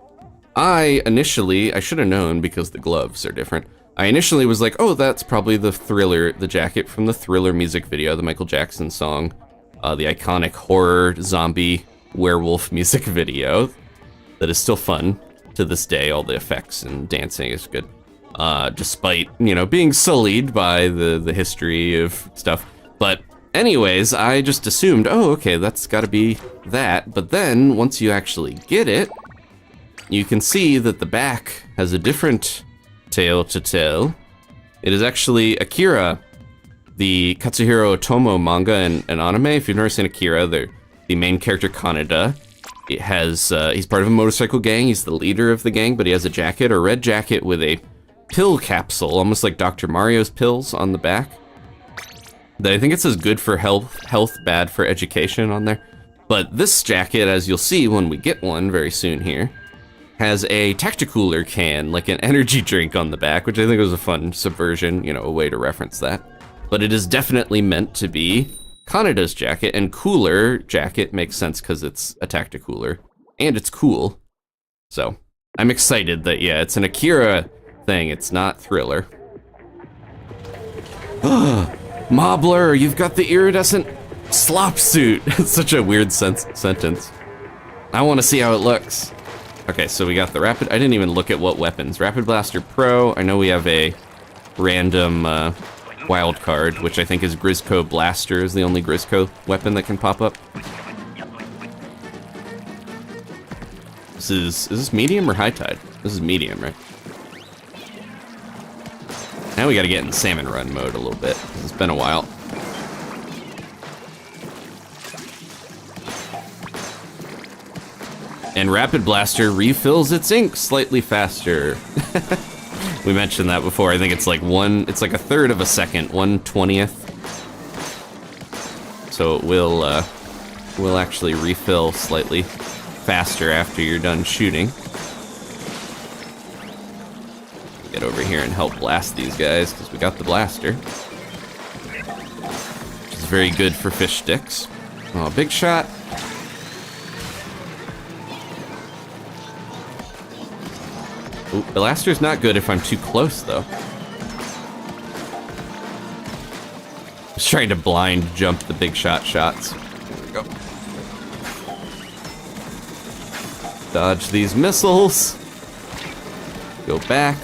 I should have known because the gloves are different. I initially was like, oh, that's probably the jacket from the Thriller music video, the Michael Jackson song, the iconic horror zombie werewolf music video that is still fun to this day. All the effects and dancing is good, despite, you know, being sullied by the history of stuff. But anyways, I just assumed, oh, okay, that's gotta be that. But then once you actually get it, you can see that the back has a different tale to tell. It is actually Akira, the Katsuhiro Otomo manga and anime. If you've never seen Akira, the main character Kaneda, it has he's part of a motorcycle gang. He's the leader of the gang, but he has a jacket, a red jacket with a pill capsule, almost like Dr. Mario's pills on the back. That I think it says good for health, bad for education on there. But this jacket, as you'll see when we get one very soon here, has a Tacticooler can, like an energy drink on the back, which I think was a fun subversion, you know, a way to reference that. But it is definitely meant to be Kaneda's jacket, and cooler jacket makes sense because it's a Tacticooler, and it's cool. So, I'm excited that, yeah, it's an Akira thing, it's not Thriller. Mobbler, you've got the iridescent slop suit. It's such a weird sentence. I want to see how it looks. Okay, so we got the rapid. I didn't even look at what weapons. Rapid Blaster Pro. I know we have a random wild card, which I think is Grizzco Blaster is the only Grizzco weapon that can pop up. Is this medium or high tide? This is medium, right? Now we gotta get in Salmon Run mode a little bit. It's been a while. And Rapid Blaster refills its ink slightly faster. We mentioned that before. I think it's like a third of a second, 1/20th. So it will actually refill slightly faster after you're done shooting. Get over here and help blast these guys because we got the blaster, which is very good for fish sticks. Oh, big shot. Ooh, blaster's not good if I'm too close, though. Just trying to blind jump the big shots. There we go. Dodge these missiles. Go back.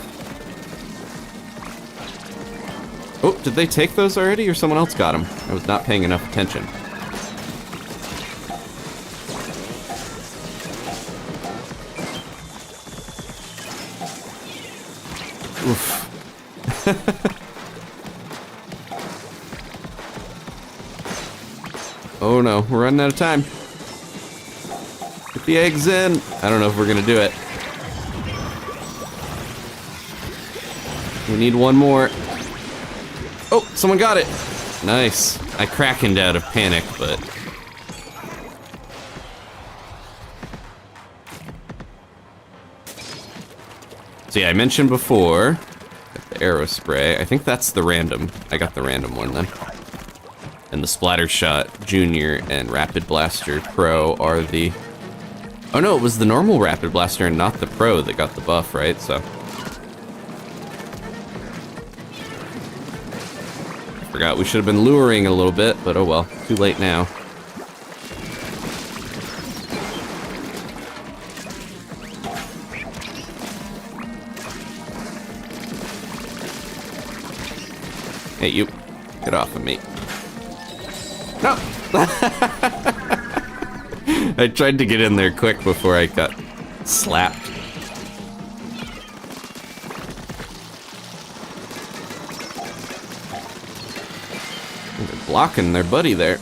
Oh, did they take those already, or someone else got them? I was not paying enough attention. Oof. Oh no, we're running out of time. Get the eggs in. I don't know if we're gonna do it. We need one more. Oh, someone got it. Nice. I krakened out of panic, but... So yeah, I mentioned before, got the arrow spray. I think that's the random. I got the random one then. And the Splatter Shot Junior and Rapid Blaster Pro are the... Oh no, it was the normal Rapid Blaster and not the Pro that got the buff, right? So... Forgot we should have been luring a little bit, but oh well, too late now. Hey, you. Get off of me. No! I tried to get in there quick before I got slapped. They're blocking their buddy there.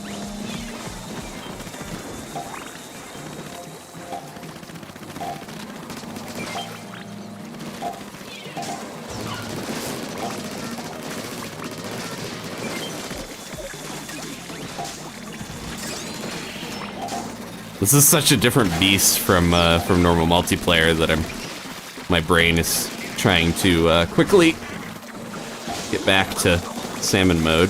This is such a different beast from normal multiplayer that my brain is trying to quickly get back to salmon mode.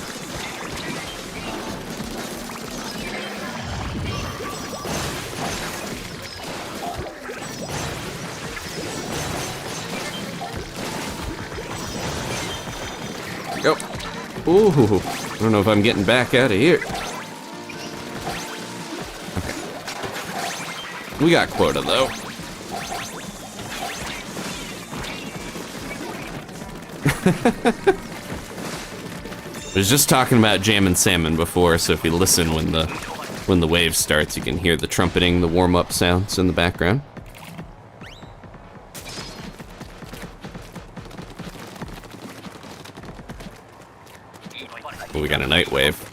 Go. Ooh, I don't know if I'm getting back out of here. Okay. We got quota though. I was just talking about jamming salmon before, so if you listen when the wave starts, you can hear the trumpeting, the warm-up sounds in the background. Oh, we got a night wave.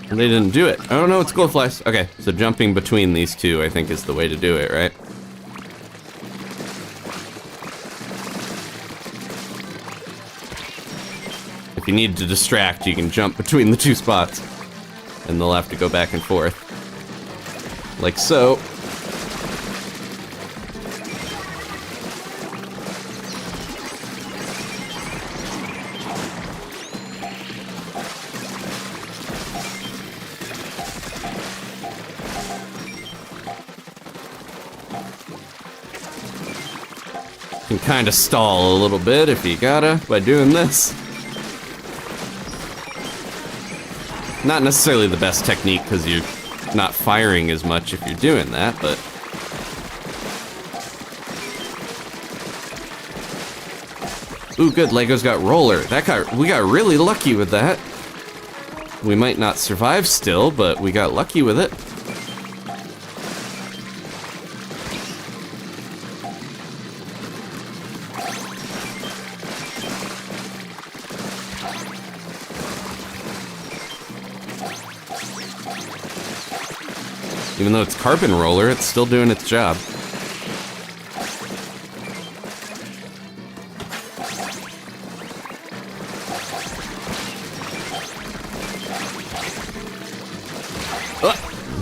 And they didn't do it. Oh no, it's glowflies. Okay, so jumping between these two, I think, is the way to do it, right? If you need to distract, you can jump between the two spots. And they'll have to go back and forth. Like so. You can kind of stall a little bit if you gotta by doing this. Not necessarily the best technique because you're not firing as much if you're doing that, but ooh, good. Lego's got roller. We got really lucky with that. We might not survive still, but we got lucky with it. Even though it's carbon roller, it's still doing its job.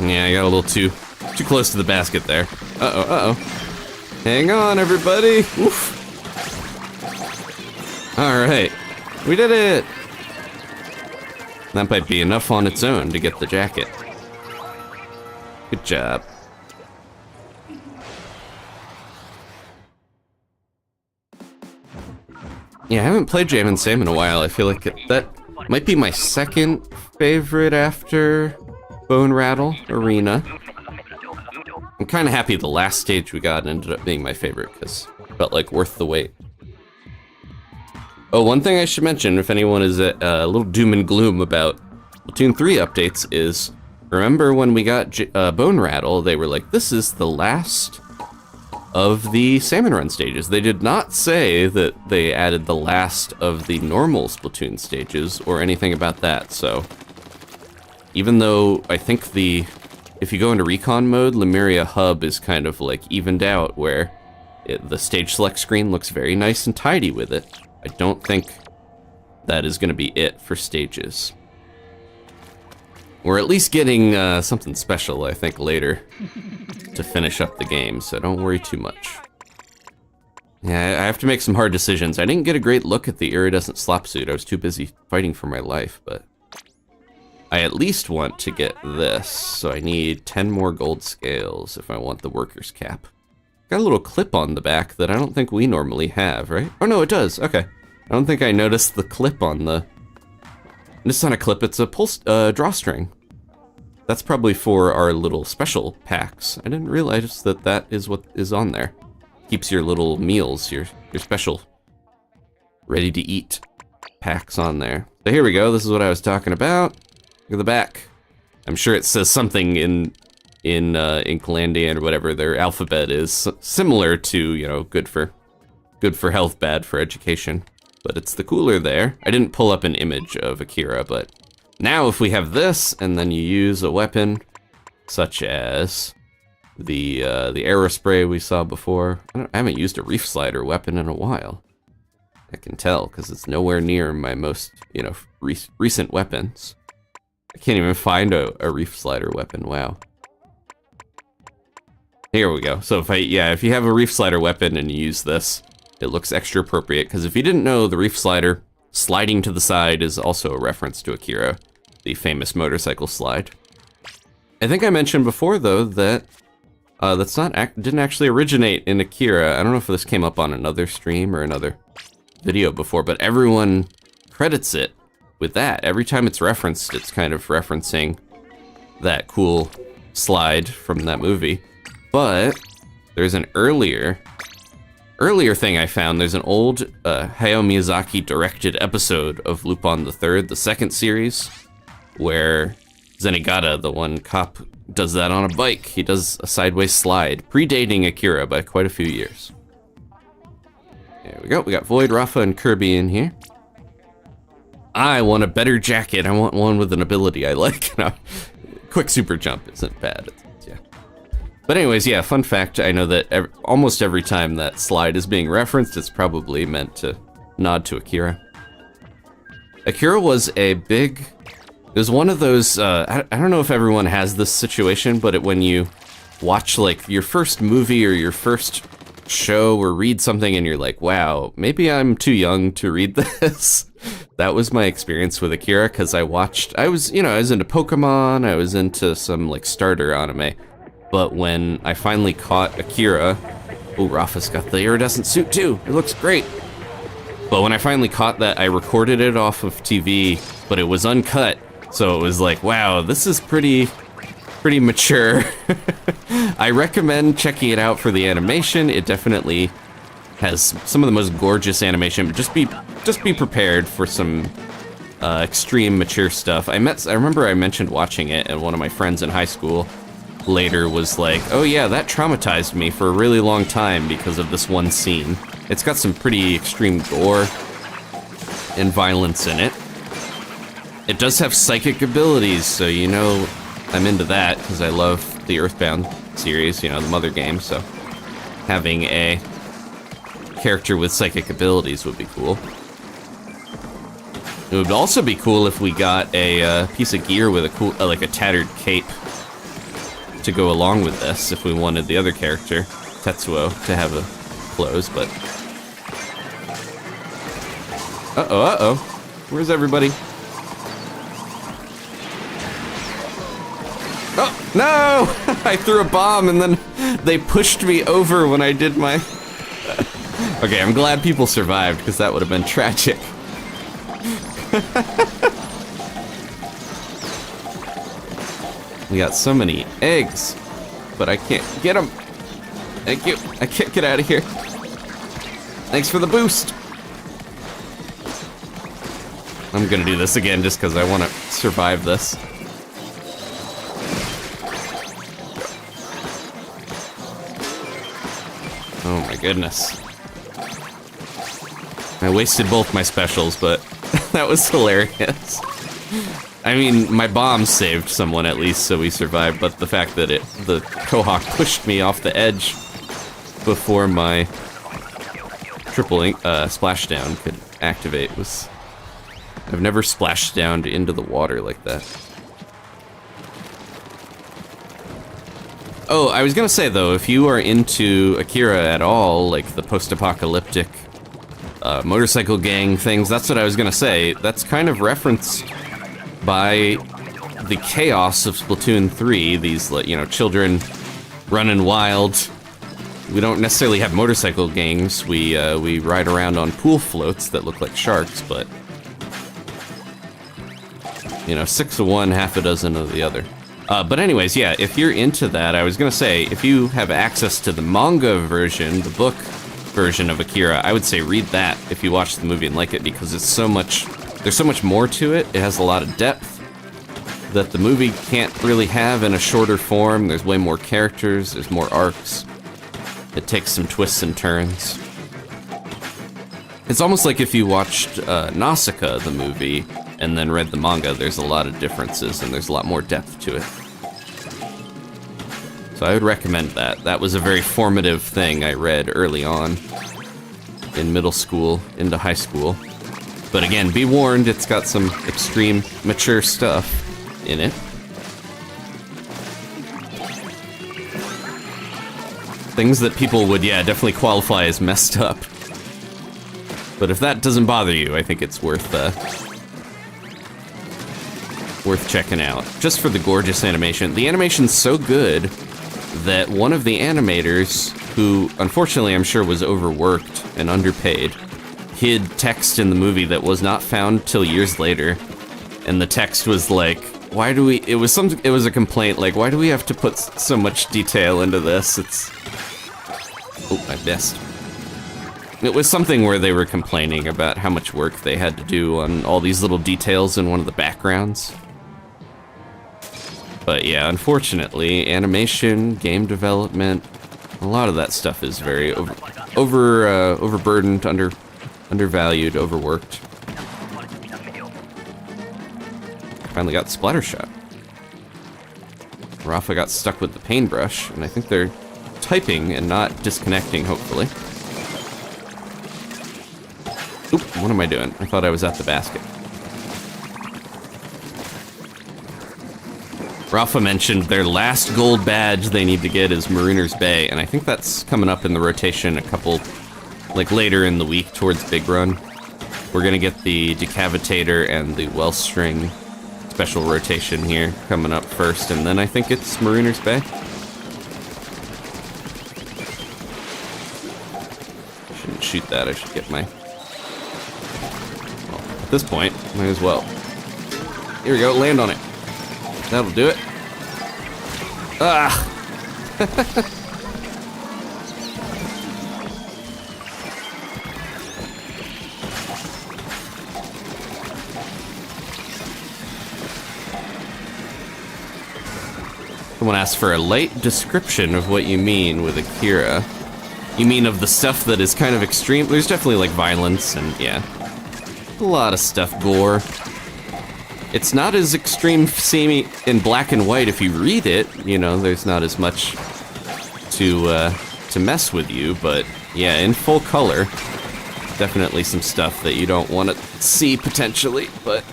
Yeah, I got a little too close to the basket there. Uh-oh. Hang on, everybody. Oof. All right, we did it. That might be enough on its own to get the jacket. Good job. Yeah, I haven't played Jam and Sam in a while. I feel like that might be my second favorite after Bone Rattle Arena. I'm kind of happy the last stage we got ended up being my favorite because it felt like worth the wait. Oh, one thing I should mention, if anyone is a little doom and gloom about Splatoon 3 updates, is remember when we got Bone Rattle, they were like, this is the last of the Salmon Run stages. They did not say that they added the last of the normal Splatoon stages or anything about that, so even though I think if you go into recon mode, Lemuria Hub is kind of like evened out where the stage select screen looks very nice and tidy with it. I don't think that is going to be it for stages. We're at least getting something special, I think, later to finish up the game, so don't worry too much. Yeah, I have to make some hard decisions. I didn't get a great look at the iridescent slop suit. I was too busy fighting for my life, but I at least want to get this, so I need 10 more gold scales if I want the worker's cap. Got a little clip on the back that I don't think we normally have, right? Oh no, it does, okay. I don't think I noticed the clip on the... It's not a clip, it's a drawstring. That's probably for our little special packs. I didn't realize that that is what is on there. Keeps your little meals, your special ready-to-eat packs on there. So here we go, this is what I was talking about. Look at the back. I'm sure it says something in Calandian or whatever their alphabet is, similar to, you know, good for health, bad for education. But it's the cooler there. I didn't pull up an image of Akira, but now if we have this and then you use a weapon such as the arrow spray we saw before. I haven't used a reef slider weapon in a while. I can tell because it's nowhere near my most, you know, recent weapons. I can't even find a reef slider weapon, wow. Here we go. So if you have a reef slider weapon and you use this, it looks extra appropriate, because if you didn't know, the reef slider sliding to the side is also a reference to Akira, the famous motorcycle slide. I think I mentioned before, though, that didn't actually originate in Akira. I don't know if this came up on another stream or another video before, but everyone credits it with that. Every time it's referenced, it's kind of referencing that cool slide from that movie. But there's an earlier thing I found. There's an old Hayao Miyazaki directed episode of Lupin III, the second series, where Zenigata, the one cop, does that on a bike. He does a sideways slide, predating Akira by quite a few years. There we go. We got Void, Rafa, and Kirby in here. I want a better jacket. I want one with an ability I like. No, quick super jump isn't bad. Yeah. But anyways, yeah, fun fact. I know that almost every time that slide is being referenced, it's probably meant to nod to Akira. Akira was a big... It was one of those, I don't know if everyone has this situation, but when you watch, like, your first movie or your first show or read something and you're like, wow, maybe I'm too young to read this. That was my experience with Akira, because I was into Pokemon, I was into some, like, starter anime. But when I finally caught Akira, oh, Rafa's got the iridescent suit too, it looks great. But when I finally caught that, I recorded it off of TV, but it was uncut. So it was like, wow, this is pretty mature. I recommend checking it out for the animation. It definitely has some of the most gorgeous animation. But just be prepared for some extreme mature stuff. I remember I mentioned watching it, and one of my friends in high school later was like, oh yeah, that traumatized me for a really long time because of this one scene. It's got some pretty extreme gore and violence in it. It does have psychic abilities, so you know I'm into that, because I love the Earthbound series, you know, the mother game, so having a character with psychic abilities would be cool. It would also be cool if we got a piece of gear with a cool, like a tattered cape to go along with this, if we wanted the other character, Tetsuo, to have a clothes, but... Uh-oh. Where's everybody? Oh, no! I threw a bomb and then they pushed me over when I did my... Okay, I'm glad people survived, because that would have been tragic. We got so many eggs, but I can't get them. Thank you. I can't get out of here. Thanks for the boost. I'm gonna do this again just because I want to survive this. Oh my goodness. I wasted both my specials, but that was hilarious. I mean, my bomb saved someone at least, so we survived, but the fact that the Quahog pushed me off the edge before my triple splashdown could activate was... I've never splashed down into the water like that. Oh, I was gonna say though, if you are into Akira at all, like the post-apocalyptic motorcycle gang things, that's what I was gonna say. That's kind of referenced by the chaos of Splatoon 3, these, you know, children running wild. We don't necessarily have motorcycle gangs, we ride around on pool floats that look like sharks, but... You know, 6 of one, half a dozen of the other. But anyways, yeah, if you're into that, I was gonna say, if you have access to the manga version, the book version of Akira, I would say read that if you watch the movie and like it, because it's so much, there's so much more to it. It has a lot of depth that the movie can't really have in a shorter form. There's way more characters, there's more arcs. It takes some twists and turns. It's almost like if you watched Nausicaa, the movie, and then read the manga, there's a lot of differences and there's a lot more depth to it. So I would recommend that. That was a very formative thing I read early on in middle school into high school. But again, be warned, it's got some extreme mature stuff. in it. Things that people would, yeah, definitely qualify as messed up. But if that doesn't bother you, I think it's worth checking out. Just for the gorgeous animation. The animation's so good that one of the animators, who unfortunately I'm sure was overworked and underpaid, hid text in the movie that was not found till years later. And the text was like, why do we, it was a complaint like, why do we have to put so much detail into this? Oh, I missed. It was something where they were complaining about how much work they had to do on all these little details in one of the backgrounds. But yeah, unfortunately, animation, game development, a lot of that stuff is very overburdened, undervalued, overworked. Finally got splatter shot. Rafa got stuck with the paintbrush, and I think they're typing and not disconnecting, hopefully. Oop, what am I doing? I thought I was at the basket. Rafa mentioned their last gold badge they need to get is Marooner's Bay, and I think that's coming up in the rotation a couple, like later in the week towards Big Run. We're gonna get the Decavitator and the Wellstring special rotation here coming up first, and then I think it's Marooner's Bay. I shouldn't shoot that, I should get my... Well, at this point, might as well. Here we go, land on it. That'll do it. Ah! Someone asked for a light description of what you mean with Akira. You mean of the stuff that is kind of extreme? There's definitely like violence and yeah, a lot of stuff, gore. It's not as extreme seeming in black and white if you read it, you know, there's not as much to mess with you, but yeah, in full color, definitely some stuff that you don't want to see potentially, but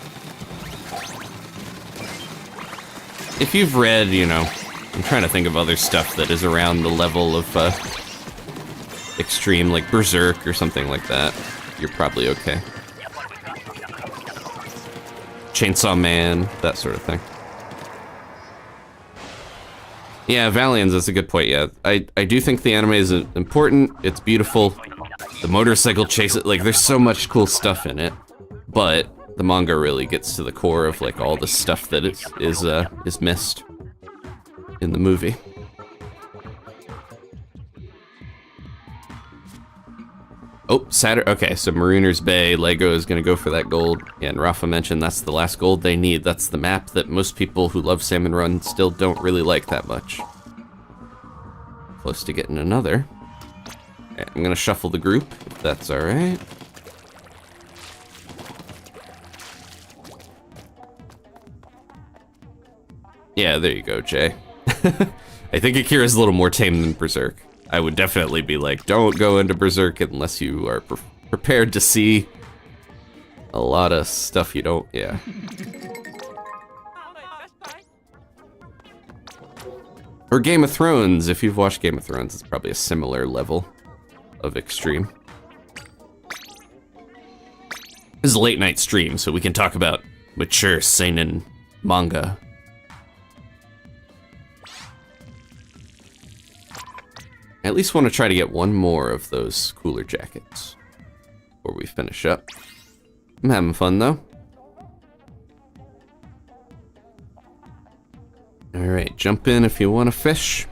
if you've read, you know, I'm trying to think of other stuff that is around the level of extreme, like Berserk or something like that, you're probably okay. Chainsaw Man, that sort of thing. Yeah, Valiants, that's a good point, yeah. I do think the anime is important, it's beautiful. The motorcycle chase, like, there's so much cool stuff in it. But the manga really gets to the core of, like, all the stuff that is missed in the movie. Oh, Saturday. Okay, so Marooner's Bay, Lego is going to go for that gold. Yeah, and Rafa mentioned that's the last gold they need. That's the map that most people who love Salmon Run still don't really like that much. Close to getting another. Okay, I'm going to shuffle the group, if that's alright. Yeah, there you go, Jay. I think Akira's a little more tame than Berserk. I would definitely be like, don't go into Berserk unless you are prepared to see a lot of stuff you don't, yeah. Or Game of Thrones, if you've watched Game of Thrones, it's probably a similar level of extreme. This is a late night stream, so we can talk about mature seinen manga. I at least want to try to get one more of those cooler jackets before we finish up. I'm having fun though. Alright, jump in if you want to fish.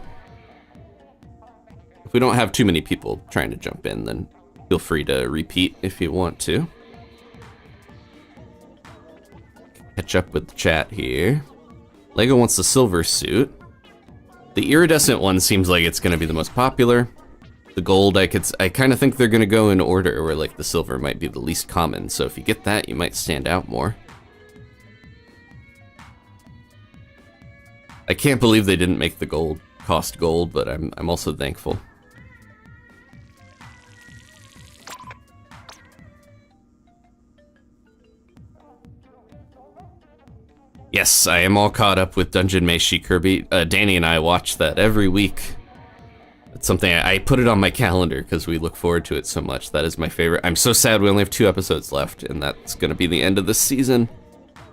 If we don't have too many people trying to jump in, then feel free to repeat if you want to. Catch up with the chat here. Lego wants the silver suit. The iridescent one seems like it's going to be the most popular. The gold, I kind of think they're going to go in order where like the silver might be the least common. So if you get that, you might stand out more. I can't believe they didn't make the gold cost gold, but I'm also thankful. Yes, I am all caught up with Dungeon Meshi Kirby. Danny and I watch that every week. It's something I put it on my calendar because we look forward to it so much. That is my favorite. I'm so sad we only have 2 episodes left, and that's going to be the end of this season.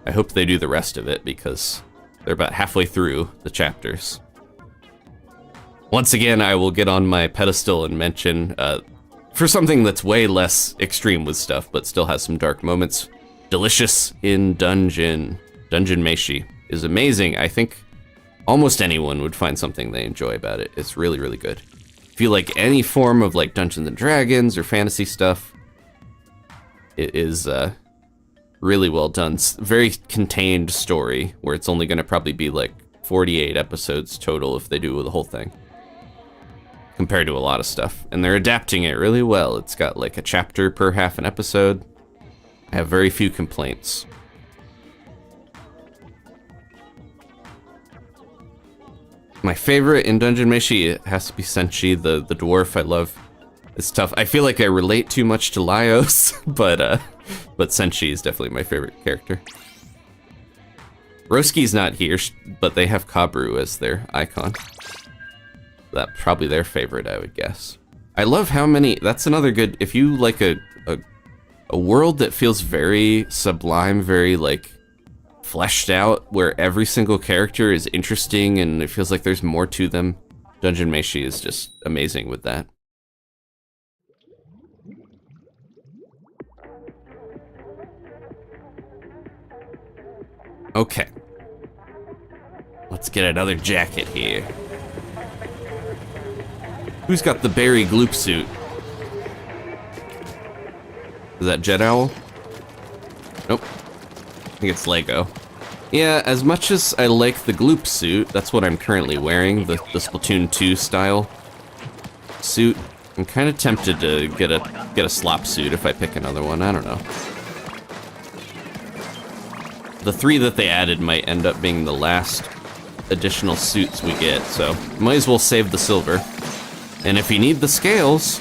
I hope they do the rest of it because they're about halfway through the chapters. Once again, I will get on my pedestal and mention, for something that's way less extreme with stuff, but still has some dark moments, Delicious in Dungeon. Dungeon Meshi is amazing. I think almost anyone would find something they enjoy about it. It's really, really good. If you like any form of like Dungeons and Dragons or fantasy stuff, it is really well done. Very contained story where it's only going to probably be like 48 episodes total if they do the whole thing, compared to a lot of stuff. And they're adapting it really well. It's got like a chapter per half an episode. I have very few complaints. My favorite in Dungeon Meshi has to be Senshi, the dwarf. I love. It's tough. I feel like I relate too much to Laios, but Senshi is definitely my favorite character. Roski's not here, but they have Kabru as their icon. That's probably their favorite, I would guess. I love how many. That's another good. If you like a world that feels very sublime, very like fleshed out, where every single character is interesting and it feels like there's more to them, Dungeon Meshi is just amazing with that. Okay. Let's get another jacket here. Who's got the berry gloop suit? Is that Jet Owl? Nope. I think it's Lego. Yeah, as much as I like the gloop suit, that's what I'm currently wearing, the Splatoon 2 style suit. I'm kind of tempted to get a slop suit if I pick another one. I don't know. The 3 that they added might end up being the last additional suits we get, so might as well save the silver. And if you need the scales,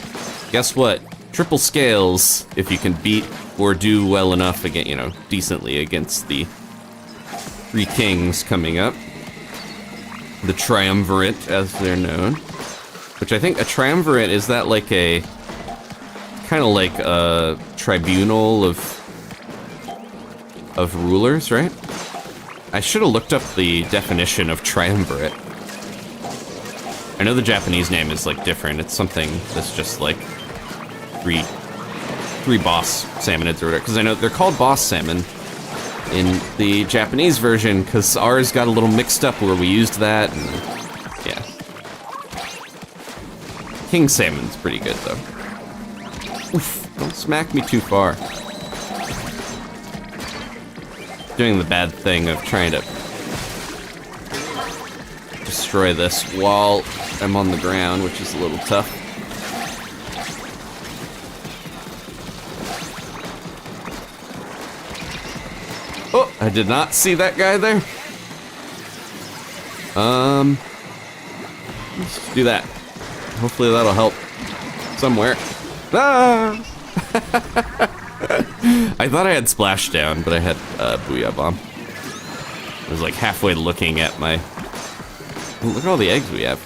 guess what? Triple scales if you can beat or do well enough again, you know, decently against the 3 kings coming up. The triumvirate, as they're known. Which I think a triumvirate, is that like a kind of like a tribunal of rulers, right? I should have looked up the definition of triumvirate. I know the Japanese name is like different. It's something that's just like three boss salmonids or whatever, because I know they're called boss salmon in the Japanese version, because ours got a little mixed up where we used that, and yeah. King salmon's pretty good though. Oof, don't smack me too far. Doing the bad thing of trying to destroy this while I'm on the ground, which is a little tough. Oh, I did not see that guy there. Let's do that. Hopefully that'll help somewhere. Ah! I thought I had Splashdown, but I had Booyah Bomb. I was like halfway looking at my... Oh, look at all the eggs we have.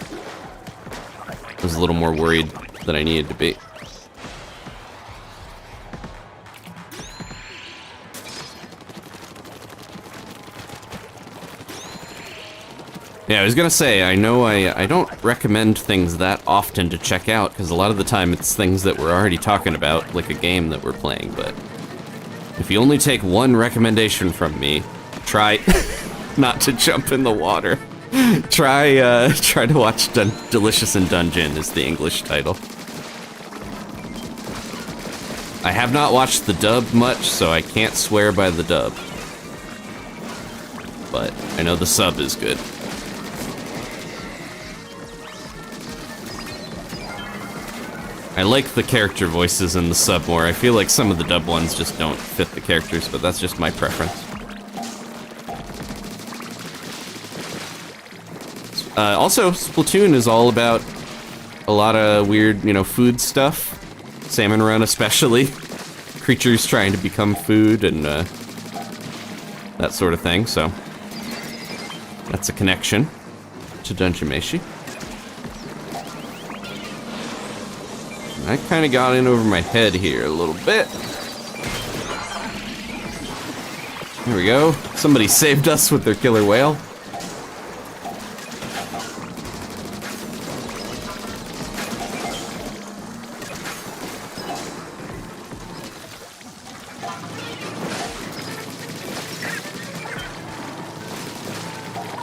I was a little more worried than I needed to be. Yeah, I was gonna say, I know I don't recommend things that often to check out, because a lot of the time it's things that we're already talking about, like a game that we're playing, but if you only take one recommendation from me, try not to jump in the water. Try to watch Delicious in Dungeon is the English title. I have not watched the dub much, so I can't swear by the dub. But I know the sub is good. I like the character voices in the sub more. I feel like some of the dub ones just don't fit the characters, but that's just my preference. Also, Splatoon is all about a lot of weird, you know, food stuff. Salmon Run especially. Creatures trying to become food and that sort of thing, so That's a connection to Dungeon Meshi. I kind of got in over my head here a little bit. There we go. Somebody saved us with their killer whale.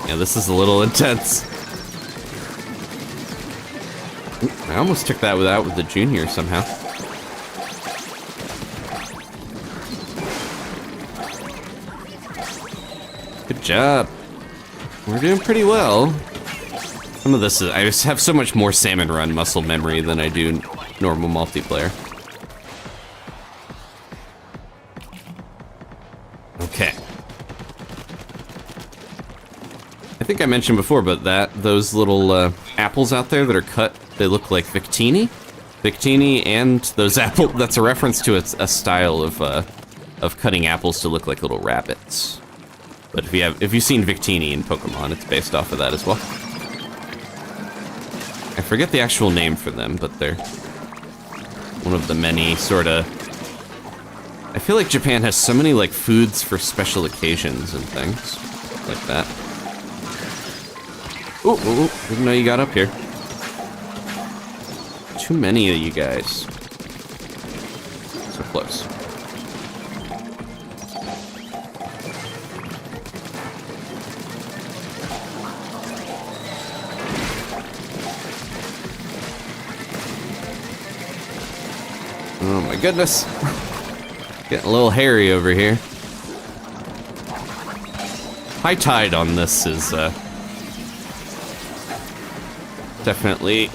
Yeah, this is a little intense. I almost took that out with the junior somehow. Good job. We're doing pretty well. Some of this is, I just have so much more Salmon Run muscle memory than I do normal multiplayer. Okay. I think I mentioned before, but those little apples out there that are cut, they look like Victini. Victini and those apples, that's a reference to a style of cutting apples to look like little rabbits. But if you've seen Victini in Pokemon, it's based off of that as well. I forget the actual name for them, but they're one of the many sorta. I feel like Japan has so many like foods for special occasions and things like that. Ooh, didn't know you got up here. Too many of you guys. So close. Oh my goodness. Getting a little hairy over here. High tide on this is definitely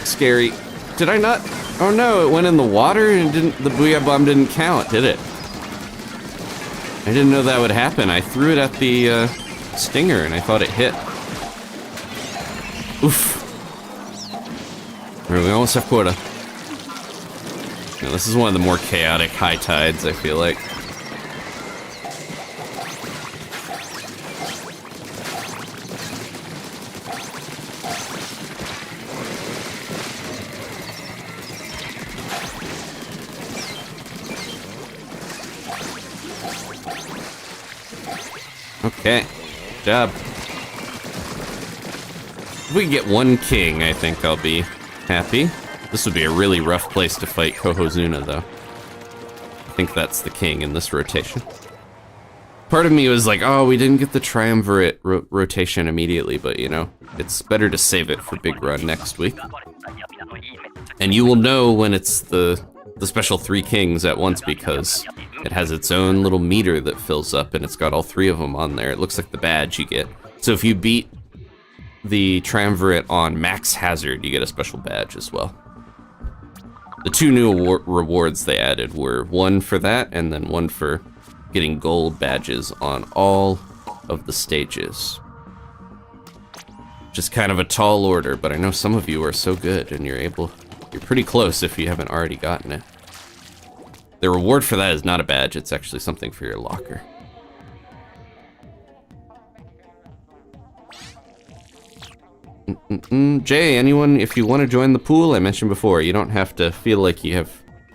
scary. Did I not? Oh no, it went in the water and the Booyah Bomb didn't count, did it? I didn't know that would happen. I threw it at the stinger and I thought it hit. Oof. We almost have quota. Yeah, this is one of the more chaotic high tides, I feel like. Okay, good job. If we can get one king, I think I'll be happy. This would be a really rough place to fight Kohozuna, though. I think that's the king in this rotation. Part of me was like, oh, we didn't get the triumvirate rotation immediately, but you know, it's better to save it for Big Run next week. And you will know when it's the special 3 kings at once because it has its own little meter that fills up and it's got all 3 of them on there. It looks like the badge you get. So if you beat the triumvirate on max hazard, you get a special badge as well. The 2 new rewards they added were 1 for that and then 1 for getting gold badges on all of the stages. Just kind of a tall order, but I know some of you are so good and you're pretty close if you haven't already gotten it. The reward for that is not a badge, it's actually something for your locker. Jay, anyone, if you want to join the pool, I mentioned before, you don't have to feel like you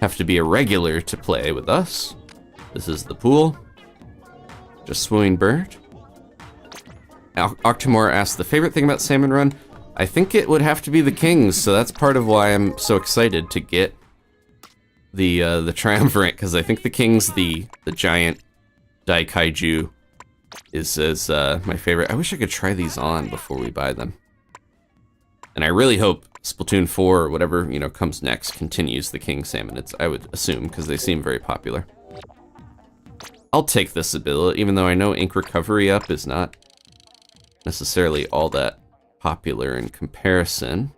have to be a regular to play with us. This is the pool. Just swimmingbird. Octomore asked the favorite thing about Salmon Run. I think it would have to be the kings, so that's part of why I'm so excited to get the triumvirate, because I think the kings, the giant Daikaiju, is my favorite. I wish I could try these on before we buy them. And I really hope Splatoon 4 or whatever, you know, comes next continues the king salmon. I would assume, because they seem very popular. I'll take this ability, even though I know ink recovery up is not necessarily all that popular in comparison.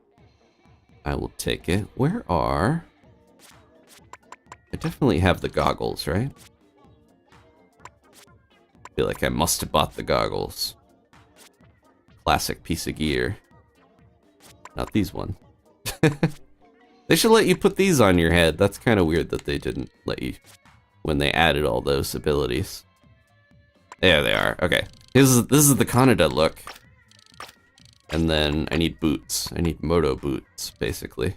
I will take it. Where are... I definitely have the goggles, right? I feel like I must have bought the goggles. Classic piece of gear. Not these ones. They should let you put these on your head. That's kind of weird that they didn't let you when they added all those abilities. There they are. Okay. This is the Kaneda look. And then I need boots. I need moto boots, basically.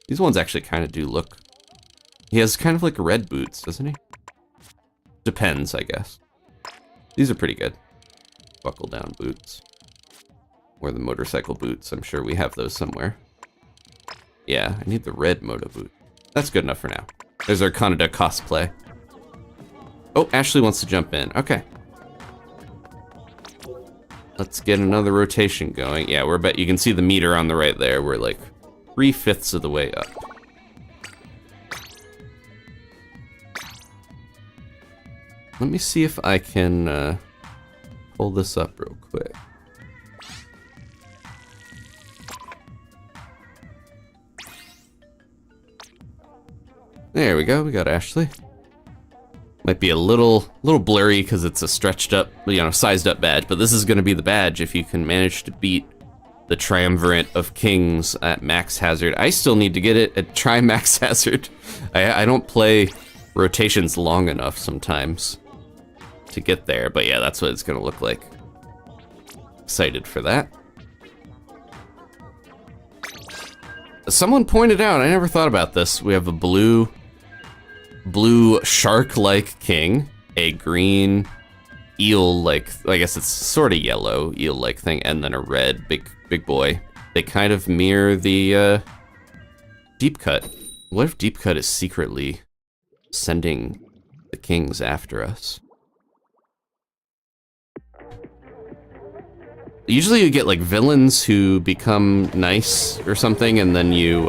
These ones actually kind of do look... He has kind of like red boots, doesn't he? Depends, I guess. These are pretty good. Buckle down boots. Or the motorcycle boots. I'm sure we have those somewhere. Yeah, I need the red moto boot. That's good enough for now. There's our Kaneda cosplay. Oh, Ashley wants to jump in. Okay. Let's get another rotation going. Yeah, we're about, you can see the meter on the right there. We're like 3/5 of the way up. Let me see if I can pull this up real quick. There we go, we got Ashley. Might be a little blurry because it's a stretched up, you know, sized up badge, but this is gonna be the badge if you can manage to beat the Triumvirate of Kings at max hazard. I still need to get it at try max hazard. I don't play rotations long enough sometimes to get there, but yeah, that's what it's gonna look like. Excited for that. Someone pointed out, I never thought about this, we have a blue shark-like king, a green eel-like, I guess it's sort of yellow eel-like thing, and then a red big boy. They kind of mirror the Deep Cut. What if Deep Cut is secretly sending the kings after us? Usually you get like villains who become nice or something, and then you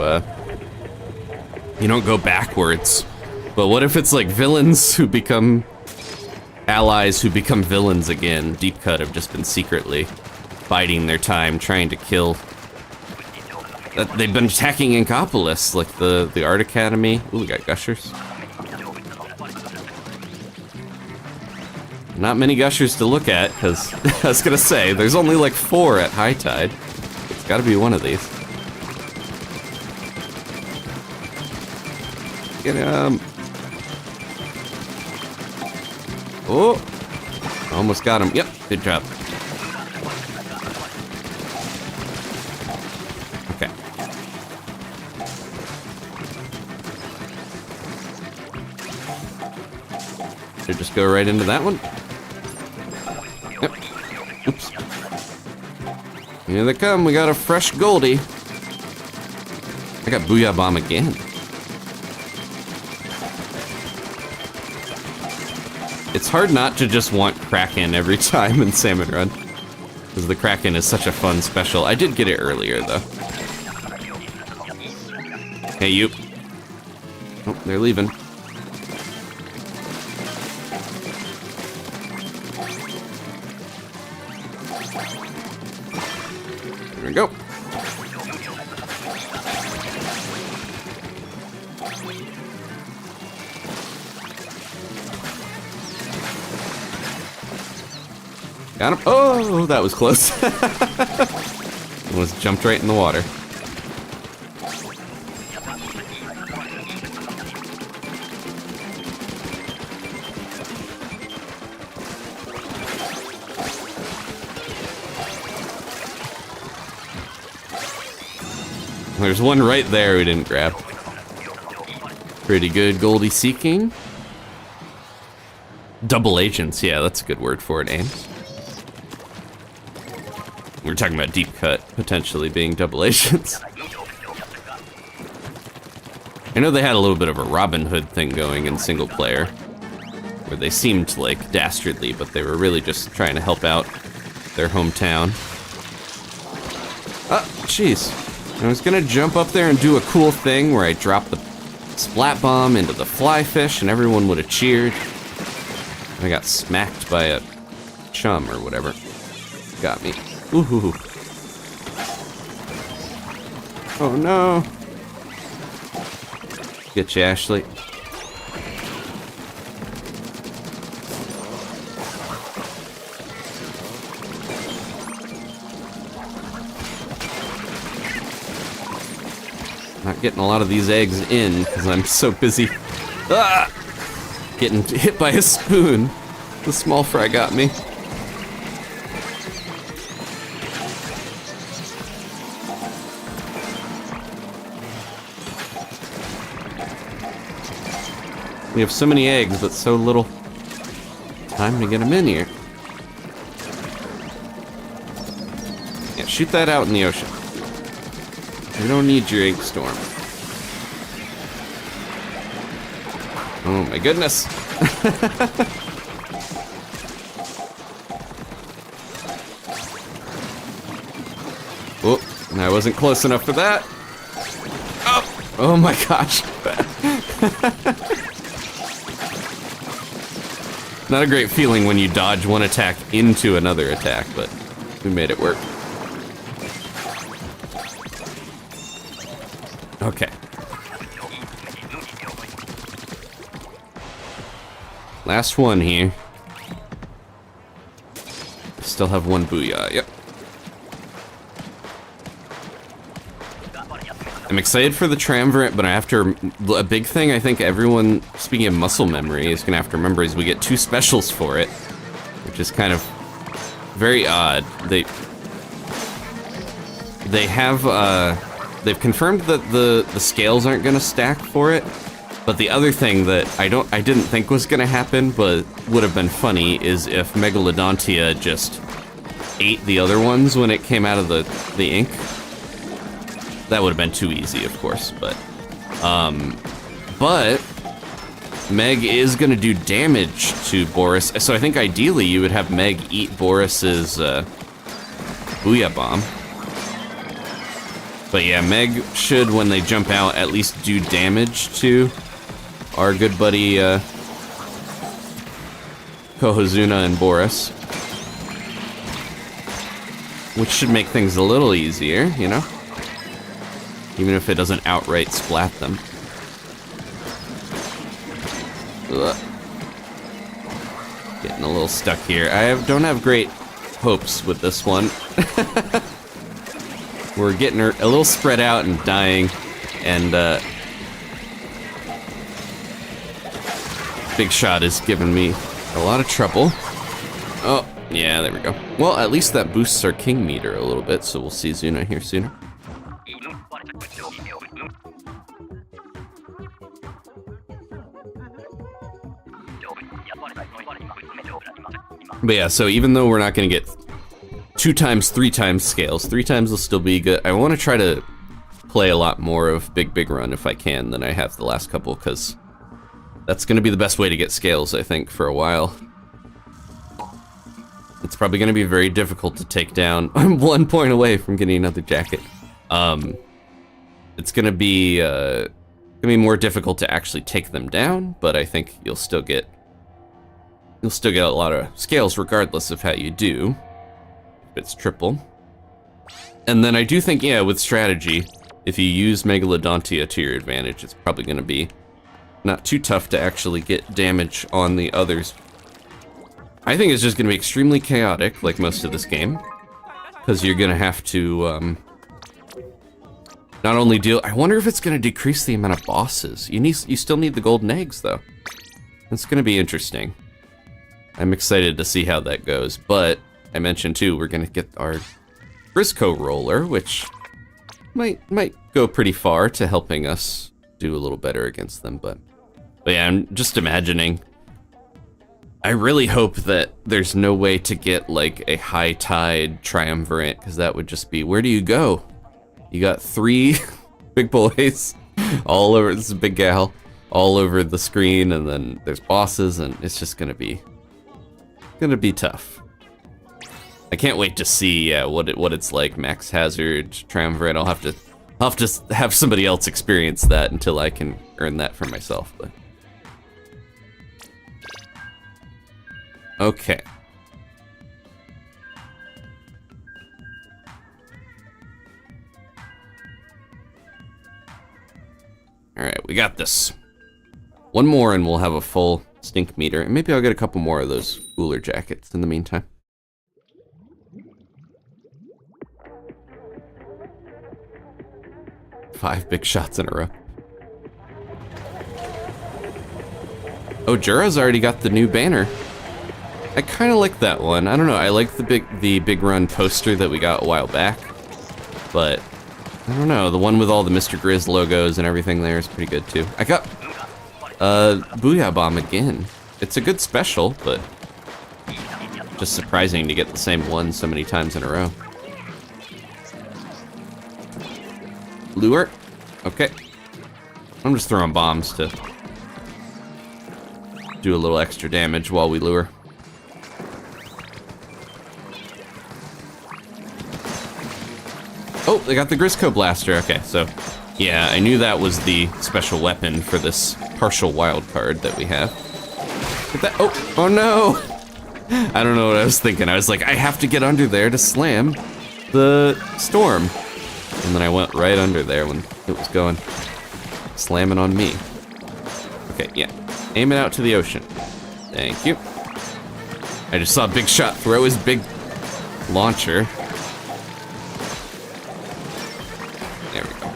don't go backwards. But what if it's like villains who become allies who become villains again? Deep Cut have just been secretly biding their time, trying to kill. They've been attacking Inkopolis, like the Art Academy. Ooh, we got gushers. Not many gushers to look at, because I was gonna say, there's only like 4 at high tide. It's gotta be one of these. Get him. Oh, almost got him. Yep, good job. Okay. Should just go right into that one. Yep. Oops. Here they come. We got a fresh Goldie. I got Booyah Bomb again. It's hard not to just want Kraken every time in Salmon Run, because the Kraken is such a fun special. I did get it earlier, though. Hey, you. Oh, they're leaving. There we go. Got him. Oh, that was close. Almost jumped right in the water. There's one right there we didn't grab. Pretty good Goldie seeking. Double agents, yeah, that's a good word for it, Ames. We're talking about Deep Cut potentially being double agents. I know they had a little bit of a Robin Hood thing going in single player, where they seemed like dastardly, but they were really just trying to help out their hometown. Oh, jeez. I was gonna jump up there and do a cool thing where I drop the splat bomb into the fly fish and everyone would have cheered. I got smacked by a chum or whatever. Got me. Ooh. Oh no. Get you, Ashley. Not getting a lot of these eggs in because I'm so busy. Ah! Getting hit by a spoon. The small fry got me. We have so many eggs, but so little time to get them in here. Yeah, shoot that out in the ocean. We don't need your egg storm. Oh my goodness. Oh, I wasn't close enough for that. Oh my gosh. Not a great feeling when you dodge one attack into another attack, but we made it work. Okay. Last one here. Still have one booyah, yep. I'm excited for the triumvirate, but after a big thing I think everyone, speaking of muscle memory, is gonna have to remember is we get 2 specials for it, which is kind of very odd. They've confirmed that the scales aren't gonna stack for it, but the other thing that I didn't think was gonna happen, but would have been funny, is if Megalodontia just ate the other ones when it came out of the ink. That would have been too easy, of course, but Meg is gonna do damage to Boris, so I think ideally you would have Meg eat Boris's Booyah Bomb. But yeah, Meg should, when they jump out, at least do damage to our good buddy Kohozuna and Boris. Which should make things a little easier, you know? Even if it doesn't outright splat them. Ugh. Getting a little stuck here. Don't have great hopes with this one. We're getting her a little spread out and dying, and Big Shot is giving me a lot of trouble. Oh, yeah, there we go. Well, at least that boosts our king meter a little bit, so we'll see Zuna here sooner. But yeah, so even though we're not gonna get 2 times, 3 times scales, 3 times will still be good. I want to try to play a lot more of Big Run if I can than I have the last couple, because that's gonna be the best way to get scales, I think, for a while. It's probably gonna be very difficult to take down. I'm 1 point away from getting another jacket. It's gonna be more difficult to actually take them down, but I think you'll still get a lot of scales regardless of how you do. If it's triple. And then I do think, yeah, with strategy, if you use Megalodontia to your advantage, it's probably gonna be not too tough to actually get damage on the others. I think it's just gonna be extremely chaotic, like most of this game, because you're gonna have to not only deal. I wonder if it's gonna decrease the amount of bosses. You still need the golden eggs though. It's gonna be interesting. I'm excited to see how that goes, but I mentioned too we're gonna get our Briscoe roller, which might go pretty far to helping us do a little better against them. But yeah, I'm just imagining. I really hope that there's no way to get like a high tide triumvirate, because that would just be, where do you go? You got 3 big boys all over, this is a big gal, all over the screen, and then there's bosses, and it's just gonna be tough. I can't wait to see what it's like, max hazard, triumvirate. I'll have to have somebody else experience that until I can earn that for myself. But okay. All right, we got this. One more and we'll have a full stink meter, and maybe I'll get a couple more of those cooler jackets in the meantime. Five big shots in a row. Oh, Jura's already got the new banner. I kind of like that one. I don't know. I like the big run poster that we got a while back, but I don't know. The one with all the Mr. Grizz logos and everything there is pretty good too. Booyah Bomb again. It's a good special, but just surprising to get the same one so many times in a row. Lure? Okay. I'm just throwing bombs to do a little extra damage while we lure. Oh, they got the Grisco Blaster. Okay, so yeah, I knew that was the special weapon for this partial wild card that we have. Get that, oh no! I don't know what I was thinking. I was like, I have to get under there to slam the storm. And then I went right under there when it was going, slamming on me. Okay, yeah. Aim it out to the ocean. Thank you. I just saw Big Shot throw his big launcher. There we go.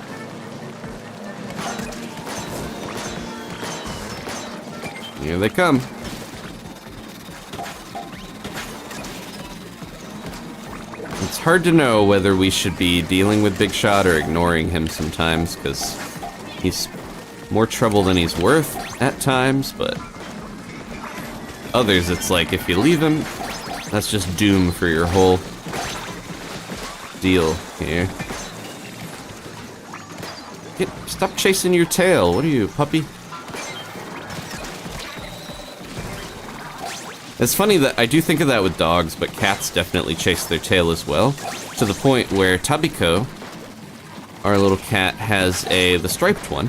Here they come. It's hard to know whether we should be dealing with Big Shot or ignoring him sometimes, because he's more trouble than he's worth at times, but others it's like if you leave him, that's just doom for your whole deal here. Stop chasing your tail. What are you, puppy? It's funny that I do think of that with dogs, but cats definitely chase their tail as well, to the point where Tabiko, our little cat, has the striped one,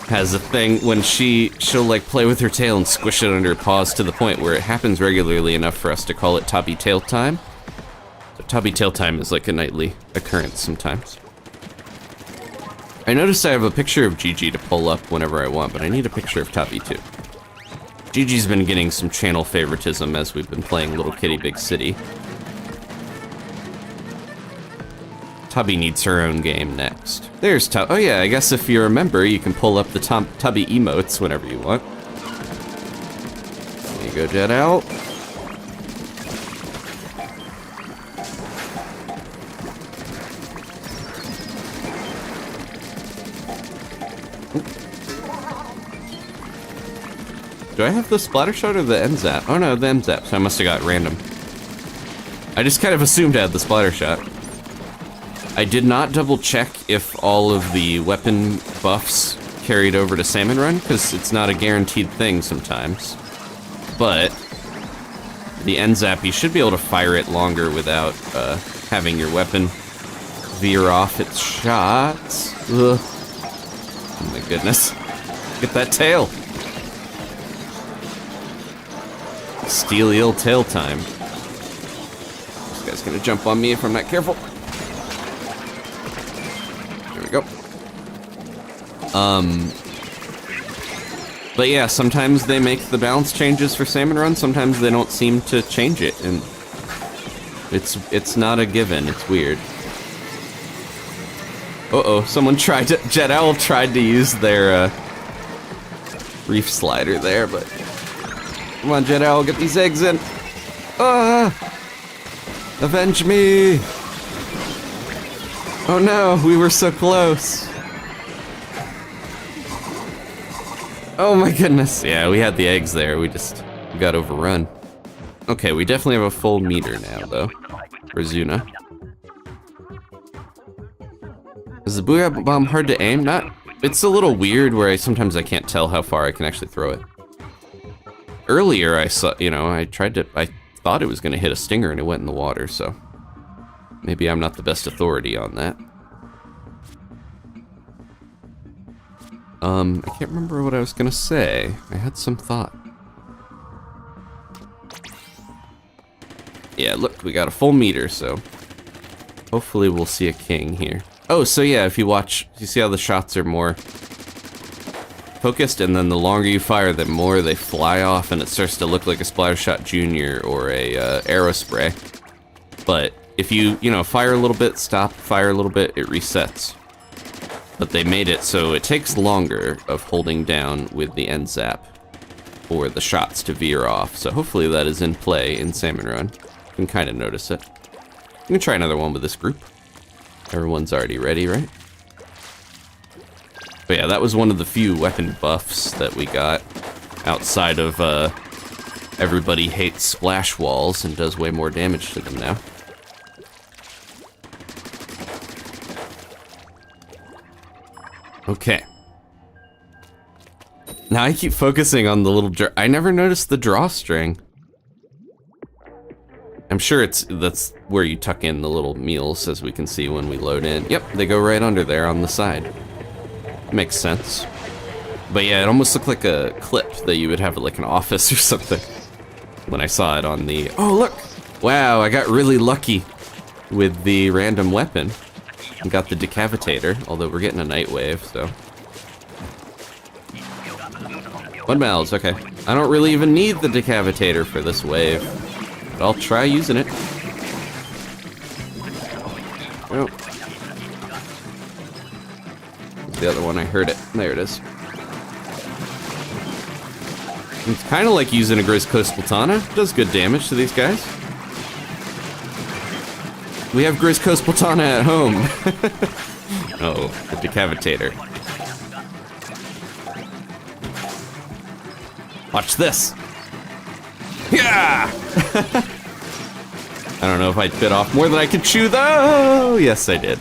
has a thing when she'll like play with her tail and squish it under her paws, to the point where it happens regularly enough for us to call it Tabby tail time. So Tabby tail time is like a nightly occurrence sometimes. I noticed I have a picture of Gigi to pull up whenever I want, but I need a picture of Tabby too. Gigi's been getting some channel favoritism as we've been playing Little Kitty Big City. Tubby needs her own game next. There's Tubby. Oh yeah, I guess if you remember, you can pull up the Tubby emotes whenever you want. There you go, Jet Owl. Do I have the splatter shot or the end zap? Oh no, the end zap, so I must have got random. I just kind of assumed I had the splatter shot. I did not double check if all of the weapon buffs carried over to Salmon Run, because it's not a guaranteed thing sometimes. But the end zap, you should be able to fire it longer without having your weapon veer off its shots. Ugh. Oh my goodness. Get that tail. Steely ill tail time. This guy's gonna jump on me if I'm not careful. There we go. But yeah, sometimes they make the balance changes for Salmon Run, sometimes they don't seem to change it, and it's not a given, it's weird. Uh-oh, someone tried to, Jet Owl tried to use their reef slider there, but come on, Jet Owl, get these eggs in. Ah! Avenge me! Oh no, we were so close. Oh my goodness. Yeah, we had the eggs there, we got overrun. Okay, we definitely have a full meter now, though, for Zuna. Is the Booyah Bomb hard to aim? It's a little weird where sometimes I can't tell how far I can actually throw it. Earlier I saw, I thought it was gonna hit a stinger and it went in the water, so maybe I'm not the best authority on that. I can't remember what I was gonna say. I had some thought. Yeah, look, we got a full meter, so hopefully we'll see a king here. Oh, so yeah, if you watch, you see how the shots are more focused, and then the longer you fire, the more they fly off, and it starts to look like a Splattershot Junior or a Aerospray. But if you, fire a little bit, stop, fire a little bit, it resets. But they made it so it takes longer of holding down with the end zap for the shots to veer off. So hopefully that is in play in Salmon Run. You can kind of notice it. You can try another one with this group. Everyone's already ready, right? But yeah, that was one of the few weapon buffs that we got outside of everybody hates splash walls and does way more damage to them now. Okay. Now I keep focusing on the little I never noticed the drawstring. I'm sure that's where you tuck in the little meals, as we can see when we load in. Yep, they go right under there on the side. Makes sense. But yeah, it almost looked like a clip that you would have at like an office or something when I saw it on the... Oh, look! Wow, I got really lucky with the random weapon. I got the Decavitator, although we're getting a night wave, so... Mudmouths, okay. I don't really even need the Decavitator for this wave, but I'll try using it. Oh. The other one, I heard it. There it is. It's kind of like using a Grizzco Splatana. Does good damage to these guys. We have Grizzco Splatana at home. Oh, the Decavitator. Watch this. Yeah! I don't know if I bit off more than I could chew, though. Yes, I did.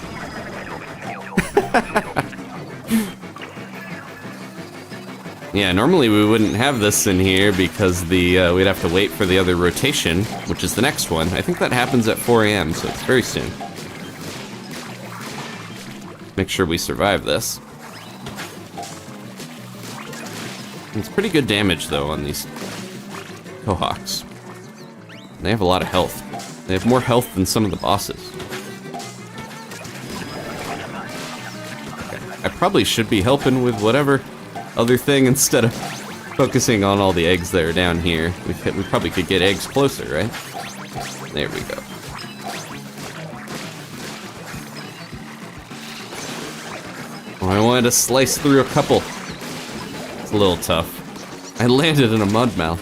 Yeah, normally we wouldn't have this in here because we'd have to wait for the other rotation, which is the next one. I think that happens at 4 AM, so it's very soon. Make sure we survive this. It's pretty good damage, though, on these Kohawks. They have a lot of health. They have more health than some of the bosses. Okay. I probably should be helping with whatever other thing instead of focusing on all the eggs that are down here. We probably could get eggs closer, right? There we go. Oh, I wanted to slice through a couple. It's a little tough. I landed in a mudmouth.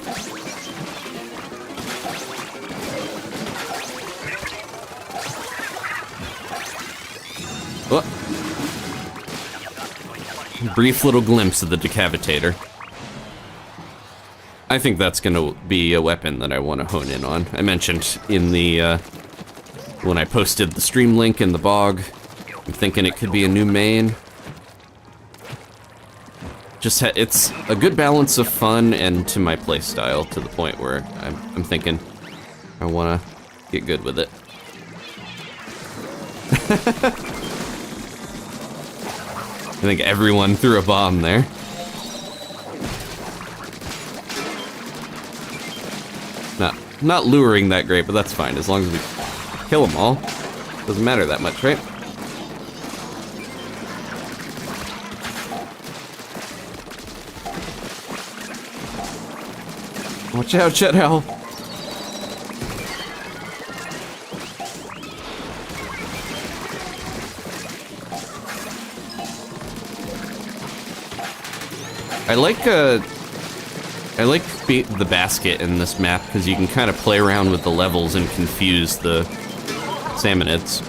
Oh. Brief little glimpse of the Decavitator. I think that's gonna be a weapon that I want to hone in on. I mentioned in the, when I posted the stream link in the bog, I'm thinking it could be a new main. Just it's a good balance of fun and to my playstyle, to the point where I'm thinking I want to get good with it. I think everyone threw a bomb there. Not luring that great, but that's fine as long as we kill them all. Doesn't matter that much, right? Watch out, Chet Hell. I like the basket in this map because you can kind of play around with the levels and confuse the salmonids.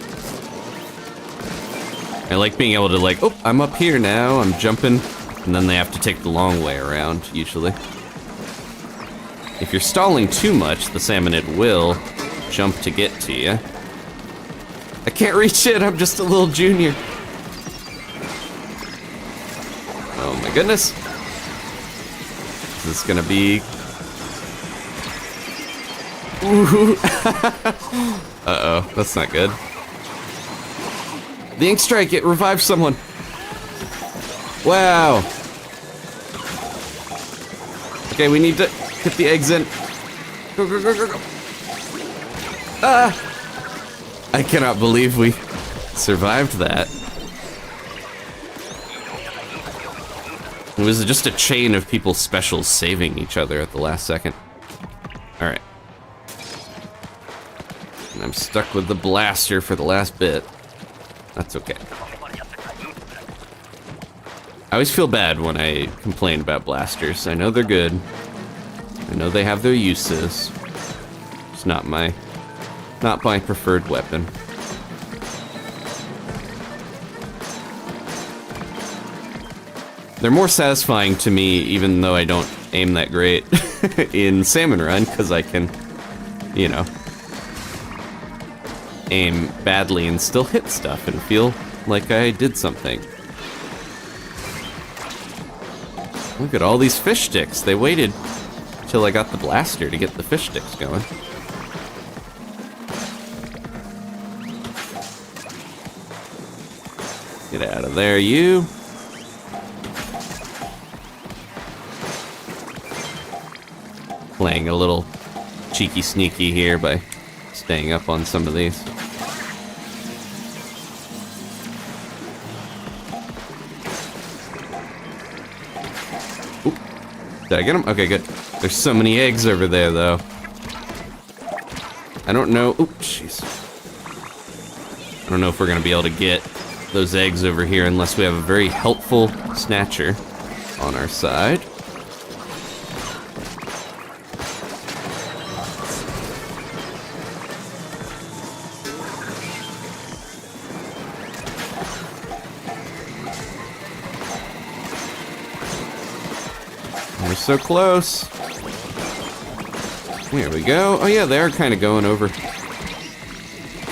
I like being able to like, oh, I'm up here now, I'm jumping, and then they have to take the long way around, usually. If you're stalling too much, the salmonid will jump to get to you. I can't reach it, I'm just a little junior. Oh my goodness. This is gonna be... Ooh. Uh-oh, that's not good. The ink strike, it revived someone. Wow. Okay, we need to get the eggs in. Go, go, go, go, go. Ah! I cannot believe we survived that. It was just a chain of people specials saving each other at the last second. Alright. And I'm stuck with the blaster for the last bit. That's okay. I always feel bad when I complain about blasters. I know they're good. I know they have their uses. It's not my preferred weapon. They're more satisfying to me, even though I don't aim that great in Salmon Run, because I can, you know, aim badly and still hit stuff and feel like I did something. Look at all these fish sticks. They waited till I got the blaster to get the fish sticks going. Get out of there, you. Playing a little cheeky sneaky here by staying up on some of these. Oop. Did I get them? Okay, good. There's so many eggs over there, though. I don't know. Oop, jeez. I don't know if we're gonna be able to get those eggs over here unless we have a very helpful snatcher on our side. We're so close. There we go. Oh yeah, they are kind of going over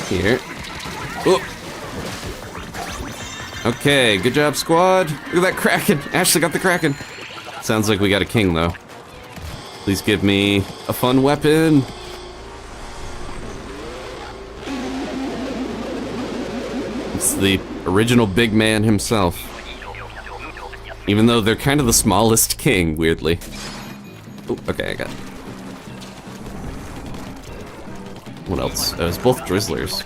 here. Oh. Okay, good job, squad. Look at that Kraken. Ashley got the Kraken. Sounds like we got a king, though. Please give me a fun weapon. It's the original big man himself. Even though they're kind of the smallest king, weirdly. Oh, okay, I got it. What else? It was both drizzlers.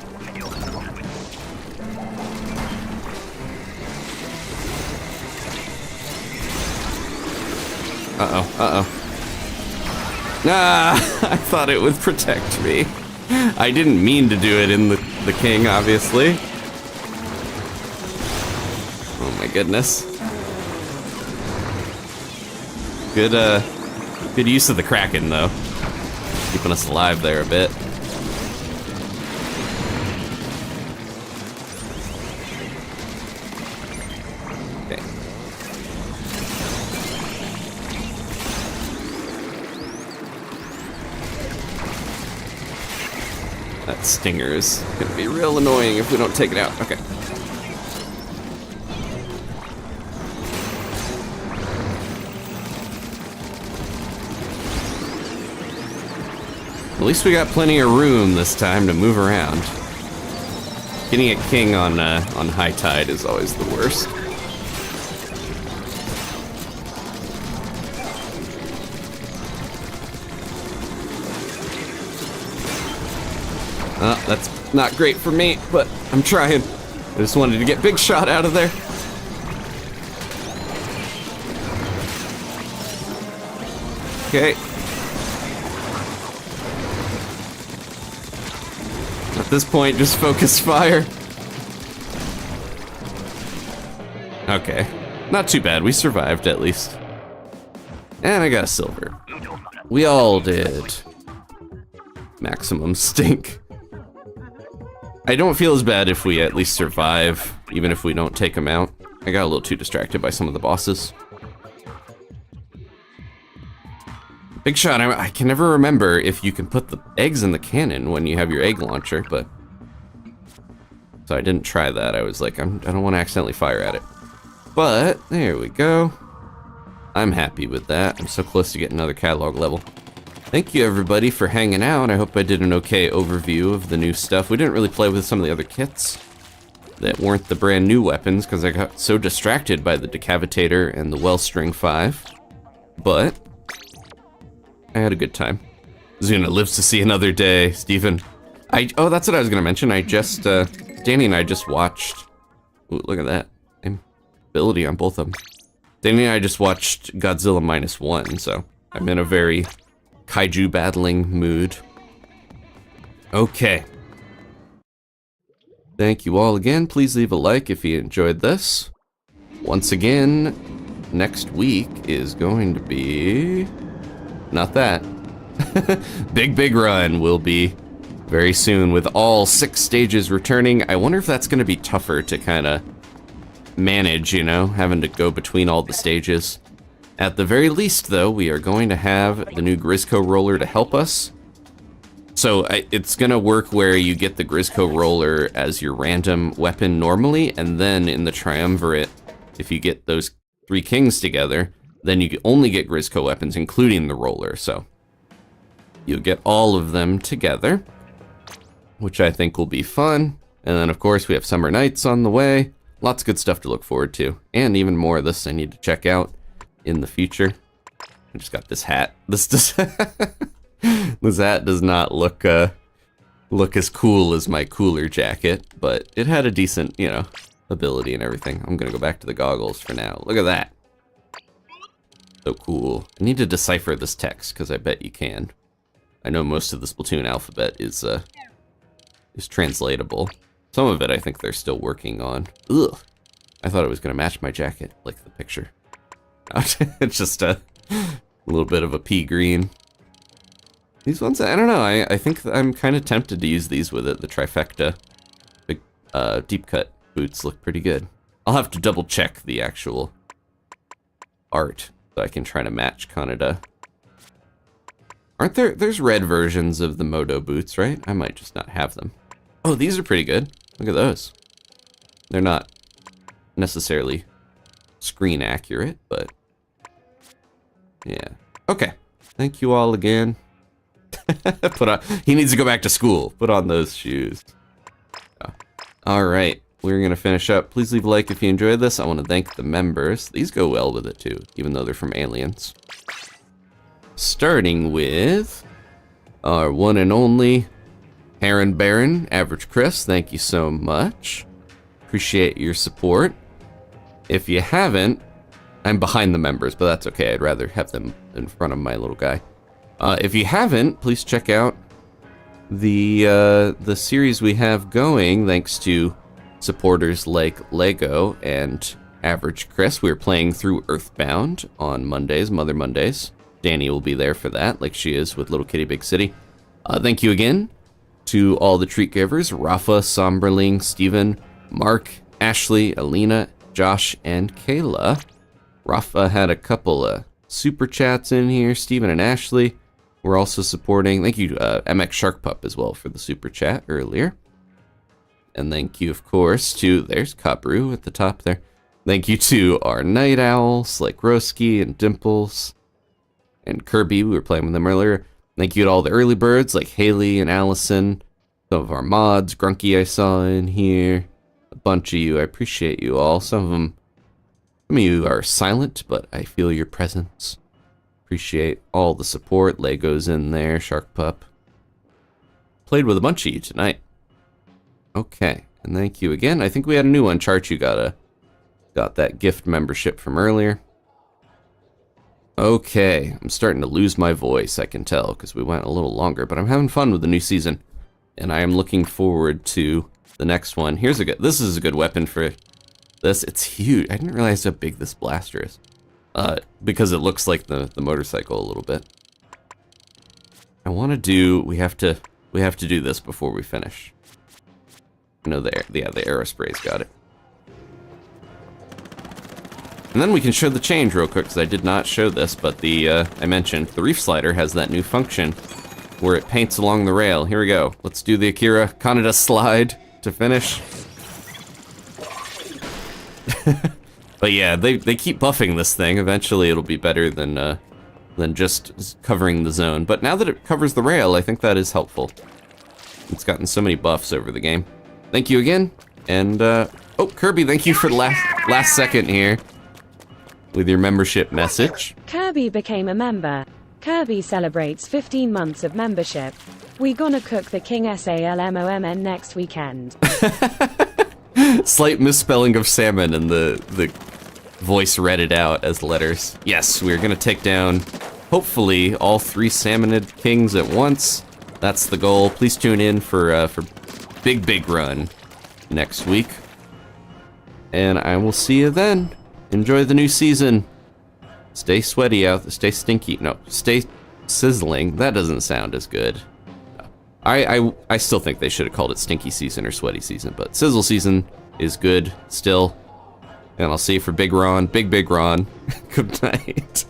Uh-oh, uh-oh. Ah, I thought it would protect me. I didn't mean to do it in the king, obviously. Oh my goodness. Good use of the Kraken, though. Keeping us alive there a bit. Okay. That stinger is gonna be real annoying if we don't take it out. Okay. At least we got plenty of room this time to move around. Getting a king on high tide is always the worst. That's not great for me, but I'm trying. I just wanted to get big shot out of there. Okay. At this point, just focus fire. Okay. Not too bad. We survived, at least. And I got a silver. We all did. Maximum stink. I don't feel as bad if we at least survive, even if we don't take them out. I got a little too distracted by some of the bosses. Big shot, I can never remember if you can put the eggs in the cannon when you have your egg launcher, but... So I didn't try that. I was like, I don't want to accidentally fire at it. But, there we go. I'm happy with that. I'm so close to getting another catalog level. Thank you everybody for hanging out. I hope I did an okay overview of the new stuff. We didn't really play with some of the other kits that weren't the brand new weapons because I got so distracted by the Decavitator and the Wellstring 5. But I had a good time. Zuna lives to see another day, Stephen. Oh, that's what I was gonna mention. I just, Danny and I just watched, ooh, look at that. Ability on both of them. Danny and I just watched Godzilla -1, so I'm in a very kaiju battling mood. Okay. Thank you all again. Please leave a like if you enjoyed this. Once again, next week is going to be... not that. Big Run will be very soon with all 6 stages returning. I wonder if that's going to be tougher to kind of manage, you know, having to go between all the stages. At the very least, though, we are going to have the new Grizzco roller to help us. So it's going to work where you get the Grizzco roller as your random weapon normally, and then in the triumvirate, if you get those 3 kings together, then you only get Grizzco weapons, including the roller. So you'll get all of them together, which I think will be fun. And then, of course, we have Summer Nights on the way. Lots of good stuff to look forward to. And even more of this I need to check out in the future. I just got this hat. This hat does not look as cool as my cooler jacket, but it had a decent, you know, ability and everything. I'm gonna go back to the goggles for now. Look at that. So cool. I need to decipher this text, because I bet you can. I know most of the Splatoon alphabet is translatable. Some of it I think they're still working on. Ugh. I thought it was gonna match my jacket, like the picture. It's just a little bit of a pea green. These ones, I don't know, I think I'm kind of tempted to use these with it. The trifecta big, deep cut boots look pretty good. I'll have to double check the actual art so I can try to match Kaneda. Aren't there's red versions of the Moto boots, right? I might just not have them. Oh, these are pretty good. Look at those. They're not necessarily screen accurate, but yeah. Okay. Thank you all again. He needs to go back to school. Put on those shoes. Oh. All right. We're going to finish up. Please leave a like if you enjoyed this. I want to thank the members. These go well with it too, even though they're from Aliens. Starting with our one and only Heron Baron, Average Chris. Thank you so much. Appreciate your support. If you haven't, I'm behind the members, but that's okay. I'd rather have them in front of my little guy. If you haven't, please check out the series we have going, thanks to supporters like Lego and Average Chris. We're playing through Earthbound on Mondays, Mother Mondays. Danny will be there for that, like she is with Little Kitty Big City. Thank you again to all the treat givers: Rafa, Somberling, Steven, Mark, Ashley, Alina, Josh, and Kayla. Rafa had a couple of super chats in here. Steven and Ashley were also supporting. Thank you to MX Shark Pup as well for the super chat earlier. And thank you, of course, to, there's Kapru at the top there. Thank you to our Night Owls, like Roski and Dimples and Kirby. We were playing with them earlier. Thank you to all the early birds, like Haley and Allison. Some of our mods, Grunky I saw in here. A bunch of you, I appreciate you all. Some of you are silent, but I feel your presence. Appreciate all the support. Lego's in there, Shark Pup. Played with a bunch of you tonight. Okay, and thank you again. I think we had a new one. Chart, you got that gift membership from earlier. Okay, I'm starting to lose my voice, I can tell, because we went a little longer, but I'm having fun with the new season, and I am looking forward to the next one. This is a good weapon for this. It's huge. I didn't realize how big this blaster is, because it looks like the motorcycle a little bit. I want to do. We have to do this before we finish. I know the aerospray's got it. And then we can show the change real quick, because I did not show this, but I mentioned the reef slider has that new function where it paints along the rail. Here we go. Let's do the Akira Kaneda slide to finish. But yeah, they keep buffing this thing. Eventually it'll be better than just covering the zone. But now that it covers the rail, I think that is helpful. It's gotten so many buffs over the game. Thank you again. And, oh, Kirby, thank you for the last second here with your membership message. Kirby became a member. Kirby celebrates 15 months of membership. We gonna cook the King Salmon next weekend. Slight misspelling of salmon, and the voice read it out as letters. Yes, we're gonna take down, hopefully, all 3 salmonid kings at once. That's the goal. Please tune in for big run next week. And I will see you then. Enjoy the new season. Stay sweaty out, stay stinky. No, stay sizzling. That doesn't sound as good. I still think they should have called it stinky season or sweaty season, but sizzle season is good still. And I'll see you for Big Ron. Big Ron. Good night.